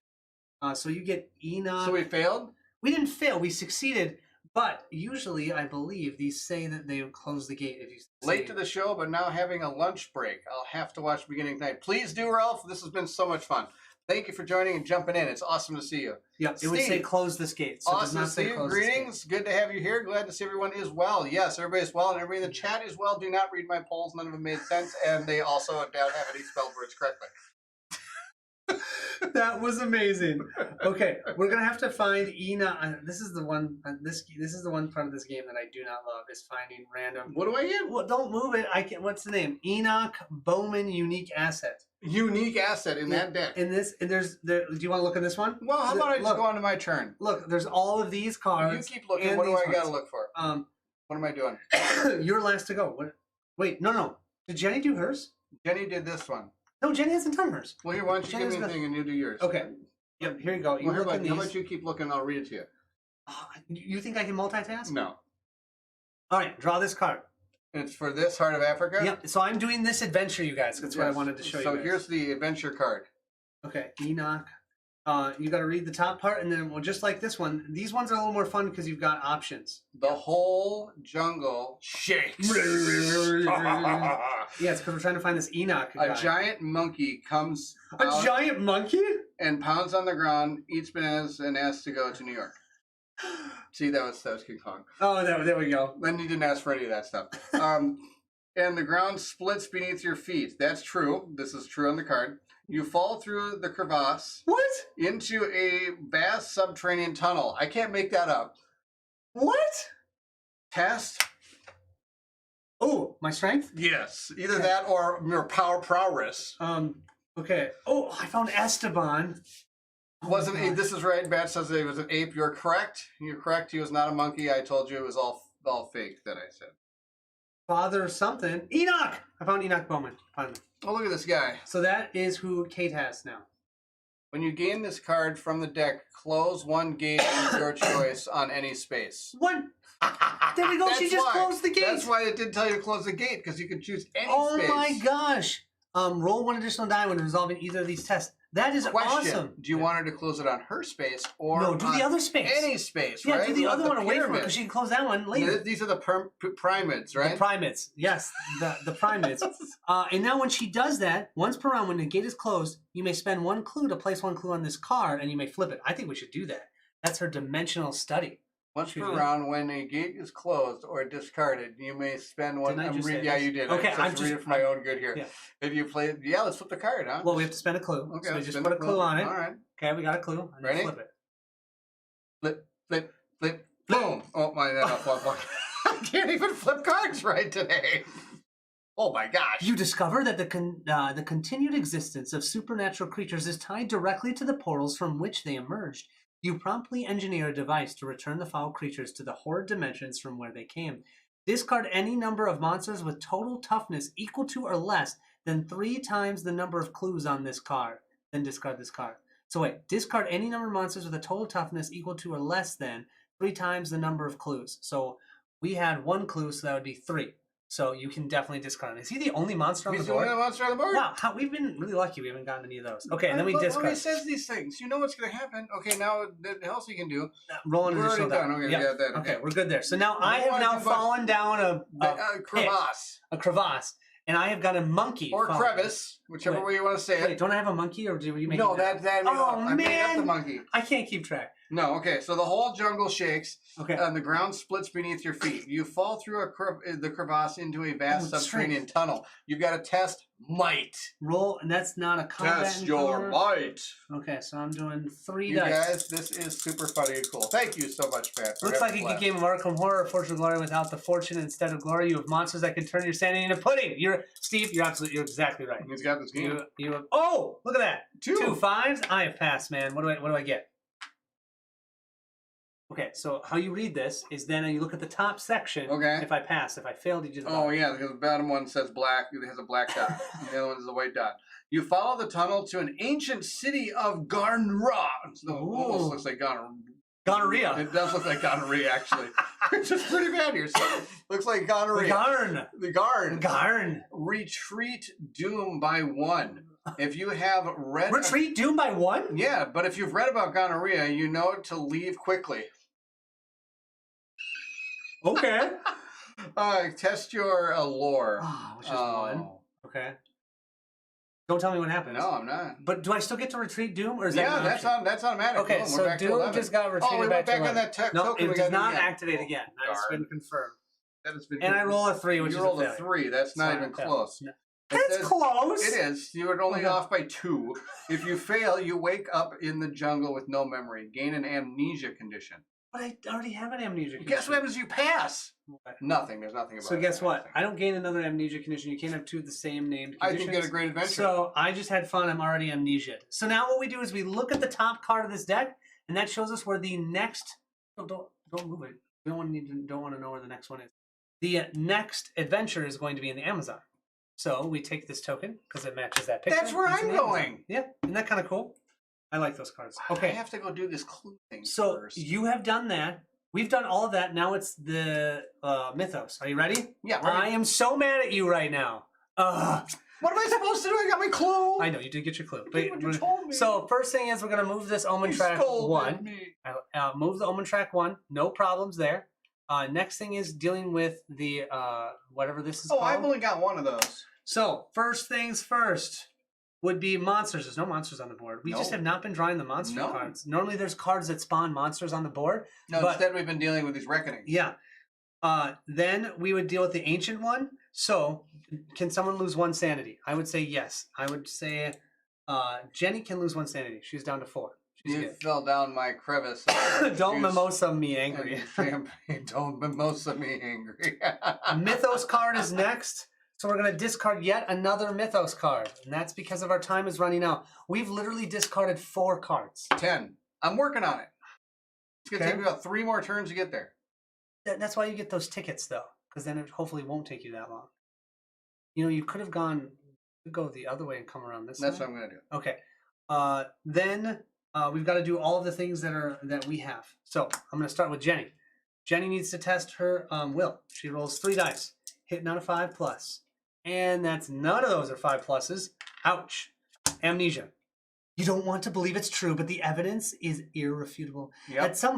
So you get Enoch. So we failed? We didn't fail. We succeeded. But usually, I believe these say that they close the gate if you Late to the show, but now having a lunch break. I'll have to watch the beginning tonight. Please do, Ralph. This has been so much fun. Thank you for joining and jumping in. It's awesome to see you. Yeah, it would say Steve. close this gate. So it does Awesome not to say see you. close this gate. Greetings. Good to have you here. Glad to see everyone is well. Yes, everybody's well, and everybody in the chat is well. Do not read my polls. None of them made sense, and they also don't have any spelled words correctly. That was amazing. Okay, we're gonna have to find Enoch. This is the one. This is the one part of this game that I do not love. Is finding random. What do I get? Well, don't move it. I can. What's the name? Enoch Bowman unique asset. Unique asset in that deck. In this, and do you want to look at this one? Well, how about I just Look. go on to my turn? Look, there's all of these cards. You keep looking. and What do these I got to ones. look for? What am I doing? You're last to go. What? Wait, no. Did Jenny do hers? Jenny did this one. No, Jenny hasn't done hers. Well, here, why don't you Jenny's give me a got- thing and you do yours? Okay. Yep. Here you go. You Well, look in how these. about you keep looking and I'll read it to you? Oh, you think I can multitask? No. All right. Draw this card. It's for this Heart of Africa? Yep. So I'm doing this adventure, you guys. That's what I Yes. wanted to show you. So guys. here's the adventure card. Okay. Enoch You got to read the top part, and then, well, just like this one, these ones are a little more fun because you've got options. The whole jungle shakes. Yeah, it's because we're trying to find this Enoch guy. A giant monkey comes A out giant monkey? and pounds on the ground, eats bananas, and asks to go to New York. See, that was King Kong. Oh, there we go. Then you didn't ask for any of that stuff. And the ground splits beneath your feet. That's true. This is true on the card. You fall through the crevasse. What? Into a vast subterranean tunnel. I can't make that up. What? Test. Oh, my strength? Yes. Either that or your prowess. Okay. Oh, I found Esteban. Wasn't he? This is right. Bat says it was an ape. You're correct. You're correct. He was not a monkey. I told you it was all fake that I said. Father something. Enoch! I found Enoch Bowman. Finally. Oh, look at this guy. So that is who Kate has now. When you gain this card from the deck, close one gate of your choice on any space. What? There we go. She just closed the gate. That's why it didn't tell you to close the gate, because you could choose any space. Oh my gosh. Roll one additional die when resolving either of these tests. That is awesome. Do you want her to close it on her space or no? Do the other space. Any space, yeah, right? do the other one away from her because she can close that one later. These are the primates, right? The primates, yes, the primates. And now when she does that, once per round, when the gate is closed, you may spend one clue to place one clue on this card, and you may flip it. I think we should do that. That's her dimensional study. Once per round, when a gate is closed or discarded, you may spend one. Yeah, you did. Okay, I'm just reading for my own good here. Yeah. If you play, let's flip the card, huh? Well, we have to spend a clue. Okay, so we just put a clue on it. All right. Okay, we got a clue. And ready? Flip it. Flip. Boom. Oh my God! I can't even flip cards right today. Oh my gosh! You discover that the continued existence of supernatural creatures is tied directly to the portals from which they emerged. You promptly engineer a device to return the foul creatures to the horrid dimensions from where they came. Discard any number of monsters with total toughness equal to or less than 3 times the number of clues on this card. Then discard this card. So wait, discard any number of monsters with a total toughness equal to or less than 3 times the number of clues. So we had 1 clue, so that would be 3. So you can definitely discard him. Is he the only monster on the board? He's the only monster on the board? Wow, we've been really lucky we haven't gotten any of those. Okay, and then we discard. When he says these things, you know what's going to happen. Okay, now what else you can do? Roll an additional die. Okay, yep. yeah, that. Okay, we're good there. So now I have now fallen down a crevasse. A crevasse. And I have got a monkey. Or crevice, whichever way you want to say it. Wait, don't I have a monkey, or do you make no, it? That. Oh, I made up the man. monkey. I can't keep track. No, okay, so the whole jungle shakes, okay, and the ground splits beneath your feet. You fall through the crevasse into a vast subterranean tunnel. You've got to test might. Roll, and that's not a combat Test your might. Okay, so I'm doing 3 you dice. You guys, this is super funny and cool. Thank you so much, Pat. Looks like a good game of Arkham Horror, Fortune of Glory without the fortune instead of glory. You have monsters that can turn your sanity into pudding. Steve, you're exactly right. He's got this game. You have, oh, look at that. 2 5s. I have passed, man. What do I get? Okay, so how you read this is then you look at the top section. Okay. If I pass, if I failed, you just. Oh yeah, because the bottom one says black. It has a black dot. And the other one is a white dot. You follow the tunnel to an ancient city of Garnra. It almost looks like gonorrhea. It does look like gonorrhea, actually. It's just pretty bad here. So looks like gonorrhea. The Garn. Retreat doom by 1. If you have read... Retreat doom by 1? Yeah, but if you've read about gonorrhea, you know to leave quickly. Okay. Test your lore. Oh, which is 1. Okay. Don't tell me what happens. No, I'm not. But do I still get to retreat doom, or is that that's automatic. Okay, Boom, so doom just got retreated we went back on that no, token. it does not activate again. That's been confirmed. That has been and I roll a 3, which is a failure. You rolled a 3. That's not even close. No. That's close. It is. You were only off by 2. If you fail, you wake up in the jungle with no memory. Gain an amnesia condition. But I already have an amnesia condition. Guess what happens if you pass? Okay. Nothing. There's nothing about it. So guess what? I don't gain another amnesia condition. You can't have 2 of the same named conditions. I can get a great adventure. So I just had fun. I'm already amnesiaed. So now what we do is we look at the top card of this deck, and that shows us where the next... Oh, don't move it. We don't want to know where the next one is. The next adventure is going to be in the Amazon. So we take this token because it matches that picture. That's where I'm going. Yeah, isn't that kind of cool? I like those cards. Okay, I have to go do this clue thing first. You have done that. We've done all of that. Now it's the Mythos. Are you ready? Yeah. I am so mad at you right now. What am I supposed to do? I got my clue. I know, you did get your clue. What you told me. So first thing is we're going to move this Omen track 1. Me. Move the Omen track 1. No problems there. Next thing is dealing with the, whatever this is called. I've only got one of those. So first things first would be monsters. There's no monsters on the board. We just have not been drawing the monster cards. Normally there's cards that spawn monsters on the board. No, instead we've been dealing with these reckonings. Yeah. Then we would deal with the ancient one. So can someone lose 1 sanity? I would say yes. I would say Jenny can lose 1 sanity. She's down to 4. She's You good. fell down my crevice. Don't mimosa me angry. Don't mimosa me angry. Mythos card is next. So we're going to discard yet another Mythos card. And that's because of our time is running out. We've literally discarded 4 cards. 10. I'm working on it. It's going to take me about 3 more turns to get there. That's why you get those tickets, though. Because then it hopefully won't take you that long. You know, you could have go the other way and come around this way. That's what I'm going to do. Okay. Then we've got to do all of the things that we have. So I'm going to start with Jenny. Jenny needs to test her will. She rolls 3 dice. Hitting on a 5+. And that's none of those are 5 pluses. Ouch. Amnesia. You don't want to believe it's true, but the evidence is irrefutable. Yep. At some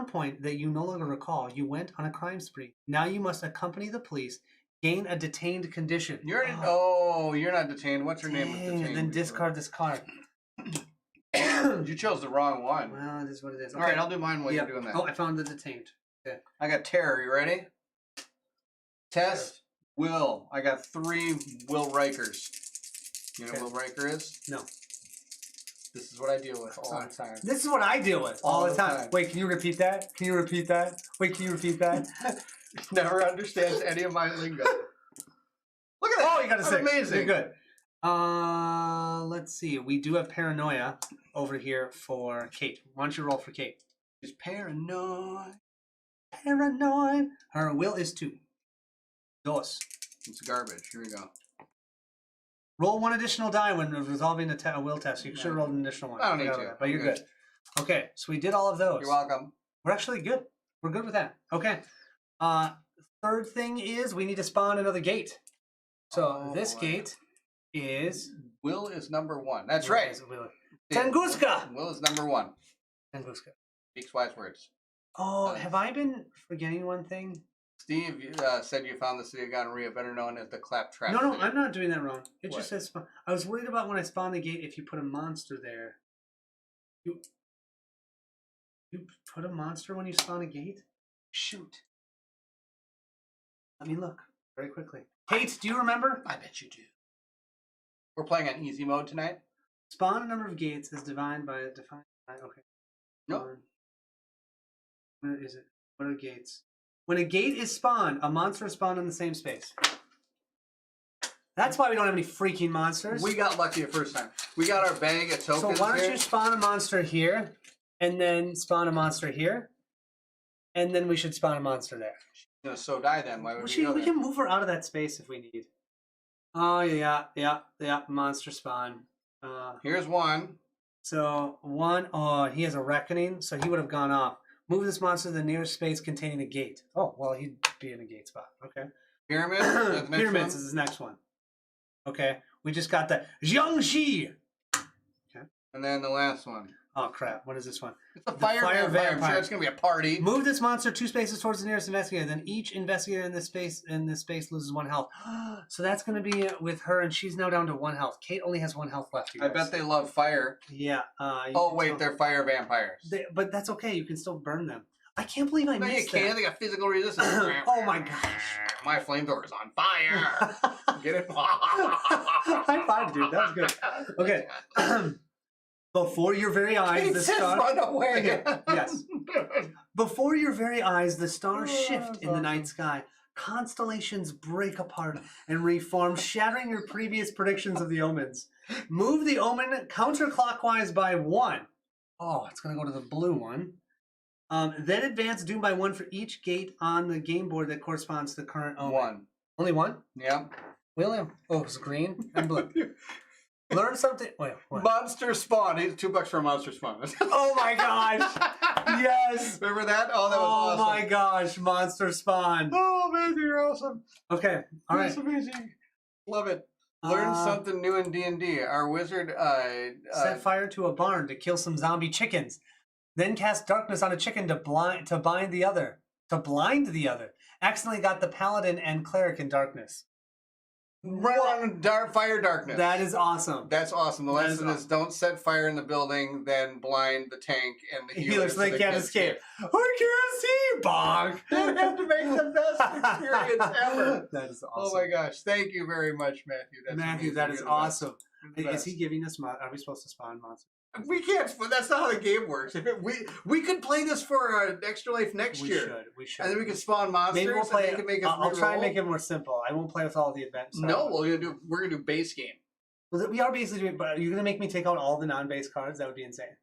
point that you no longer recall, you went on a crime spree. Now you must accompany the police, gain a detained condition. You're not detained. What's your name with detained? Then discard this card. You chose the wrong one. Well, it is what it is. All right, I'll do mine while you're doing that. Oh, I found the detained. Okay. I got terror. You ready? Test will. I got 3 Will Rikers. You know what Will Riker is? No. This is what I deal with all the time. This is what I deal with all the time. Wait, can you repeat that? Can you repeat that? Wait, can you repeat that? Never understands any of my lingo. Look at that. Oh, you got a 6. Amazing. You're good. Let's see. We do have paranoia over here for Kate. Why don't you roll for Kate? She's paranoid. Paranoid. Her will is 2. Dos. It's garbage. Here we go. Roll 1 additional die when resolving a will test. You should have rolled an additional one. I don't need to. But you're good. Okay, so we did all of those. You're welcome. We're actually good. We're good with that. Okay. Third thing is we need to spawn another gate. So this gate is... Will is number 1. That's right. Tunguska! Will is number 1. Tunguska. Speaks wise words. Oh, have I been forgetting one thing? Steve said you found the city of gonorrhea, better known as the Claptrap No, City. I'm not doing that wrong. It just says spawn. I was worried about when I spawned the gate if you put a monster there. You put a monster when you spawn a gate? Shoot. Let me look very quickly. Kate, do you remember? I bet you do. We're playing on easy mode tonight? Spawn a number of gates is defined by okay. Nope. Where is it? What are gates? When a gate is spawned, a monster is spawned in the same space. That's why we don't have any freaking monsters. We got lucky the first time. We got our bag of tokens. So why don't you spawn a monster here, and then spawn a monster here, and then we should spawn a monster there. So die then. Why would we go We there? can move her out of that space if we need. Oh yeah. Monster spawn. Here's 1. So 1. Oh, he has a reckoning, so he would have gone off. Move this monster to the nearest space containing a gate. Oh, well, he'd be in a gate spot. Okay. Pyramids. Pyramids is his next one. Okay. We just got the Jiangxi. Okay. And then the last one. Oh, crap. What is this one? It's a fire vampire. I'm sure it's going to be a party. Move this monster 2 spaces towards the nearest investigator. Then each investigator in this space loses 1 health. So that's going to be with her, and she's now down to 1 health. Kate only has 1 health left. I bet they love fire. Yeah. Oh, wait. They're fire vampires. But that's okay. You can still burn them. I can't believe I missed that. No, you can't. They got physical resistance. Oh, my gosh. My flamethrower is on fire. Get it? High five, dude. That was good. Okay. Before your very eyes, the stars run away. Yes. Before your very eyes, the stars shift in the night sky. Constellations break apart and reform, shattering your previous predictions of the omens. Move the omen counterclockwise by 1. Oh, it's going to go to the blue one. Then advance doom by 1 for each gate on the game board that corresponds to the current omen. 1. Only 1? Yeah. William. Oh, it's green and blue. Learn something. Wait, what? Monster spawn. He's $2 for a monster spawn. Oh my gosh! Yes. Remember that? Oh, that was awesome. Oh my gosh! Monster spawn. Oh, man, you're awesome. Okay. All right. That's amazing. Love it. Learn something new in D&D. Our wizard set fire to a barn to kill some zombie chickens. Then cast darkness on a chicken to blind the other. Accidentally got the paladin and cleric in darkness. Run fire darkness. That is awesome. That's awesome. The lesson is don't set fire in the building, then blind the tank and the healer so they can't escape. I can't see, bonk. That have to make the best experience ever. That is awesome. Oh my gosh! Thank you very much, Matthew. That's Matthew, amazing. that is awesome. Is Best. he giving us? Are we supposed to spawn monsters? We can't. That's not how the game works. We could play this for an extra life next year. We should. And then we can spawn monsters. Maybe we'll play. And make I'll try and make it more simple. I won't play with all the events. No, we're gonna do base game. Well, we are basically doing. But you're gonna make me take out all the non-base cards? That would be insane.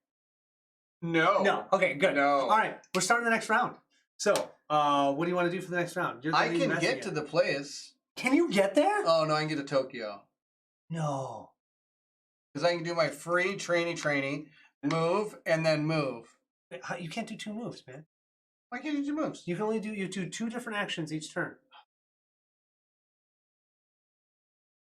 No. No. Okay. Good. No. All right. We're starting the next round. So, what do you want to do for the next round? I can get to the place. Can you get there? Oh no, I can get to Tokyo. No. Because I can do my free trainy, move, and then move. You can't do 2 moves, man. Why can't you do moves? You can only do 2 different actions each turn.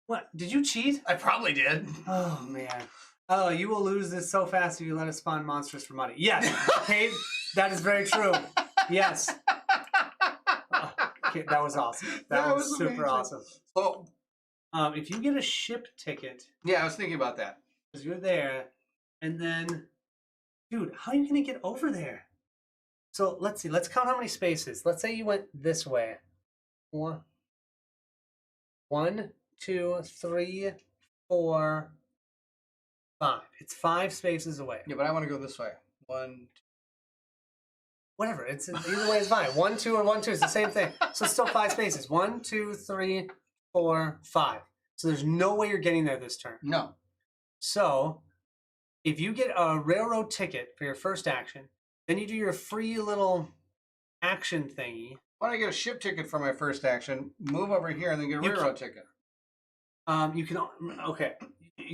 What? Did you cheat? I probably did. Oh man. Oh, you will lose this so fast if you let us spawn monsters for money. Yes, Kate, that is very true. Yes. Okay, that was awesome. That was super awesome. Oh. If you get a ship ticket, yeah, I was thinking about that. Because you're there, and then, dude, how are you gonna get over there? So let's see. Let's count how many spaces. Let's say you went this way. 1, 2, 3, 4, 5. It's 5 spaces away. Yeah, but I want to go this way. 1. Whatever. It's either way is fine. 1, 2, or 1, 2 is the same thing. So it's still 5 spaces. 1, 2, 3, 4, 5. So there's no way you're getting there this turn. No. So if you get a railroad ticket for your first action, then you do your free little action thingy. Why don't I get a ship ticket for my first action, move over here, and then get a railroad ticket? You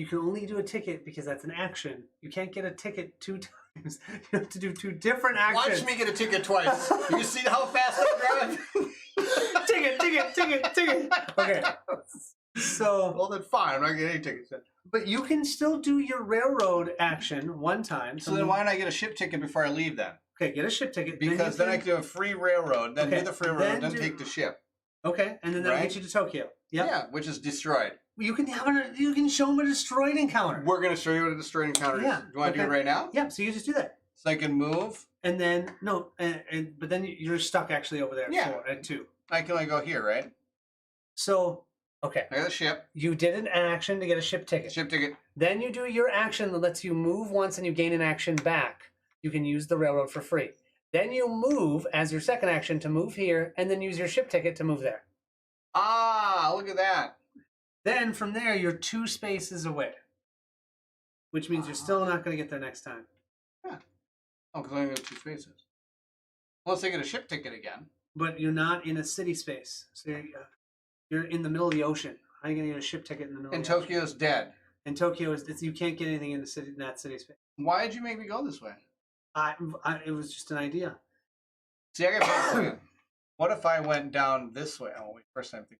can only do a ticket because that's an action. You can't get a ticket 2 times. You have to do 2 different actions. Watch me get a ticket twice. You see how fast I grab it? Ticket. Okay. So well, then fine. I'm not getting any tickets then. But you can still do your railroad action 1 time. So then why don't I get a ship ticket before I leave then? Okay, get a ship ticket. Because then I can do a free railroad, then do the free railroad, then take the ship. Okay, and then that'll get you to Tokyo. Yep. Yeah, which is destroyed. You can show them a destroyed encounter. We're going to show you what a destroyed encounter is. Do you want to do it right now? Yeah, so you just do that. So I can move. And then, but then you're stuck actually over there at 2. I can only go here, right? So, okay. I got the ship. You did an action to get a ship ticket. Ship ticket. Then you do your action that lets you move once and you gain an action back. You can use the railroad for free. Then you move as your second action to move here and then use your ship ticket to move there. Ah, look at that. Then from there, you're 2 spaces away. Which means you're still not going to get there next time. Yeah. Oh, because I only have 2 spaces. Unless I get a ship ticket again. But you're not in a city space. So you're in the middle of the ocean. How are you going to get a ship ticket in the middle of the ocean? And Tokyo's dead. And Tokyo you can't get anything in that city space. Why did you make me go this way? It was just an idea. See, I got a plan. What if I went down this way? Oh, wait, first time thinking.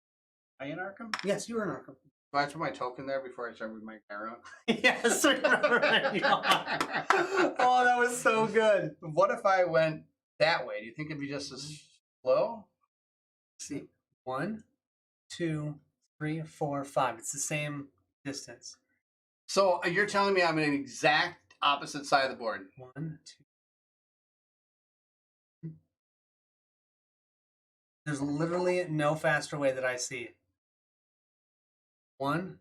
Am I in Arkham? Yes, you are in Arkham. Do I put my token there before I start moving my camera? Yes, I remember. Oh, that was so good. What if I went that way? Do you think it'd be just as slow? See, 1, 2, 3, 4, 5. It's the same distance. So you're telling me I'm in an exact opposite side of the board? 1, 2. There's literally no faster way that I see. 1,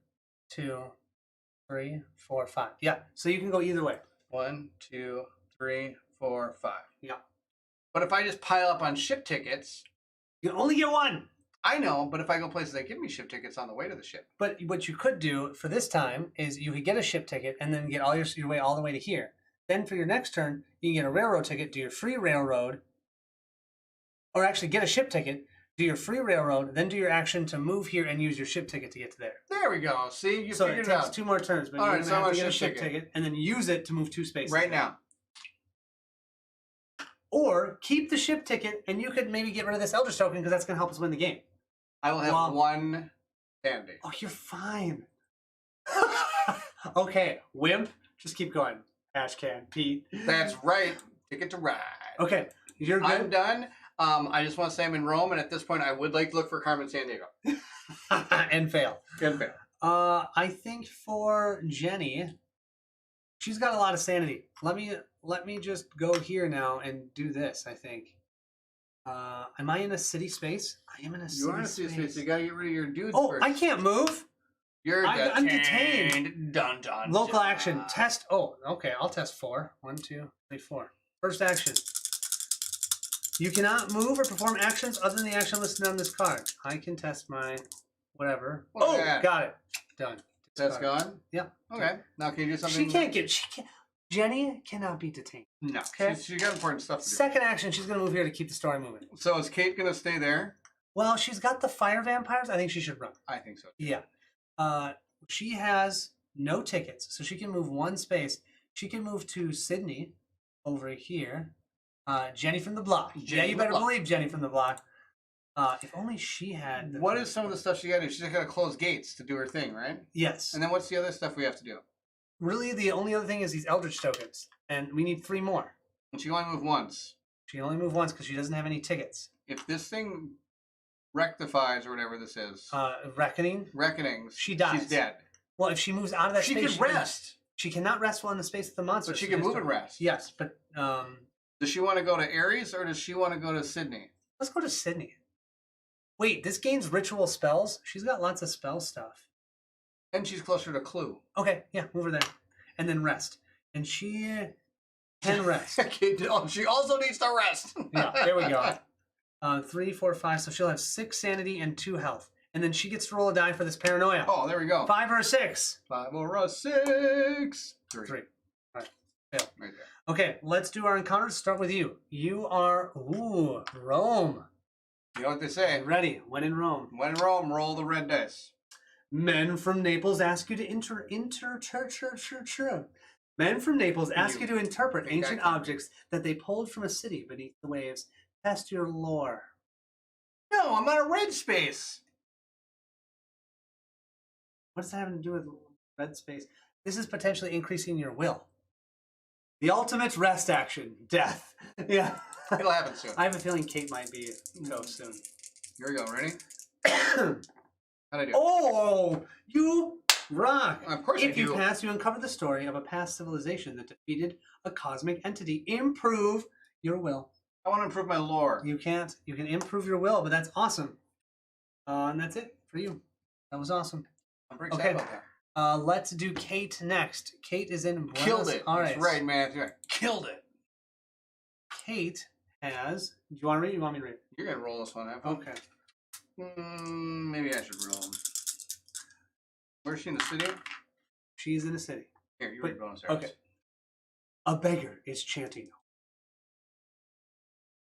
2, 3, 4, 5. Yeah, so you can go either way. 1, 2, 3, 4, 5. Yeah. But if I just pile up on ship tickets, you can only get 1. I know, but if I go places that give me ship tickets on the way to the ship. But what you could do for this time is you could get a ship ticket and then get all your way all the way to here. Then for your next turn, you can get a railroad ticket, do your free railroad, or actually get a ship ticket, do your free railroad, then do your action to move here and use your ship ticket to get to there. There we go. See, you so figured it it takes out. 2 more turns, but all you're right, going to so have to get a ship ticket and then use it to move 2 spaces. Right now. Or keep the ship ticket and you could maybe get rid of this Elidritch token because that's going to help us win the game. I will have 1 Sandy. Oh, you're fine. Okay, wimp. Just keep going. Ash can. Pete. That's right. Ticket to ride. Okay, you're good. I'm done. I just want to say I'm in Rome, and at this point, I would like to look for Carmen Sandiego. And fail. And fail. I think for Jenny, she's got a lot of sanity. Let me just go here now and do this. I think. Am I in a city space? I am in a city space. You are in a city space. So you got to get rid of your dudes Oh, first. I can't move. I'm detained. Dun, dun, Local dun. action. Test. Oh, okay. I'll test 4. 1, 2, 3, 4. First action. You cannot move or perform actions other than the action listed on this card. I can test my whatever. What's that? Got it. Done. That's gone? Yep. Okay. Now can you do something? Jenny cannot be detained. No. Okay. She got important stuff to do. Second action, she's going to move here to keep the story moving. So is Kate going to stay there? Well, she's got the fire vampires. I think she should run. I think so. Yeah. She has no tickets, so she can move one space. She can move to Sydney over here. Jenny from the block. You better believe Jenny from the block. If only she had... What is some of the stuff she got to do? She's got to close gates to do her thing, right? Yes. And then what's the other stuff we have to do? Really, the only other thing is these Eldritch tokens. And we need 3 more. And she can only move once. She can only move once because she doesn't have any tickets. If this thing rectifies or whatever this is... Reckonings. She dies. She's dead. Well, if she moves out of that space... She can rest. She cannot rest while in the space of the monster. But she can move and rest. Yes, but... Does she want to go to Ares or does she want to go to Sydney? Let's go to Sydney. Wait, this gains ritual spells? She's got lots of spell stuff. And she's closer to Clue. Okay, yeah, move her there. And then rest. And she can rest. She also needs to rest. Yeah, there we go. 3, 4, 5. So she'll have 6 sanity and 2 health. And then she gets to roll a die for this paranoia. Oh, there we go. 5 or a 6. 5 or a 6. 3. All right, fail. Right there. Okay, let's do our encounters. Start with you. You are, Rome. You know what they say? Ready, when in Rome. When in Rome, roll the red dice. Men from Naples ask you to Men from Naples ask you to interpret ancient objects that they pulled from a city beneath the waves. Test your lore. No, I'm on a red space. What does that have to do with red space? This is potentially increasing your will. The ultimate rest action, death. Yeah. It'll happen soon. I have a feeling Kate might be go soon. Here we go. Ready? How'd I do? Oh, you rock. Of course I do. If you pass, you uncover the story of a past civilization that defeated a cosmic entity. Improve your will. I want to improve my lore. You can't. You can improve your will, but that's awesome. And that's it for you. That was awesome. I'm pretty excited about that. Let's do Kate next. Kate is in Buenos Killed it. Aires. That's right, man. That's right. Killed it. Kate has... Do you want to read it? You want me to read it? You're going to roll this one, have fun. Okay. Maybe I should roll. Where's she in the city? She's in a city. Here, you read bonus areas. Okay. A beggar is chanting.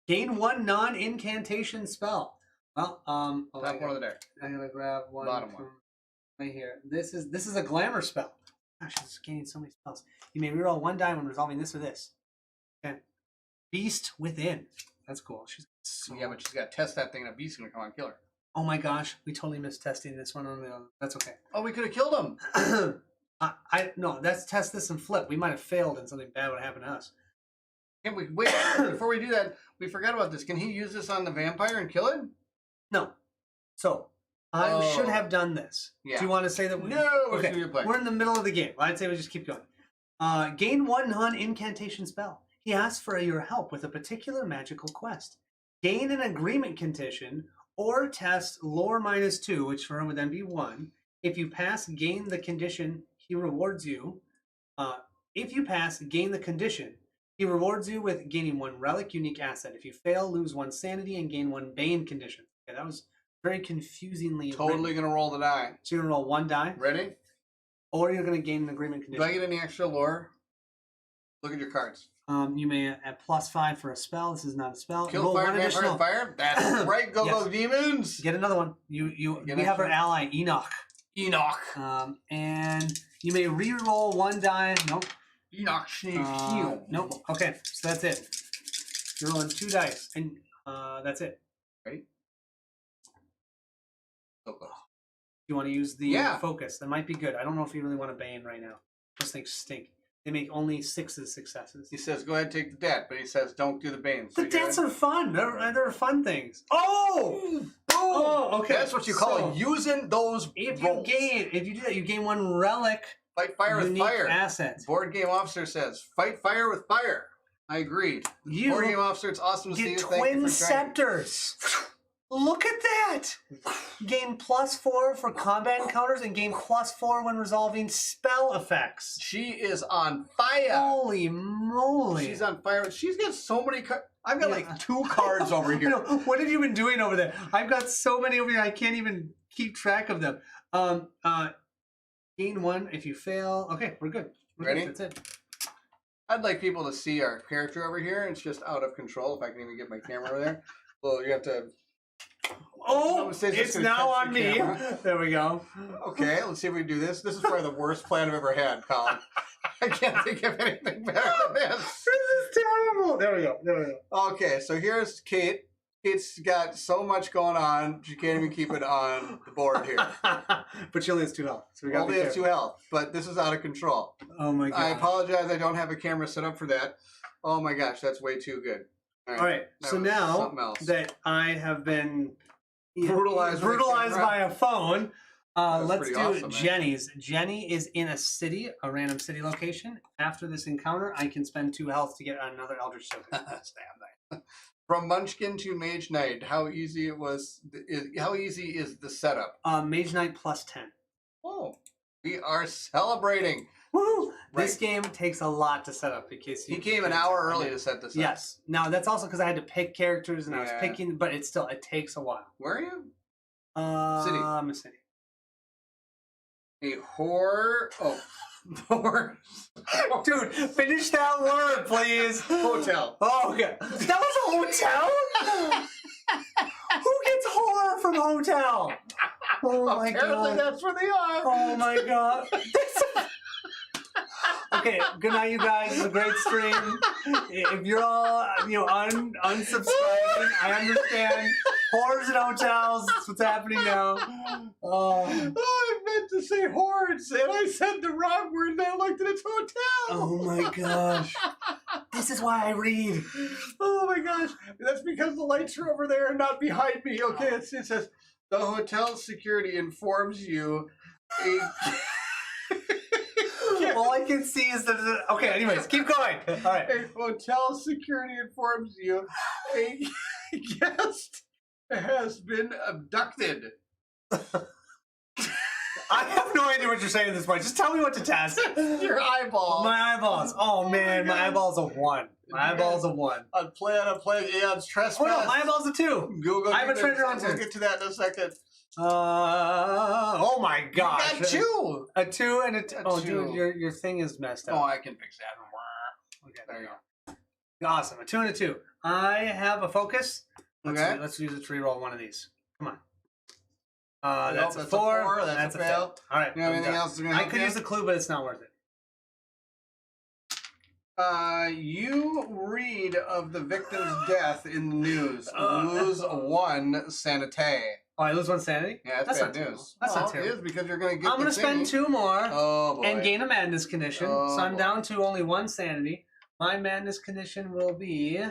Gain 1 non-incantation spell. Well, Top one of the deck. I'm gonna grab one. Bottom one. Right here. This is a glamour spell. Gosh, she's gaining so many spells. You may reroll 1 die when resolving this or this. Okay. Beast Within. That's cool. She's Yeah, but she's got to test that thing and a beast's going to come out and kill her. Oh my gosh, we totally missed testing this one on the other. That's okay. Oh, we could have killed him. No, that's test this and flip. We might have failed and something bad would happen to us. Can we wait before we do that? We forgot about this. Can he use this on the vampire and kill it? No. So I should have done this. Yeah. Do you want to say that? No. Okay. We're in the middle of the game. I'd say we just keep going. Gain 1 non-incantation spell. He asks for your help with a particular magical quest. Gain an agreement condition or test lore -2, which for him would then be 1. If you pass, gain the condition. He rewards you. If you pass, gain the condition. He rewards you with gaining 1 relic unique asset. If you fail, lose 1 sanity and gain 1 bane condition. Okay, that was very confusingly Totally going to roll the die. So you're going to roll 1 die. Ready? Or you're going to gain an agreement Do condition. I get any extra lore? Look at your cards. You may add +5 for a spell. This is not a spell. Kill roll fire, 1 vampire, additional. fire. That's right. Go, Yes. go, demons. Get another one. We have our ally, Enoch. And you may re-roll 1 die. Nope. Enoch. Nope. Okay, so that's it. You're rolling 2 dice. And that's it. Ready? So close. You want to use the focus? That might be good. I don't know if you really want a Bane right now. Those things stink. They make only 6 successes. He says, "Go ahead, and take the debt," but he says, "Don't do the Bane." So the debts are fun. They're fun things. Oh, okay. That's what you call using those. If you do that, you gain 1 relic. Fight fire with fire. Assets. Board game officer says, "Fight fire with fire." I agree. Board game officer, it's awesome to see you. Twin scepters. Look at that! Gain +4 for combat encounters and gain +4 when resolving spell effects. She is on fire. Holy moly. She's on fire. She's got so many cards. I've got like 2 cards over here. What have you been doing over there? I've got so many over here, I can't even keep track of them. Gain 1 if you fail. Okay, we're good. Ready? That's it. I'd like people to see our character over here. It's just out of control. If I can even get my camera over there. Well, you have to... Oh, it's now on me. Camera. There we go. Okay, let's see if we can do this. This is probably the worst plan I've ever had, Colin. I can't think of anything better than this. This is terrible. There we go. Okay, so here's Kate. Kate's got so much going on, she can't even keep it on the board here. But she only has 2 health. So we only has 2 health, but this is out of control. Oh my god. I apologize, I don't have a camera set up for that. Oh my gosh, that's way too good. All right. So now that I have been brutalized by a phone, let's do awesome, Jenny's. Jenny is in a city, a random city location. After this encounter, I can spend 2 health to get another Eldritch token. That's damn nice. From Munchkin to Mage Knight, how easy is the setup? Mage Knight +10. Oh, we are celebrating. Woo! Right. This game takes a lot to set up because he came an hour early to set this up. Yes. Now that's also because I had to pick characters and I was picking, but it takes a while. Where are you? City. I'm a city. A whore. Oh, whore. Dude, finish that word, please. Hotel. Oh, okay. That was a hotel? Who gets horror from hotel? Oh my god. Apparently that's where they are. Oh my god. Okay, good night, you guys. It's a great stream. If you're all, unsubscribing, I understand. Horrors and hotels. That's what's happening now. I meant to say hordes, and I said the wrong word, and I looked at its hotel. Oh my gosh. This is why I read. Oh my gosh. That's because the lights are over there and not behind me. Okay, it says, the hotel security informs you all I can see is that... Okay, anyways, keep going. All right. A hotel security informs you a guest has been abducted. I have no idea what you're saying at this point. Just tell me what to test. Your eyeballs. My eyeballs. Oh man, my eyeball's a 1. My eyeball's a 1. I'm playing Aeon's Trespass. Oh no, my eyeball's a 2. Google. I have a treasure hunter. We'll get to that in a second. Oh my gosh. You got 2. A 2 and a 2. Oh, 2. Dude, your thing is messed up. Oh, I can fix that. Okay, there you go. Awesome. A 2 and a 2. I have a focus. Let's use it to reroll one of these. Come on. That's a 4. That's a fail. All right. Anything else? I could use the clue, but it's not worth it. You read of the victim's death in the news. Lose 1 sanité. Oh, I lose 1 sanity? Yeah, that's bad news. That's not terrible. It is because you're going to get I'm going to spend 2 more and gain a madness condition. So I'm down to only 1 sanity. My madness condition will be...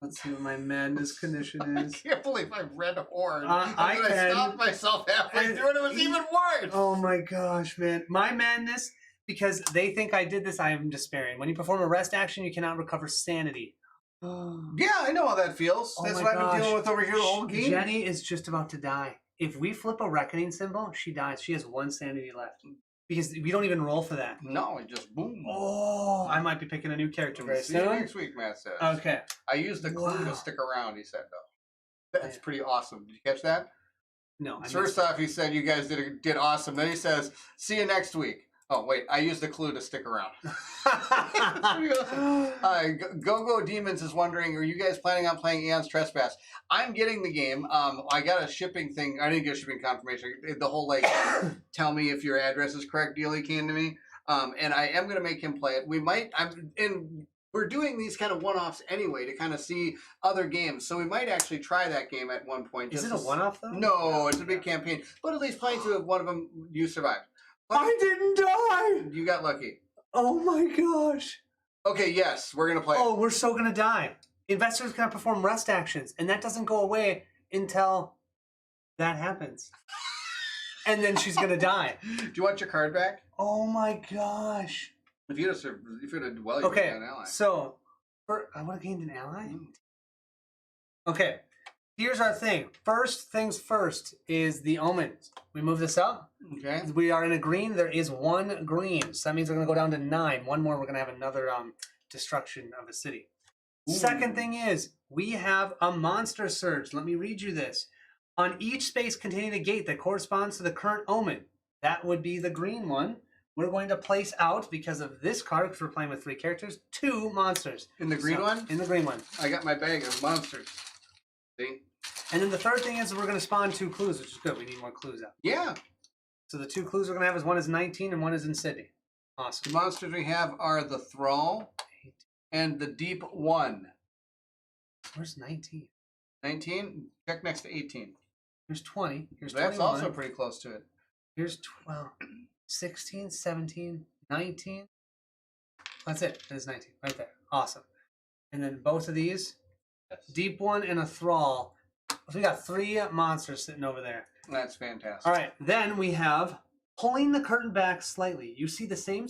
Let's see what my madness condition is. I can't believe I read Horde. I stopped myself halfway through and it was even worse. Oh my gosh, man. My madness, because they think I did this, I am despairing. When you perform a rest action, you cannot recover sanity. Yeah, I know how that feels. That's what I've been dealing with over here the whole game. Jenny is just about to die. If we flip a reckoning symbol, she dies. She has 1 sanity left. Because we don't even roll for that. No, it just boom. Oh, I might be picking a new character very soon. Next week, Matt says. Okay. I used the clue to stick around, he said, though. That's pretty awesome. Did you catch that? No. First off, he said you guys did awesome. Then he says, see you next week. Oh, wait, I used the clue to stick around. Go-Go Demons is wondering, are you guys planning on playing Aeon's Trespass? I'm getting the game. I got a shipping thing. I didn't get a shipping confirmation. The whole, tell me if your address is correct deal he came to me. And I am going to make him play it. We might, we're doing these kind of one-offs anyway to kind of see other games. So we might actually try that game at one point. Is it a one-off though? No, it's a big campaign. But at least playing through one of them, you survived. But I didn't die. You got lucky. Oh my gosh. Okay, yes, we're gonna play. Oh, we're so gonna die. Investors can perform rest actions, and that doesn't go away until that happens. And then she's gonna die. Do you want your card back? Oh my gosh. If you'd have well, you would have an ally. So I would have gained an ally. Okay, here's our thing. First things first is the omens. We move this up. Okay. We are in a green. There is one green, so that means we're gonna go down to 9. One more, we're gonna have another destruction of a city. Ooh. Second thing is we have a monster surge. Let me read you this. On each space containing a gate that corresponds to the current omen, that would be the green one. We're going to place out, because of this card, because we're playing with 3 characters, 2 monsters. In the green one? In the green one. I got my bag of monsters. See? And then the third thing is we're going to spawn 2 clues, which is good. We need more clues out. Yeah. So the 2 clues we're going to have is one is 19 and one is in Sydney. Awesome. The monsters we have are the Thrall and the Deep One. Where's 19? 19? Check next to 18. Here's 20. Here's That's 21. also pretty close to it. Here's 12. 16, 17, 19. That's it. There's 19 right there. Awesome. And then both of these, Deep One and a Thrall. So we got 3 monsters sitting over there. That's fantastic. All right. Then we have pulling the curtain back slightly. You see the same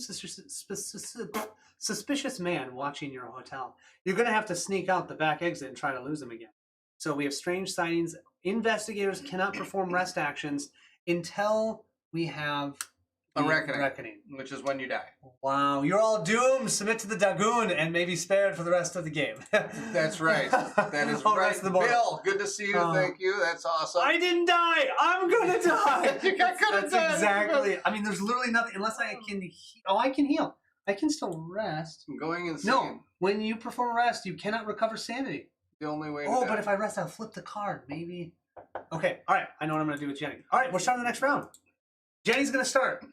suspicious man watching your hotel. You're going to have to sneak out the back exit and try to lose him again. So we have strange sightings. Investigators cannot perform rest actions until we have a reckoning, which is when you die. Wow, you're all doomed. Submit to the Dagoon and maybe spared for the rest of the game. That's right. That is right. Bill, good to see you. Thank you. That's awesome. I didn't die. I'm gonna die. That's exactly. I mean, there's literally nothing unless I can. I can heal. I can still rest. I'm going insane. No, when you perform rest, you cannot recover sanity. The only way. But if I rest, I'll flip the card. Maybe. Okay. All right. I know what I'm gonna do with Jenny. All right. We're starting the next round. Jenny's gonna start.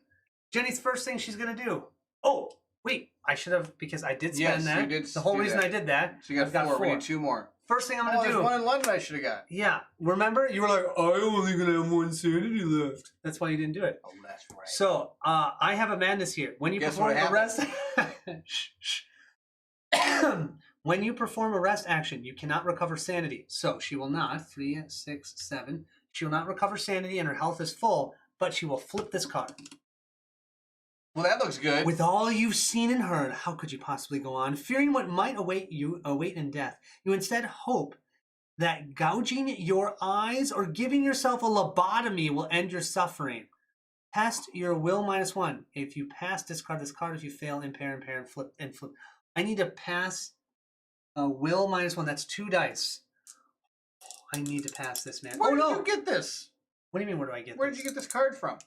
Jenny's first thing she's going to do. Oh, wait. I should have, because I did spend that. You did the whole reason I did that. So you got 4. We need 2 more. First thing I'm going to do. There's one in London I should have got. Yeah. Remember? You were like, I'm only going to have 1 sanity left. That's why you didn't do it. Oh, that's right. So, I have a madness here. When you perform a rest... When you perform a rest action, you cannot recover sanity. So, she will not. 3, 6, 7. She will not recover sanity and her health is full, but she will flip this card. Well, that looks good. With all you've seen and heard, how could you possibly go on? Fearing what might await in death, you instead hope that gouging your eyes or giving yourself a lobotomy will end your suffering. Test your will -1. If you pass, discard this card. If you fail, impair, and flip. I need to pass a will -1. That's 2 dice. I need to pass this, man. Where did you get this? What do you mean, where do I get this? Where did you get this card from?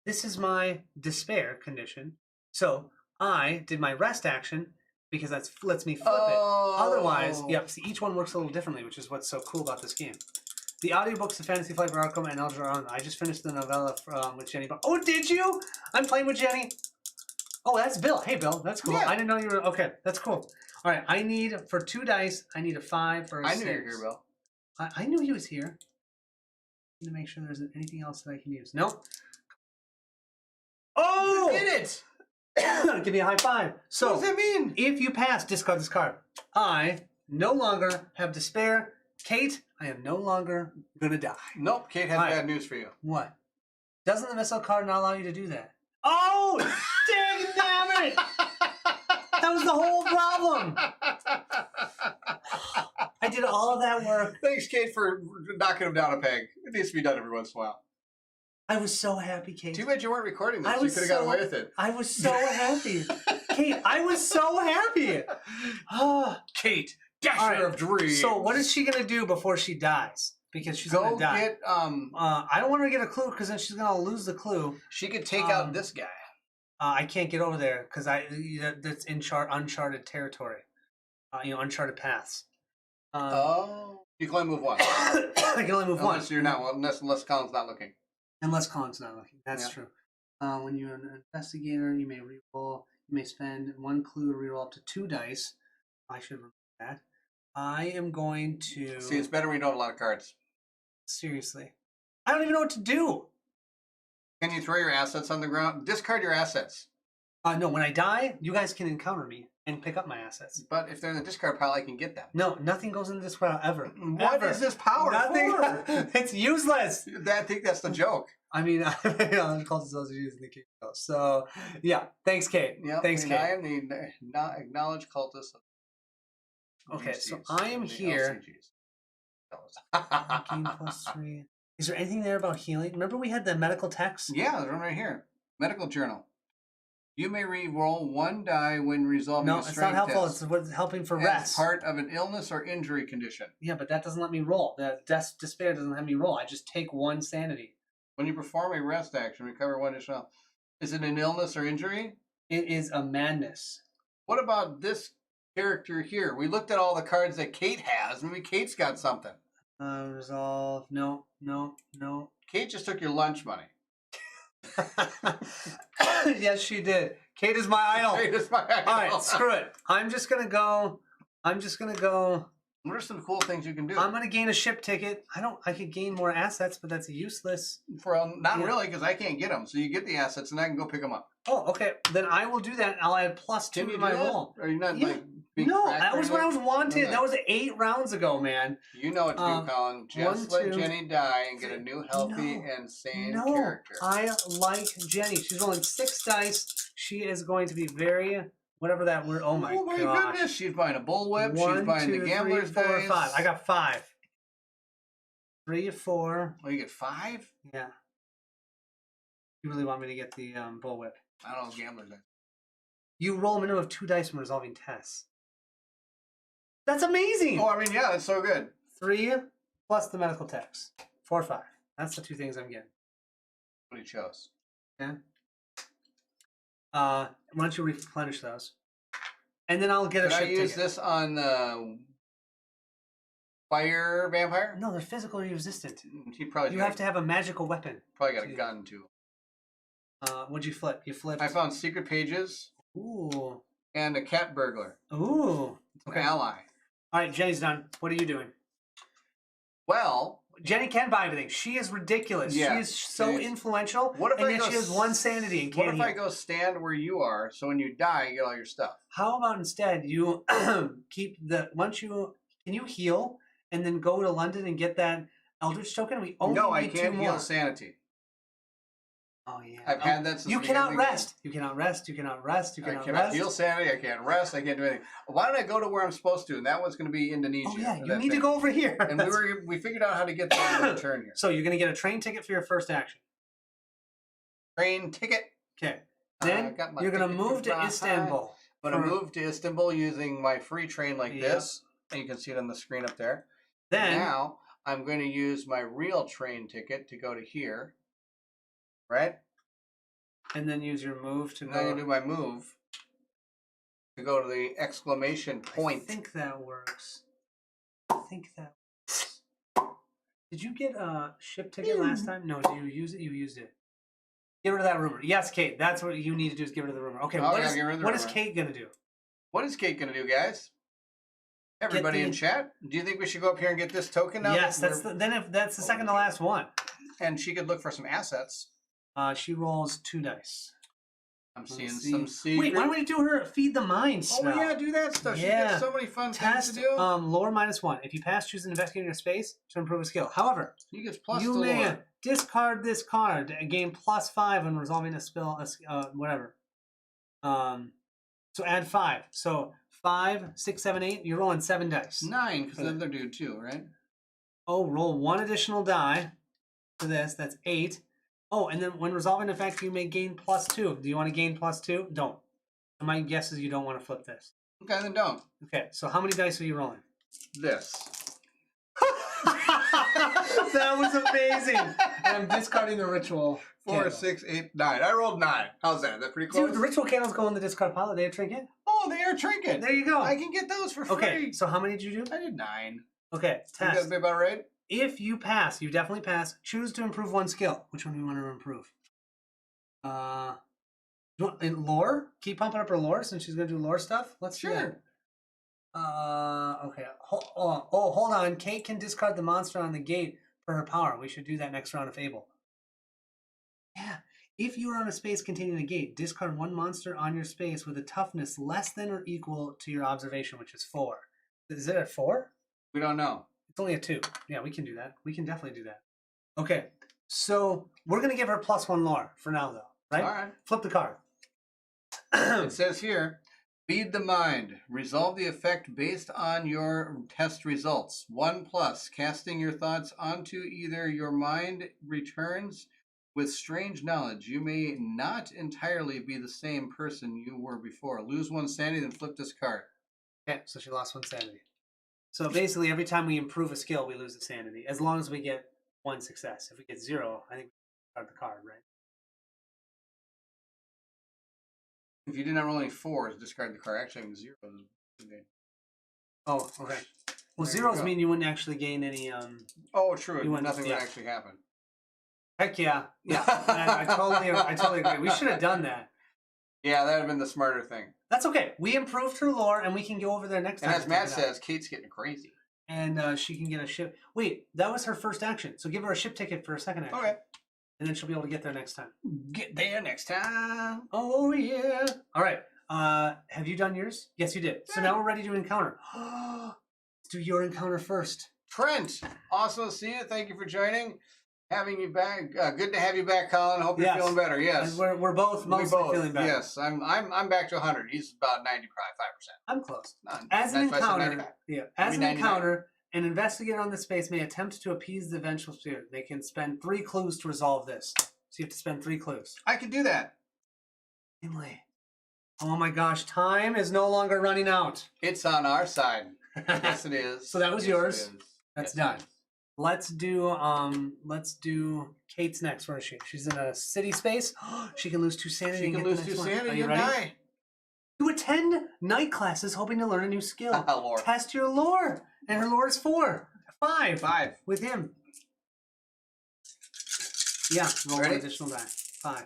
This is my despair condition. So I did my rest action because that lets me flip it. Otherwise, see, each one works a little differently, which is what's so cool about this game. The audiobooks of Fantasy Flight Arkham and Elidritch. I just finished the novella with Jenny. Oh, did you? I'm playing with Jenny. Oh, that's Bill. Hey, Bill. That's cool. Yeah. I didn't know you were... Okay, that's cool. All right, I need, for 2 dice, I need a 5 or a 6. I knew you were here, Bill. I knew he was here. I need to make sure there isn't anything else that I can use. Nope. Oh! You did it! Give me a high 5. So, what does that mean? If you pass, discard this card. I no longer have despair. Kate, I am no longer going to die. Nope, Kate has bad news for you. What? Doesn't the missile card not allow you to do that? Oh! Dang it! That was the whole problem. I did all of that work. Thanks, Kate, for knocking him down a peg. It needs to be done every once in a while. I was so happy, Kate. Too bad you weren't recording this. You could have got away with it. I was so happy. Kate, I was so happy. Kate, Dasher of Dreams. So what is she going to do before she dies? Because she's going to die. Get, I don't want her to get a clue because then she's going to lose the clue. She could take out this guy. I can't get over there because that's uncharted territory. Uncharted paths. You can only move 1. I can only move 1. Unless you're not, unless Colin's not looking. Unless Colin's not looking. That's true. When you're an investigator, you may reroll. You may spend 1 clue to reroll up to 2 dice. I should remember that. I am going to... See, it's better when you don't have a lot of cards. Seriously. I don't even know what to do. Can you throw your assets on the ground? Discard your assets. No, when I die, you guys can encounter me and pick up my assets. But if they're in the discard pile, I can get them. No, nothing goes into this pile ever. What is this power for? It's useless. I think that's the joke. I mean, I'm called associated in the King. So, yeah. Thanks, Kate. Yep, Thanks, Kate. I am the acknowledged cultist of Okay, so I am here. Gain +3. Is there anything there about healing? Remember we had the medical text? Yeah, there's one right here. Medical journal. You may re-roll 1 die when resolving a strength test. No, it's not helpful. It's what's helping for rest. As part of an illness or injury condition. Yeah, but that doesn't let me roll. That despair doesn't let me roll. I just take 1 sanity. When you perform a rest action, recover 1 additional. Is it an illness or injury? It is a madness. What about this character here? We looked at all the cards that Kate has. Maybe Kate's got something. Resolve. No. Kate just took your lunch money. Yes, she did. Kate is my idol. Kate is my idol. All right, screw it. I'm just gonna go. What are some cool things you can do? I'm gonna gain a ship ticket. I could gain more assets, but that's useless. Not really, because I can't get them. So you get the assets, and I can go pick them up. Oh, okay. Then I will do that. I'll add +2 to my roll. Are you not like being No, that was when I was wanted. Okay. That was 8 rounds ago, man. You know what to do, Colin. Just let Jenny die and get a new healthy and sane character. I like Jenny. She's rolling 6 dice. She is going to be very whatever that word. Oh my goodness! She's buying a bullwhip. She's buying the gambler's 3, 4, dice. 5. I got 5. 3, 4. Oh, you get 5? Yeah. You really want me to get the bullwhip? I don't know gambler's dice. You roll a minimum of 2 dice when resolving tests. That's amazing. Oh, I mean, yeah, that's so good. 3 plus the medical text. 4, 5. That's the 2 things I'm getting. What he chose. Yeah. Why don't you replenish those? And then I'll get a ship ticket. Can I use this on the fire vampire? No, they're physically resistant. He probably. You have to have a magical weapon. Probably got a gun too. What'd you flip? You flipped. I found secret pages. Ooh. And a cat burglar. Ooh. Okay. An ally. All right, Jenny's done. What are you doing? Well, Jenny can buy everything. She is ridiculous. Yeah, she is so influential. What if and yet she has 1 sanity and can't What if I go stand where you are, so when you die, you get all your stuff? How about instead you keep the can you heal and then go to London and get that Eldritch token? We only no, need I can't 2 heal more. Sanity. Oh yeah, I've had that since you cannot rest. You cannot rest. You cannot rest. You cannot rest. Heal Sanity. I can't rest. I can't do anything. Why don't I go to where I'm supposed to? And that one's going to be Indonesia. Oh yeah, you need to go over here. And we figured out how to get there in return here. So you're going to get a train ticket for your first action. Train ticket. Okay. Then you're going to move to Istanbul. I'm going to move to Istanbul using my free train like this. And you can see it on the screen up there. Then now I'm going to use my real train ticket to go to here. Right? And then use your move to go. I'm going to do my move to go to the exclamation point. I think that works. Did you get a ship ticket last time? No, did you use it? You used it. Get rid of that rumor. Yes, Kate. That's what you need to do is get rid of the rumor. Okay, what is Kate going to do? What is Kate going to do, guys? Everybody in chat? Do you think we should go up here and get this token now? Yes, that's the second to last one. And she could look for some assets. She rolls 2 dice. I'm seeing some secret. Wait, why don't we do her feed the mind spell? Oh yeah, do that stuff. Yeah. She gets so many fun things to do. Lore -1. If you pass, choose an investigator space to improve a skill. However, you may discard this card and gain +5 when resolving a spell. Whatever. So add 5. So 5, 6, 7, 8. You're rolling 7 dice. 9 because the other dude too, right? Oh, roll 1 additional die for this. That's 8. Oh, and then when resolving an effect, you may gain +2. Do you want to gain +2? Don't. My guess is you don't want to flip this. Okay, then don't. Okay, so how many dice are you rolling? This. That was amazing. And I'm discarding the ritual. 4, candle. 6, 8, 9. I rolled 9. How's that? Is that pretty close? Dude, the ritual candles go in the discard pile. Are they a trinket? Oh, they are trinket. There you go. I can get those for free. Okay, so how many did you do? I did 9. Okay, test. Think that'd be about right? If you pass, you definitely pass. Choose to improve 1 skill. Which one do you want to improve? In lore? Keep pumping up her lore since she's going to do lore stuff? Let's do that. Okay. Hold on. Kate can discard the monster on the gate for her power. We should do that next round of Fable. Yeah. If you are on a space containing a gate, discard one monster on your space with a toughness less than or equal to your observation, which is 4. Is it at 4? We don't know. It's only a 2. Yeah, we can do that. We can definitely do that. Okay. So we're going to give her +1 lore for now, though. Right? All right. Flip the card. It says here, feed the mind. Resolve the effect based on your test results. 1+. Casting your thoughts onto either your mind returns with strange knowledge. You may not entirely be the same person you were before. Lose 1 sanity, then flip this card. Okay, so she lost 1 sanity. So basically, every time we improve a skill, we lose a sanity, as long as we get 1 success. If we get 0, I think we discard the card, right? If you did not roll any 4s, discard the card. Actually, 0. Oh, okay. Well, There you 0s go. mean you wouldn't actually gain any. Oh, true. You wouldn't- Nothing yeah. would actually happen. Heck yeah, yeah. I totally agree. We should have done that. Yeah, that would have been the smarter thing. That's okay. We improved her lore, and we can go over there next And time. as Matt says, Kate's getting crazy. And she can get a ship. Wait, that was her first action. So give her a ship ticket for a second action. Okay. And then she'll be able to get there next time. Get there next time. Oh, yeah. All right. Have you done yours? Yes, you did. So now we're ready to encounter. Let's do your encounter first. Trent, awesome to see you. Thank you for joining. Having you back. Good to have you back, Colin. Hope you're Yes. feeling better. Yes. And we're both mostly feeling better. Yes, I'm back to 100. He's about 95%. I'm close. None. As an That's why I said encounter, 95. as an 99. encounter, an investigator on the space may attempt to appease the vengeful spirit. They can spend 3 clues to resolve this. So you have to spend 3 clues. I can do that. Emily. Oh my gosh, time is no longer running out. It's on our side. Yes, it is. So that was Yes, yours. it is. That's Yes, it done. is. Let's do Kate's next. Where is she? She's in a city space. She can lose 2 sanity. She and can get the lose 2 next one. sanity Are you and ready? die. You attend night classes hoping to learn a new skill. Lore. Test your lore. And her lore is 4. 5. 5. With him. Yeah, roll Ready? one additional die. 5.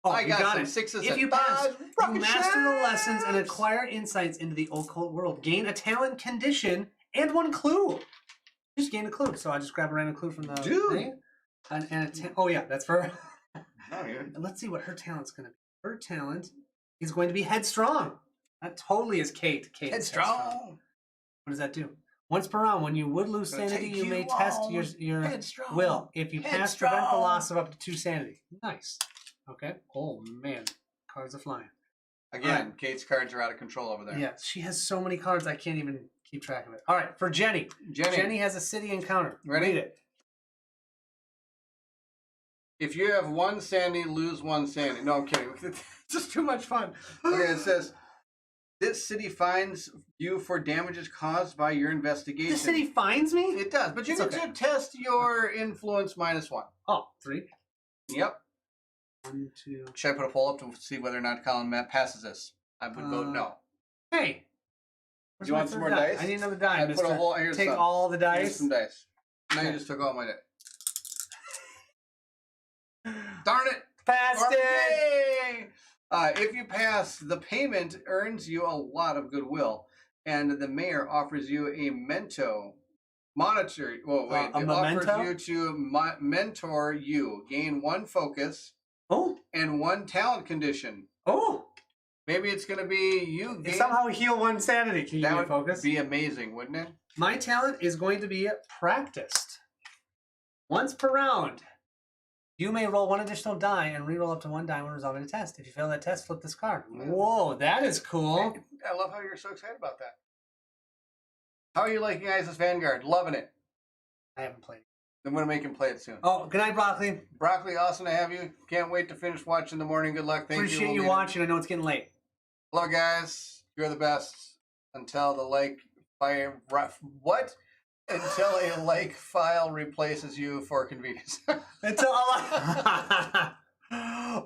Oh, I you got got some it. 6s. If you pass, you rocket master the ships! lessons and acquire insights into the occult world. Gain a talent condition and 1 clue. Just gain a clue. So I just grab a random clue from the Dude. thing. Oh yeah, that's for her. Oh, yeah. And let's see what her talent's going to be. Her talent is going to be headstrong. That totally is Kate. Kate is Headstrong. What does that do? Once per round, when you would lose Gonna sanity, take you may you test on. your Headstrong. will. If you pass, prevent the Headstrong. loss of up to 2 sanity. Nice. Okay. Oh man, cards are flying. Again, Kate's cards are out of control over there. Yeah, she has so many cards I can't even keep track of it. All right, for Jenny. Jenny. has a city encounter. Ready? Read it. If you have 1 sanity, lose 1 sanity. No, I'm kidding. It's just too much fun. Okay, it says, this city finds you for damages caused by your investigation. The city finds me? It does, but you It's can okay. test your influence -1. Oh, 3. Yep. 1, 2. Should I put a poll up to see whether or not Colin Matt passes this? I would vote no. Hey. Where's You my want some third more die? dice? I need another die, I put a mister. whole. Here's Take some. all the Here's dice. some dice. Now you Okay. just took all my dice. Darn it! Passed it. Yay! If you pass, the payment earns you a lot of goodwill, and the mayor offers you a monitor. Oh wait, A it memento? offers you to mentor you, gain 1 focus Oh. and 1 talent condition. Oh. Maybe it's going to be you. You somehow heal 1 sanity. Can you That give me would focus? be amazing, wouldn't it? My talent is going to be practiced. Once per round, you may roll 1 additional die and reroll up to 1 die when resolving a test. If you fail that test, flip this card. Whoa, that is cool. I love how you're so excited about that. How are you liking Isis Vanguard? Loving it. I haven't played. I'm going to make him play it soon. Oh, good night, Broccoli. Broccoli, awesome to have you. Can't wait to finish watching the morning. Good luck. Thank you. Appreciate We'll you leave it. watching. I know it's getting late. Hello, guys. You're the best. Until the lake fire. What? Until a lake file replaces you for convenience. Until oh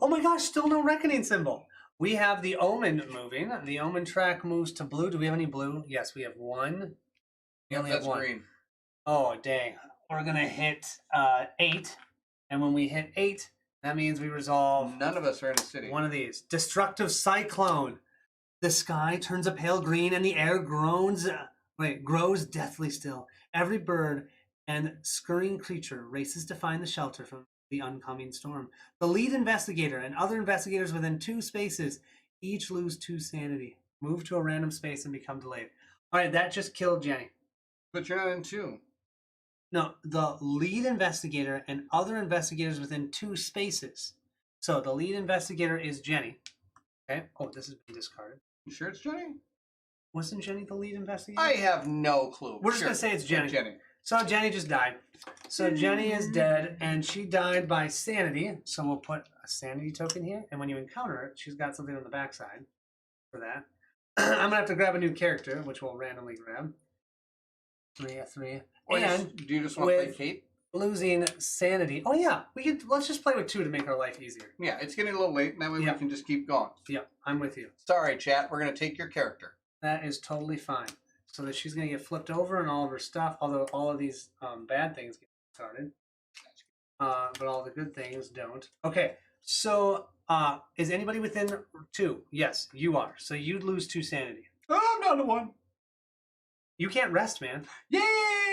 my gosh, still no reckoning symbol. We have the Omen moving. The Omen track moves to blue. Do we have any blue? Yes, we have 1. We only have That's 1. green. Oh, dang. We're going to hit 8. And when we hit 8, that means we resolve None of us are in a city. one of these. Destructive Cyclone. The sky turns a pale green and the air grows deathly still. Every bird and scurrying creature races to find the shelter from the oncoming storm. The lead investigator and other investigators within 2 spaces each lose 2 sanity. Move to a random space and become delayed. All right, that just killed Jenny. But you're not in 2. No, the lead investigator and other investigators within 2 spaces. So the lead investigator is Jenny. Okay. Oh, this has been discarded. You sure it's Jenny? Wasn't Jenny the lead investigator? I have no clue. We're just going to say it's Jenny. Jenny. So Jenny just died. So Jenny is dead, and she died by sanity. So we'll put a sanity token here. And when you encounter her, she's got something on the backside for that. I'm going to have to grab a new character, which we'll randomly grab. 3. And do you just want to play Kate? Losing sanity. Oh yeah, let's just play with 2 to make our life easier. Yeah, it's getting a little late, and that way we can just keep going. Yep, I'm with you. Sorry, chat. We're gonna take your character. That is totally fine. So that she's gonna get flipped over and all of her stuff. Although all of these bad things get started, but all the good things don't. Okay, so is anybody within 2? Yes, you are. So you'd lose 2 sanity. Oh, I'm down to 1. You can't rest, man. Yay!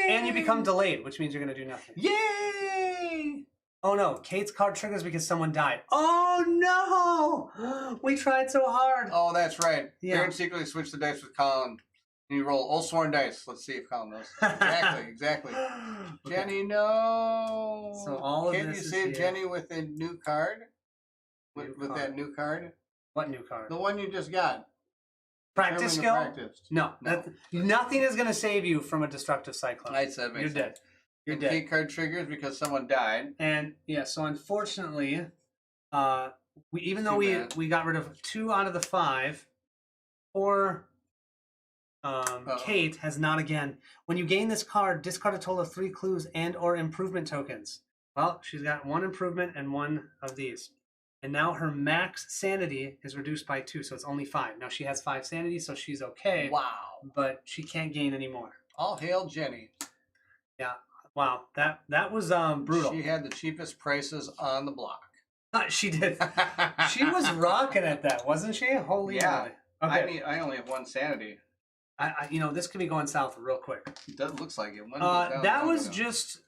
And you become delayed, which means you're going to do nothing. Yay! Oh no, Kate's card triggers because someone died. Oh no! We tried so hard. Oh, that's right. Yeah. Karen secretly switched the dice with Colin. And you roll all sworn dice. Let's see if Colin knows. Exactly. Okay. Jenny, no. So all of Can't this you is save here. Jenny with a new card? With that new card? What new card? The one you just got. Practice skill? Practiced. No. Nothing is going to save you from a destructive cyclone. I said You're dead. You're and dead. Kate card triggers because someone died. And yeah, so unfortunately, even though we got rid of 2 out of the 5, or Kate has not again. When you gain this card, discard a total of 3 clues and or improvement tokens. Well, she's got 1 improvement and 1 of these. And now her max sanity is reduced by 2, so it's only 5. Now she has 5 sanity, so she's okay. Wow. But she can't gain any more. All hail Jenny. Yeah. Wow. That was brutal. She had the cheapest prices on the block. She did. She was rocking at that, wasn't she? Holy yeah. moly. Okay. I only have 1 sanity. I this could be going south real quick. It does, looks like it. That was just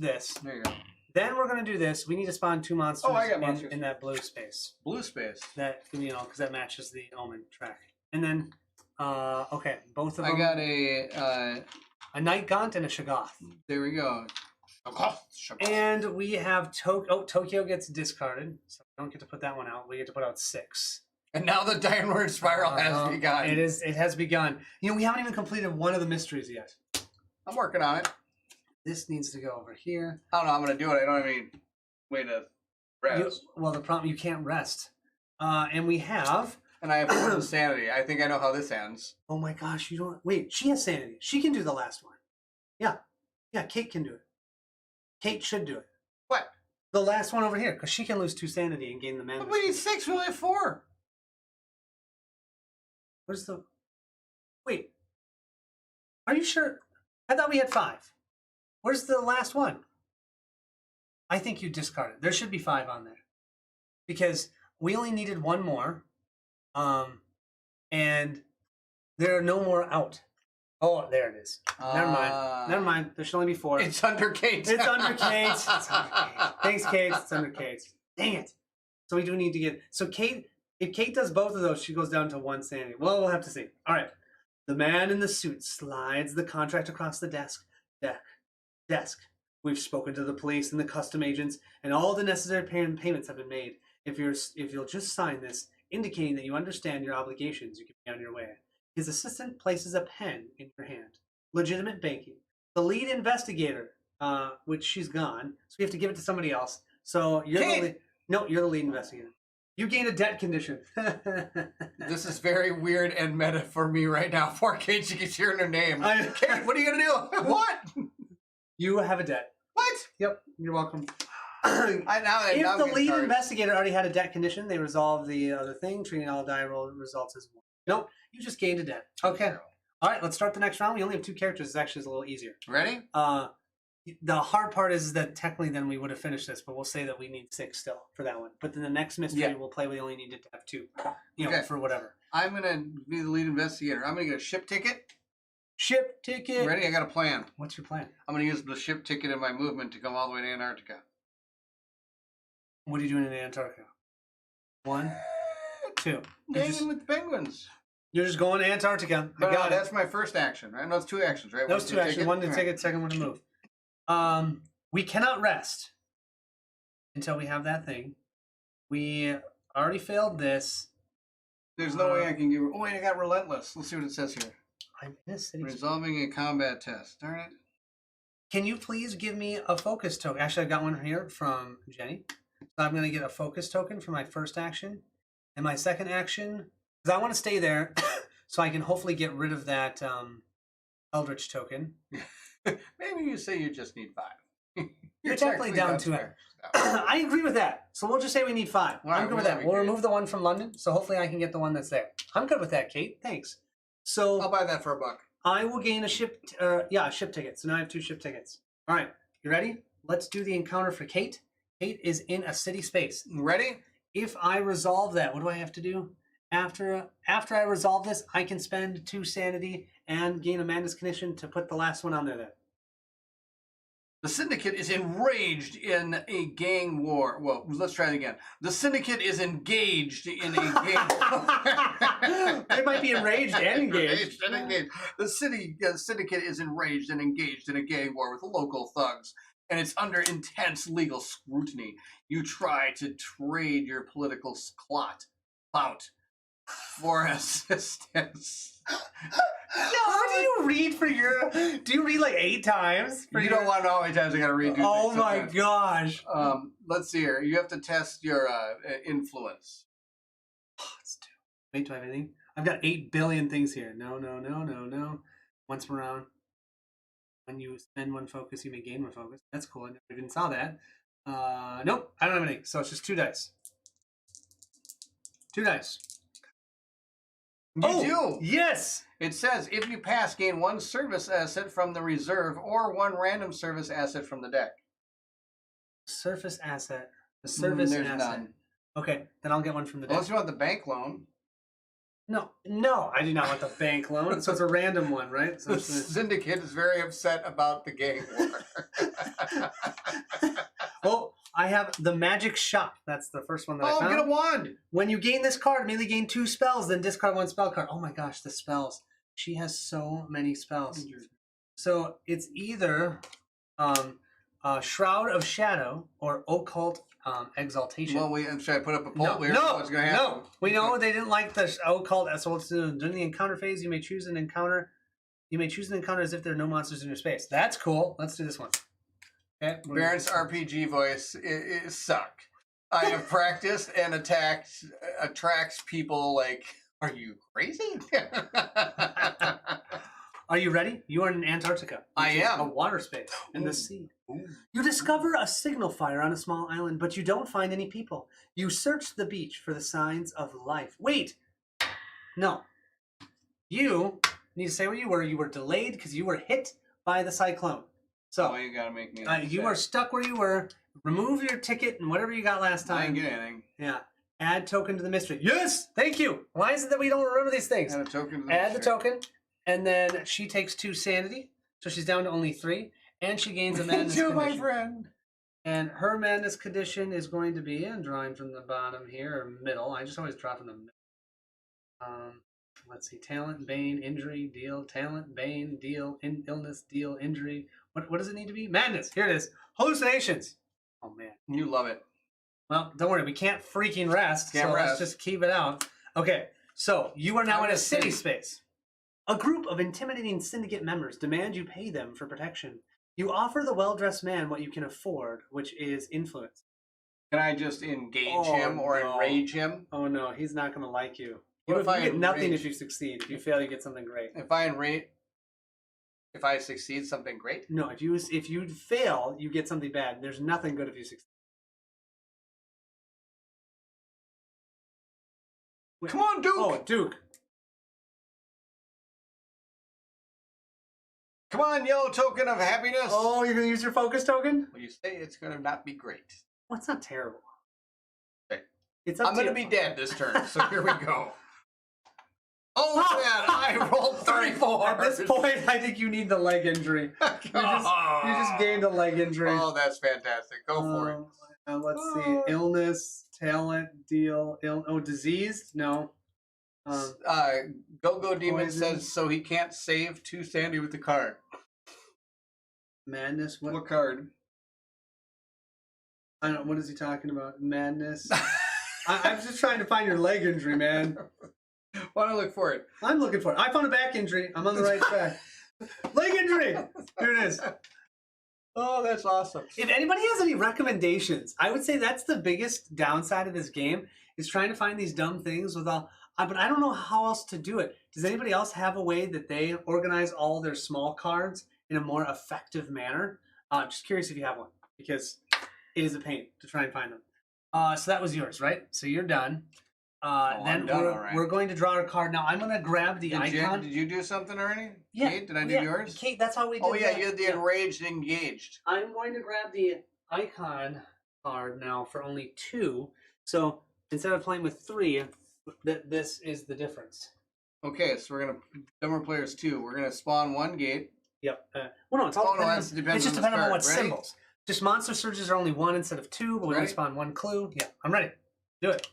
this. There you go. Then we're gonna do this. We need to spawn 2 monsters, I got monsters. in that blue space. Blue space. That because that matches the Omen track. And then okay, both of them. I got a Night Gaunt and a Shoggoth. There we go. And we have Tokyo gets discarded, so we don't get to put that one out. We get to put out 6. And now the downward spiral has begun. It has begun. We haven't even completed one of the mysteries yet. I'm working on it. This needs to go over here. I don't know. I'm going to do it. I don't have any way to rest. The problem, you can't rest. And we have... And I have 1 sanity. I think I know how this ends. Oh my gosh, you don't... Wait, she has sanity. She can do the last one. Yeah. Yeah, Kate can do it. Kate should do it. What? The last one over here, because she can lose 2 sanity and gain the mana. But we need 6. We only have 4. Where's the... Wait. Are you sure? I thought we had 5. Where's the last one? I think you discarded. There should be 5 on there. Because we only needed 1 more. And there are no more out. Oh, there it is. Never mind. There should only be 4. It's under Kate. It's under Kate. Thanks, Kate. It's under Kate. Dang it. So we do need to get... So Kate... If Kate does both of those, she goes down to 1 sanity. Well, we'll have to see. All right. The man in the suit slides the contract across the desk. We've spoken to the police and the custom agents, and all the necessary payments have been made. If you'll just sign this, indicating that you understand your obligations, you can be on your way. His assistant places a pen in your hand. Legitimate banking. The lead investigator, which she's gone, so we have to give it to somebody else. So you're you're the lead investigator. You gain a debt condition. This is very weird and meta for me right now. Poor Kate, she keeps hearing her name. Kate, what are you going to do? What? You have a debt. What? Yep, you're welcome. If the lead investigator already had a debt condition, they resolve the other thing, treating all die roll results as 1. Nope, you just gained a debt. Okay. All right, let's start the next round. We only have 2 characters. It's actually a little easier. Ready? The hard part is that technically then we would have finished this, but we'll say that we need 6 still for that one. But then the next mystery we'll play, we only needed to have 2, for whatever. I'm going to be the lead investigator. I'm going to get a ship ticket. Ship ticket. Ready? I got a plan. What's your plan? I'm going to use the ship ticket in my movement to come all the way to Antarctica. What are you doing in Antarctica? 1, 2. Hanging with the penguins. You're just going to Antarctica. That's my first action, right? No, it's 2 actions, right? Those 2 actions. One to ticket, second one to move. We cannot rest until we have that thing. We already failed this. There's no way I can get... Oh, wait, I got relentless. Let's see what it says here. I'm in a city. Resolving a combat test. Darn it. Can you please give me a focus token? Actually, I got one here from Jenny. So I'm going to get a focus token for my first action. And my second action, because I want to stay there so I can hopefully get rid of that Elidritch token. Maybe you say you just need 5. You're technically down 2. I agree with that. So we'll just say we need 5. Right, I'm good with that. We'll remove the one from London, so hopefully I can get the one that's there. I'm good with that, Kate. Thanks. So I'll buy that for $1. I will gain a ship ticket. So now I have 2 ship tickets. All right, you ready? Let's do the encounter for Kate. Kate is in a city space. Ready? If I resolve that, what do I have to do? After I resolve this, I can spend 2 sanity and gain a madness condition to put the last one on there then. The Syndicate is enraged in a gang war. Well, let's try it again. The Syndicate is engaged in a gang war. They might be enraged and engaged. The Syndicate is enraged and engaged in a gang war with local thugs, and it's under intense legal scrutiny. You try to trade your political clout for assistance. How do you read for your... Do you read like 8 times? You don't want to know how many times I got to read. Oh my gosh. Let's see here. You have to test your influence. Oh, it's 2. Wait, do I have anything? I've got 8 billion things here. No. Once per round. When you spend 1 focus, you may gain 1 focus. That's cool. I never even saw that. Nope, I don't have anything. So it's just 2 dice. 2 dice. You do. Yes. It says if you pass, gain 1 service asset from the reserve or 1 random service asset from the deck. Surface asset. The service There's asset. none. Okay, then I'll get 1 from the deck. Unless you want the bank loan. No, I do not want the bank loan. So it's a random one, right? So the Syndicate is very upset about the gang war. Well, I have the magic shop. That's the first one that I found. Oh, get a wand! When you gain this card, immediately gain 2 spells, then discard 1 spell card. Oh my gosh, the spells. She has so many spells. So it's either Shroud of Shadow or Occult Exaltation. Well, should I put up a poll? No, We know what's going to happen. No. We know they didn't like the Occult. So during the encounter phase, you may choose an encounter. You may choose an encounter as if there are no monsters in your space. That's cool. Let's do this one. Okay. Barrett's RPG voice it suck. I have practiced and attracts people like, are you crazy? Are you ready? You are in Antarctica. I am. A water space in the sea. Ooh. You discover a signal fire on a small island, but you don't find any people. You search the beach for the signs of life. Wait! No. You need to say where you were. You were delayed because you were hit by the cyclone. So you gotta make me. You are stuck where you were. Remove your ticket and whatever you got last time. I didn't get anything. Yeah. Add token to the mystery. Yes! Thank you! Why is it that we don't remember these things? Add a token to the Add the token, and then she takes 2 sanity, so she's down to only 3, and she gains a madness condition. My friend. And her madness condition is going to be, and drawing from the bottom here, or middle. I just always draw from the middle. Let's see. Talent, bane, injury, deal. Talent, bane, deal. Illness, deal. Injury. What does it need to be? Madness. Here it is. Hallucinations. Oh, man. You love it. Well, don't worry. We can't freaking rest. Let's just keep it out. Okay. So you are now in a city space. A group of intimidating syndicate members demand you pay them for protection. You offer the well-dressed man what you can afford, which is influence. Can I just engage him or enrage him? Oh, no. He's not going to like you. You get nothing if you succeed. If you fail, you get something great. If I succeed, something great? No, if you fail, you get something bad. There's nothing good if you succeed. Come on, Duke! Oh, Duke. Come on, yellow token of happiness. Oh, you're gonna use your focus token? Well, you say it's gonna not be great. Well, it's not terrible. Okay. It's up I'm to gonna you. be dead this turn, so here we go. Oh man, I rolled 34. At this point, I think you need the leg injury. You just gained a leg injury. Oh, that's fantastic. Go for it. Let's see. Illness, talent, deal. Disease? No. Go Demon poison. says so he can't save 2 sanity with the card. Madness. What card? I don't know. What is he talking about? Madness. I'm just trying to find your leg injury, man. Why don't I look for it? I'm looking for it. I found a back injury. I'm on the right track. Leg injury. Here it is. Oh, that's awesome. If anybody has any recommendations, I would say that's the biggest downside of this game is trying to find these dumb things without. But I don't know how else to do it. Does anybody else have a way that they organize all their small cards in a more effective manner? Just curious if you have one, because it is a pain to try and find them. So that was yours, right? So you're done. Then we're going to draw our card. Now I'm going to grab the icon. Did you do something already? Yeah. Kate, did I do yours? Kate, that's how we did. Oh yeah, you had the enraged and engaged. I'm going to grab the icon card now for only 2. So instead of playing with 3, this is the difference. Okay, so we're gonna number players 2. We're gonna spawn 1 gate. Yep. Well, no, it's all depends it's just on depending on what Ready? symbols. Just monster surges are only 1 instead of 2, but we only spawn 1 clue. Yeah, I'm ready. Do it.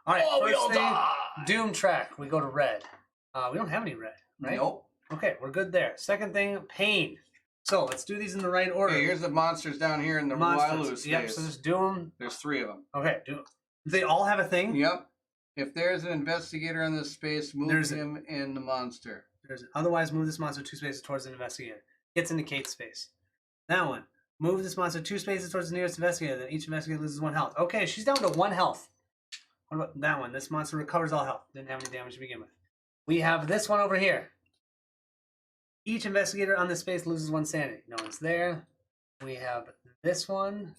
All right. Oh, we all die. Doom track. We go to red. We don't have any red, right? Nope. Okay, we're good there. Second thing, pain. So let's do these in the right order. Okay, here's the monsters down here in the Wailu space. Yep. So there's Doom. There's 3 of them. Okay. Doom. They all have a thing. Yep. If there's an investigator in this space, move him in the monster. Otherwise, move this monster 2 spaces towards an investigator. Gets into Kate's space. That one. Move this monster 2 spaces towards the nearest investigator. Then each investigator loses 1 health. Okay, she's down to 1 health. What about that one? This monster recovers all health. Didn't have any damage to begin with. We have this one over here. Each investigator on this space loses 1 sanity. No one's there. We have this one.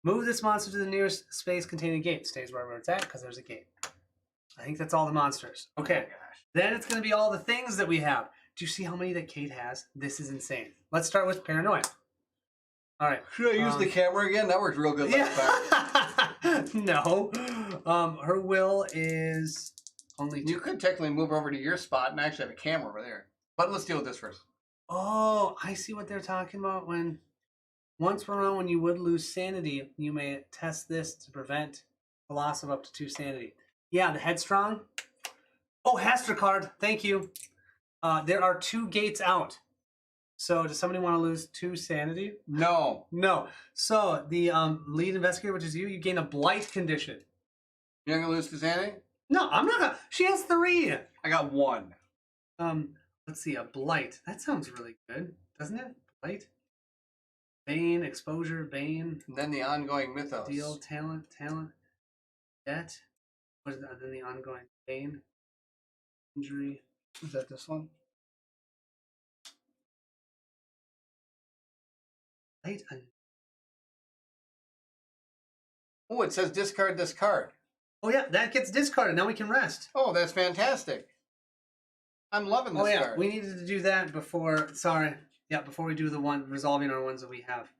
Move this monster to the nearest space containing a gate. Stays wherever it's at because there's a gate. I think that's all the monsters. Okay. Oh, gosh. Then it's going to be all the things that we have. Do you see how many that Kate has? This is insane. Let's start with paranoia. All right. Should I use the camera again? That worked real good last time. No. Her will is only 2. You could technically move over to your spot and actually have a camera over there. But let's deal with this first. Oh, I see what they're talking about. Once per round, when you would lose sanity, you may test this to prevent a loss of up to 2 sanity. Yeah, the headstrong. Oh, Hastra card. Thank you. There are 2 gates out. So does somebody want to lose 2 sanity? No. No. So the lead investigator, which is you gain a blight condition. You're not going to lose to sanity? No, I'm not. She has 3. I got 1. Let's see, a blight. That sounds really good, doesn't it? Blight. Bane, exposure, bane. And then the ongoing mythos. Deal, talent. Debt. What is that? Then the ongoing bane. Injury. Is that this one? Blight. Oh, it says discard this card. Oh yeah, that gets discarded. Now we can rest. Oh, that's fantastic. I'm loving this card. We needed to do that before. Sorry. Yeah, before we do the one resolving our ones that we have.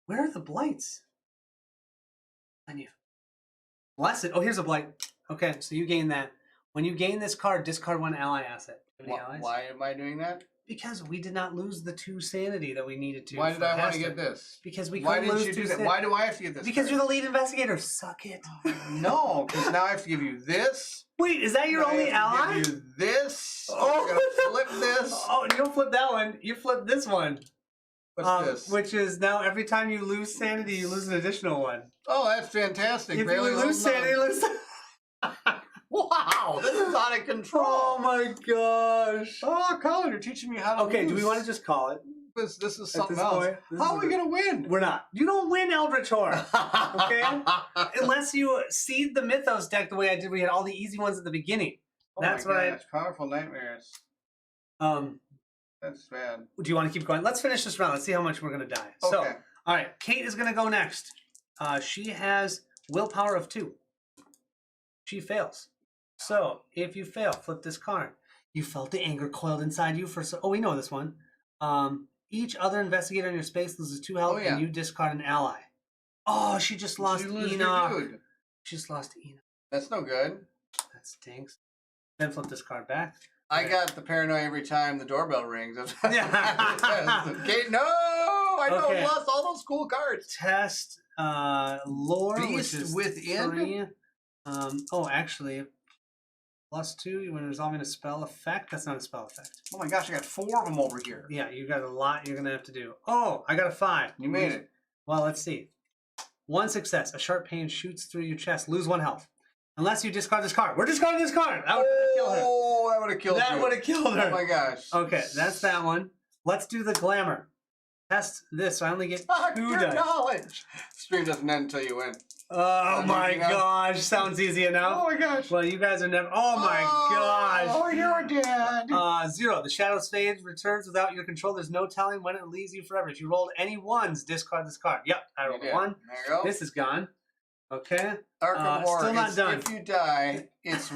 Where are the blights? Menu. Blessed. Oh, here's a blight. Okay, so you gain that. When you gain this card, discard 1 ally asset. Any allies? Why am I doing that? Because we did not lose the 2 sanity that we needed to. Why did I want to get this? Because we Why couldn't lose didn't you 2 do that? sanity. Why do I have to get this? Because card? you're the lead investigator. Suck it. No, because now I have to give you this. Wait, is that your I only have to ally? Give you this. Oh. I'm gonna flip this. Oh, you don't flip that one. You flip this one. What's this? Which is now every time you lose sanity, you lose an additional 1. Oh, that's fantastic. If Barely you lose sanity, lose. Wow, this is out of control. Oh my gosh. Oh, Colin, you're teaching me how to Okay, lose. do we want to just call it? This is At something this else. point, this How is are we going to win? We're not. You don't win Eldritch Horror. Okay? Unless you seed the Mythos deck the way I did. We had all the easy ones at the beginning. Oh That's my what gosh, powerful nightmares. Um, That's bad. do you want to keep going? Let's finish this round. Let's see how much we're going to die. So, Okay. all right. Kate is going to go next. She has willpower of 2. She fails. So, if you fail, flip this card. You felt the anger coiled inside you for so... Oh, we know this one. Each other investigator in your space loses 2 health, and you discard an ally. Oh, she just lost Enoch. She just lost Enoch. That's no good. That stinks. Then flip this card back. I got the paranoia every time the doorbell rings. Yeah. Okay, no! I know I lost all those cool cards. Test lore, Beast which is within. 3. Actually, +2 when resolving a spell effect. That's not a spell effect. Oh my gosh, I got 4 of them over here. Yeah, you got a lot you're going to have to do. Oh, I got a 5. You made it. Well, let's see. 1 success. A sharp pain shoots through your chest. Lose 1 health. Unless you discard this card. We're discarding this card. That would kill her. Oh, that would have killed That would have killed her. Oh my gosh. Okay, that's that one. Let's do the glamour. Test this. So I only get 2 dice. Knowledge. Stream doesn't end until you win. Oh my gosh. Sounds easy enough. Oh my gosh. Well, you guys are never... Oh my gosh. Oh, you're dead. 0. The shadows fade, returns without your control. There's no telling when it leaves you forever. If you rolled any 1s, discard this card. Yep, I rolled a 1. There you go. This is gone. Okay. Arc of War. Still not done. If you die, it's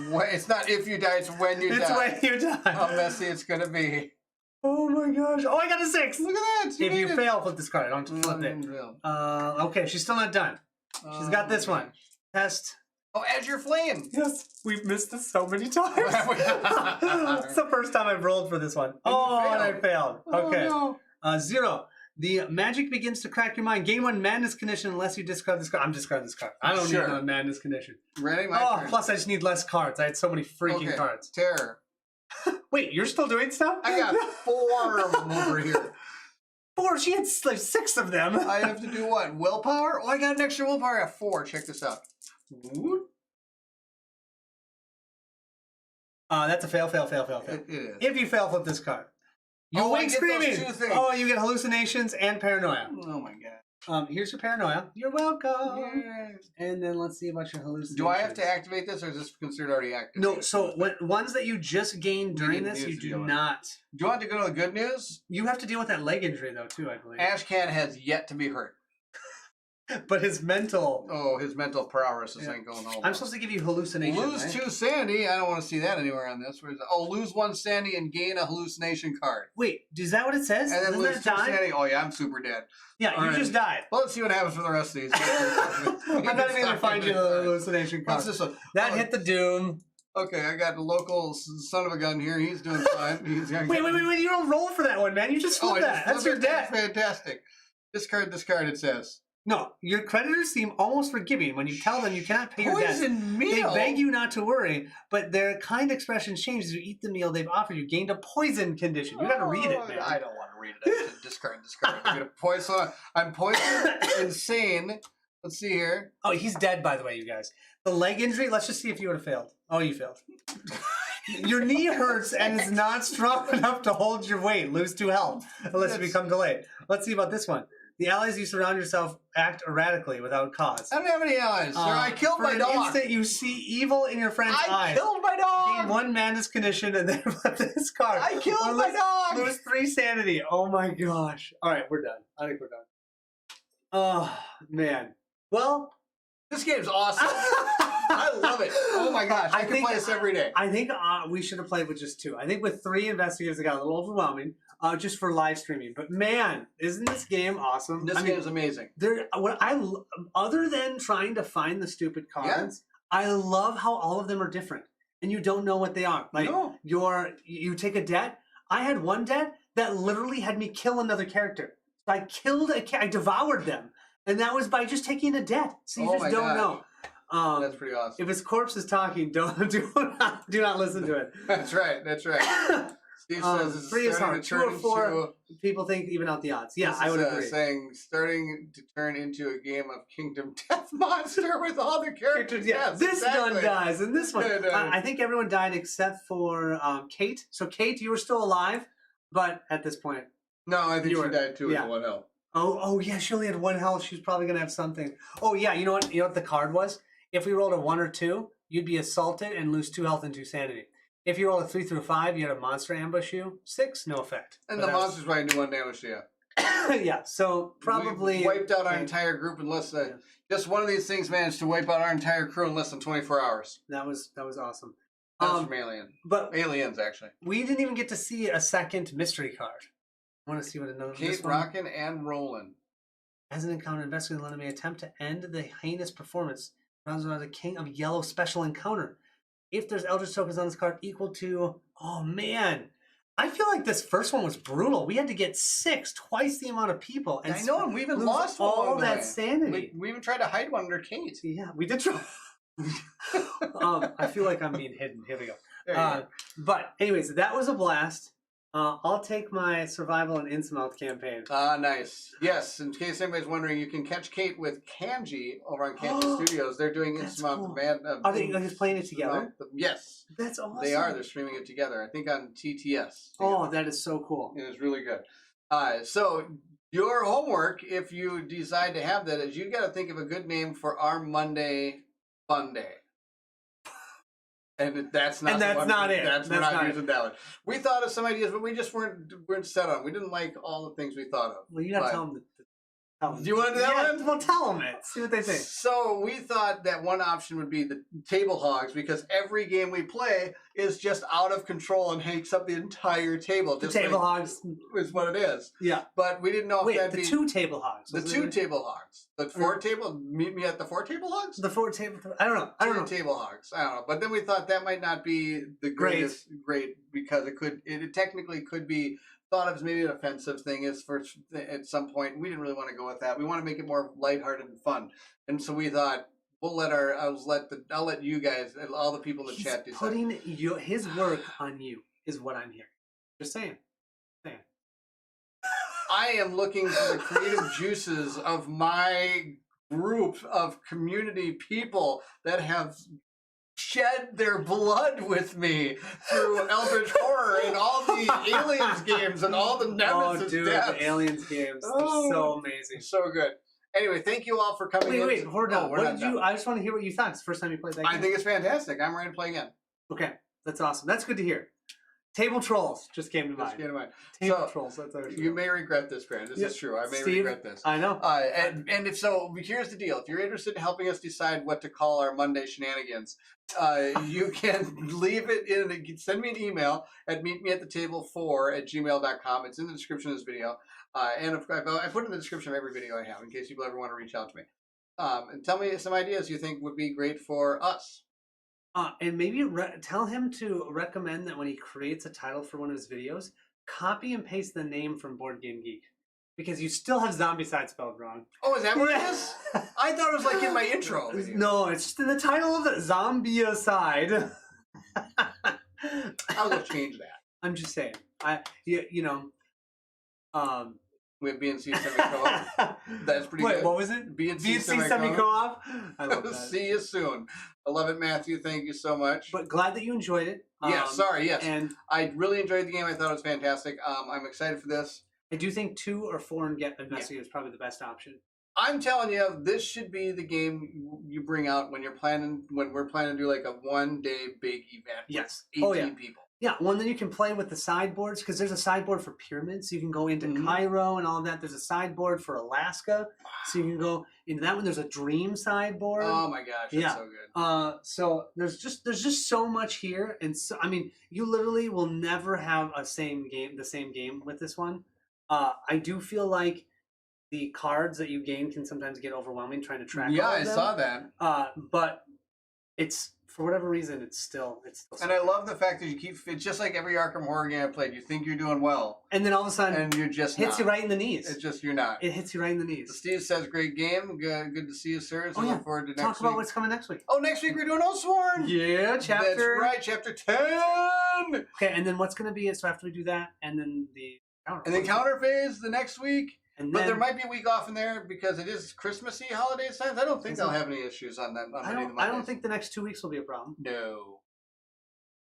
not if you die, it's when you die. It's when you die. How messy it's going to be. Oh my gosh. Oh, I got a 6. Look at that. If you fail, flip this card. I don't have to flip it. Okay, she's still not done. She's got this one. Test. Oh, Azure Flame. Yes, we've missed this so many times. It's the first time I've rolled for this one. And I failed. Okay. Oh, no. 0. The magic begins to crack your mind. Gain 1 madness condition unless you discard this card. I'm discarding this card. I don't need a madness condition. Ready? My turn. Plus I just need less cards. I had so many freaking cards. Terror. Wait, you're still doing stuff? I got 4 of them over here. 4? She had like 6 of them. I have to do what? Willpower? Oh, I got an extra willpower. I got 4. Check this out. That's a fail. It is. If you fail, flip this card. You wake screaming. Those 2 things. Oh, you get hallucinations and paranoia. Oh my god. Here's your paranoia. You're welcome. Yay. And then let's see about your hallucinations. Do I have to activate this, or is this considered already active? No. So ones that you just gained during this, you do not. Do you want to go to the good news? You have to deal with that leg injury though, too. I believe. Ashcan has yet to be hurt. But his mental... Oh, his mental prowess is ain't going home. I'm supposed to give you hallucinations, Lose 2 sanity. I don't want to see that anywhere on this. Where is it? Oh, lose 1 sanity and gain a hallucination card. Wait, is that what it says? And then Doesn't lose 2 that die? sanity. Oh, yeah, I'm super dead. Yeah, you just died. Well, let's see what happens for the rest of these. I'm not even going to find you the hallucination card. What's this one? That hit the doom. Okay, I got the local son of a gun here. He's doing fine. Wait. You don't roll for that one, man. You just flip that. That's your debt. Fantastic. Discard, it says. No, your creditors seem almost forgiving when you tell them you cannot pay your debt. Poison meal? They beg you not to worry, but their kind expression changes as you eat the meal they've offered you. Gained a poison condition. You got to read it, man. I don't want to read it. I said discard. I'm gonna poison. I'm poisoned, insane. Let's see here. Oh, he's dead, by the way, you guys. The leg injury, let's just see if you would have failed. Oh, you failed. Your knee hurts and is not strong enough to hold your weight. Lose 2 health unless you become delayed. Let's see about this one. The allies you surround yourself act erratically without cause. I don't have any allies. I killed my dog. For an instant, you see evil in your friend's eyes. I killed my dog. Gain 1 madness condition and then flip this card. I killed my dog. Lose 3 sanity. Oh my gosh. All right, we're done. I think we're done. Oh, man. Well, this game's awesome. I love it. Oh my gosh. I can play this every day. I think we should have played with just 2. I think with 3 investigators, it got a little overwhelming. Just for live streaming, but man, isn't this game awesome? This game is amazing. Other than trying to find the stupid cards, I love how all of them are different, and you don't know what they are. Like you take a debt. I had one debt that literally had me kill another character. I killed I devoured them, and that was by just taking a debt. So you just don't know. That's pretty awesome. If his corpse is talking, do not listen to it. That's right. Steve says it's 3 is hard. 2 or 4 people think even out the odds. Yeah, I would agree. Starting to turn into a game of Kingdom Death Monster with all the characters. Yeah, this gun dies, and this one. I think everyone died except for Kate. So Kate, you were still alive, but at this point, no, I think she died too with 1 health. Oh yeah, she only had 1 health. She's probably gonna have something. Oh yeah, you know what? You know what the card was? If we rolled a 1 or 2, you'd be assaulted and lose 2 health and 2 sanity. If you roll a 3 through 5, you had a monster ambush you. 6, no effect. And the monsters probably do 1 damage to you. Yeah, so probably... We wiped out our entire group in less than... Just one of these things managed to wipe out our entire crew in less than 24 hours. That was awesome. That was from Alien. But Aliens, actually. We didn't even get to see a second mystery card. I want to see what another. Kate rockin' and rollin'. As an encounter, investigator let me attempt to end the heinous performance. Rounds are the king of yellow special encounter. If there's Eldritch tokens on this card equal to, oh man, I feel like this first one was brutal. We had to get 6, twice the amount of people. And I know, and we even lost all that sanity. We even tried to hide one under Kate. Yeah, we did try. I feel like I'm being hidden. Here we go. But anyways, that was a blast. I'll take my survival and Innsmouth campaign. Nice. Yes, in case anybody's wondering, you can catch Kate with Kanji over on Kanji Studios. They're doing Innsmouth. Cool. Are they just playing it together? Yes. That's awesome. They are. They're streaming it together. I think on TTS. Oh, that is so cool. It is really good. So your homework, if you decide to have that, is you got to think of a good name for our Monday Fun Day. And that's not. And that's not it. We're not using that one. We thought of some ideas, but we just weren't set on. We didn't like all the things we thought of. Well, you got to tell them. Do you want to do that one? Well, tell them it. See what they think. So we thought that one option would be the table hogs, because every game we play is just out of control and takes up the entire table. The table hogs is what it is. Yeah. But we didn't know if that'd be... the 2 table hogs. The 2 table hogs. The 4 table... Meet me at the 4 table hogs? The 4 table... I don't know. 2 table hogs. I don't know. But then we thought that might not be the great, because it technically could be thought of as maybe an offensive thing at some point. We didn't really want to go with that. We want to make it more lighthearted and fun. And so we thought we'll I'll let you guys, all the people in the chat decide. Putting his work on you is what I'm hearing. Just saying. I am looking for the creative juices of my group of community people that have shed their blood with me through Eldritch Horror and all the Aliens games and all the Nemesis Oh, dude, deaths. the Aliens games. They're so amazing. So good. Anyway, thank you all for coming in. Wait, hold on. What did you... I just want to hear what you thought. It's the first time you played that game. I think it's fantastic. I'm ready to play again. Okay, that's awesome. That's good to hear. Table Trolls just came to mind. Table Trolls. That's our you may regret this, Brandon. This is true. I may regret this. I know. And if so, here's the deal. If you're interested in helping us decide what to call our Monday shenanigans, you can leave it in. Send me an email at meetmeatthetable4@gmail.com. It's in the description of this video. And I put it in the description of every video I have in case people ever want to reach out to me. And tell me some ideas you think would be great for us. And maybe tell him to recommend that when he creates a title for one of his videos, copy and paste the name from Board Game Geek. Because you still have Zombicide spelled wrong. Oh, is that what it is? I thought it was like in my intro. No, it's just in the title of the Zombicide. I'll just change that. I'm just saying. We have BNC semi-co-op. That's pretty good. What was it? BNC semi-co-op. I love that. See you soon. I love it, Matthew. Thank you so much. But glad that you enjoyed it. Yes. And I really enjoyed the game. I thought it was fantastic. I'm excited for this. I do think 2 or 4 and get Investigator is probably the best option. I'm telling you, this should be the game you bring out when we're planning to do like a one-day big event. Yes. With 18 people. Yeah, one that you can play with the sideboards, because there's a sideboard for pyramids, so you can go into Cairo and all of that. There's a sideboard for Alaska, so you can go into that one. There's a dream sideboard. Oh my gosh, that's so good. So there's just so much here, and so I mean, you literally will never have the same game with this one. I do feel like the cards that you gain can sometimes get overwhelming trying to track. Yeah, all of I them. saw that. But it's, for whatever reason, it's still. And I love the fact that it's just like every Arkham Horror game I played. You think you're doing well, and then all of a sudden, and you're just hits you right in the knees. It's just you're not. It hits you right in the knees. Steve says, "Great game. Good to see you, sir." So look forward to next week. Talk about what's coming next week. Oh, next week we're doing Oathsworn. Yeah, chapter. That's right, chapter 10. Okay, and then what's going to be it? So after we do that, and then the counter. And then counter phase the next week. But there might be a week off in there because it is Christmassy holiday times. I don't think they'll have any issues on that. I don't think the next 2 weeks will be a problem. No.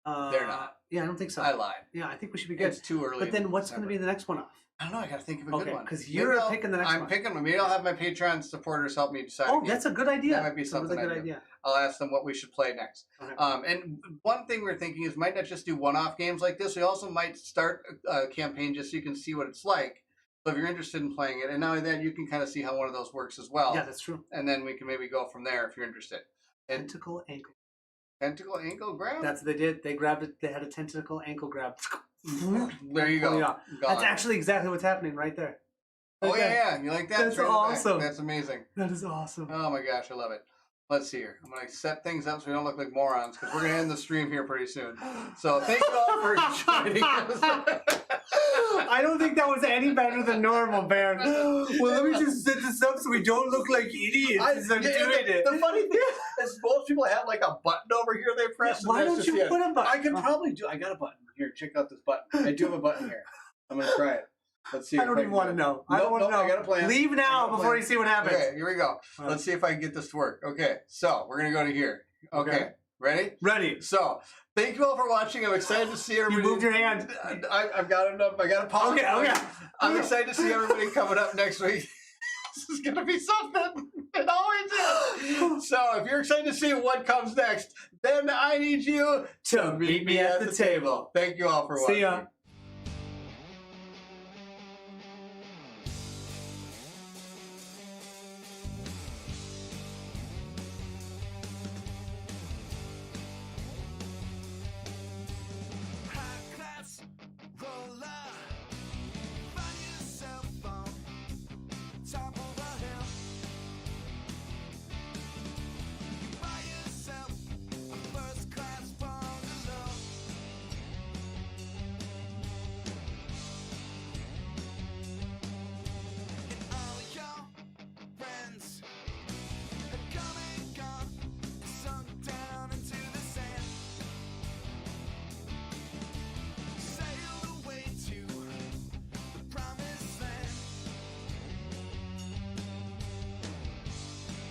They're not. Yeah, I don't think so. I lied. Yeah, I think we should be good. It's too early. But then what's going to be the next one off? I don't know. I got to think of a good one. Because you're picking the next one. I'm picking one. Maybe I'll have my Patreon supporters help me decide. Oh, that's a good idea. That might be something. Really good idea. I'll ask them what we should play next. Okay. And one thing we're thinking is might not just do one-off games like this. We also might start a campaign just so you can see what it's like. So if you're interested in playing it, and not only that, you can kind of see how one of those works as well. Yeah, that's true. And then we can maybe go from there if you're interested. Tentacle ankle. Tentacle ankle grab? That's what they did. They grabbed it. They had a tentacle ankle grab. There you go. Yeah. That's actually exactly what's happening right there. Oh yeah. You like that? That's awesome. That's amazing. That is awesome. Oh my gosh, I love it. Let's see here. I'm going to set things up so we don't look like morons because we're going to end the stream here pretty soon. So thank you all for joining us. I don't think that was any better than normal, Baron. Well, let me just set this up so we don't look like idiots as I'm doing it. The funny thing is most people have like a button over here they press. Why don't you put a button? I can probably do. I got a button. Here, check out this button. I do have a button here. I'm going to try it. Let's see. I don't even want to know. I don't want to know. I got a plan. Leave now before you see what happens. Okay, here we go. Let's see if I can get this to work. Okay, so we're going to go to here. Okay. Ready? Ready. So, thank you all for watching. I'm excited to see everybody. You moved your hand. I've got enough. I got to pause. Okay. I'm excited to see everybody coming up next week. This is going to be something. It always is. So, if you're excited to see what comes next, then I need you to meet me at the table. Thank you all for watching. See ya.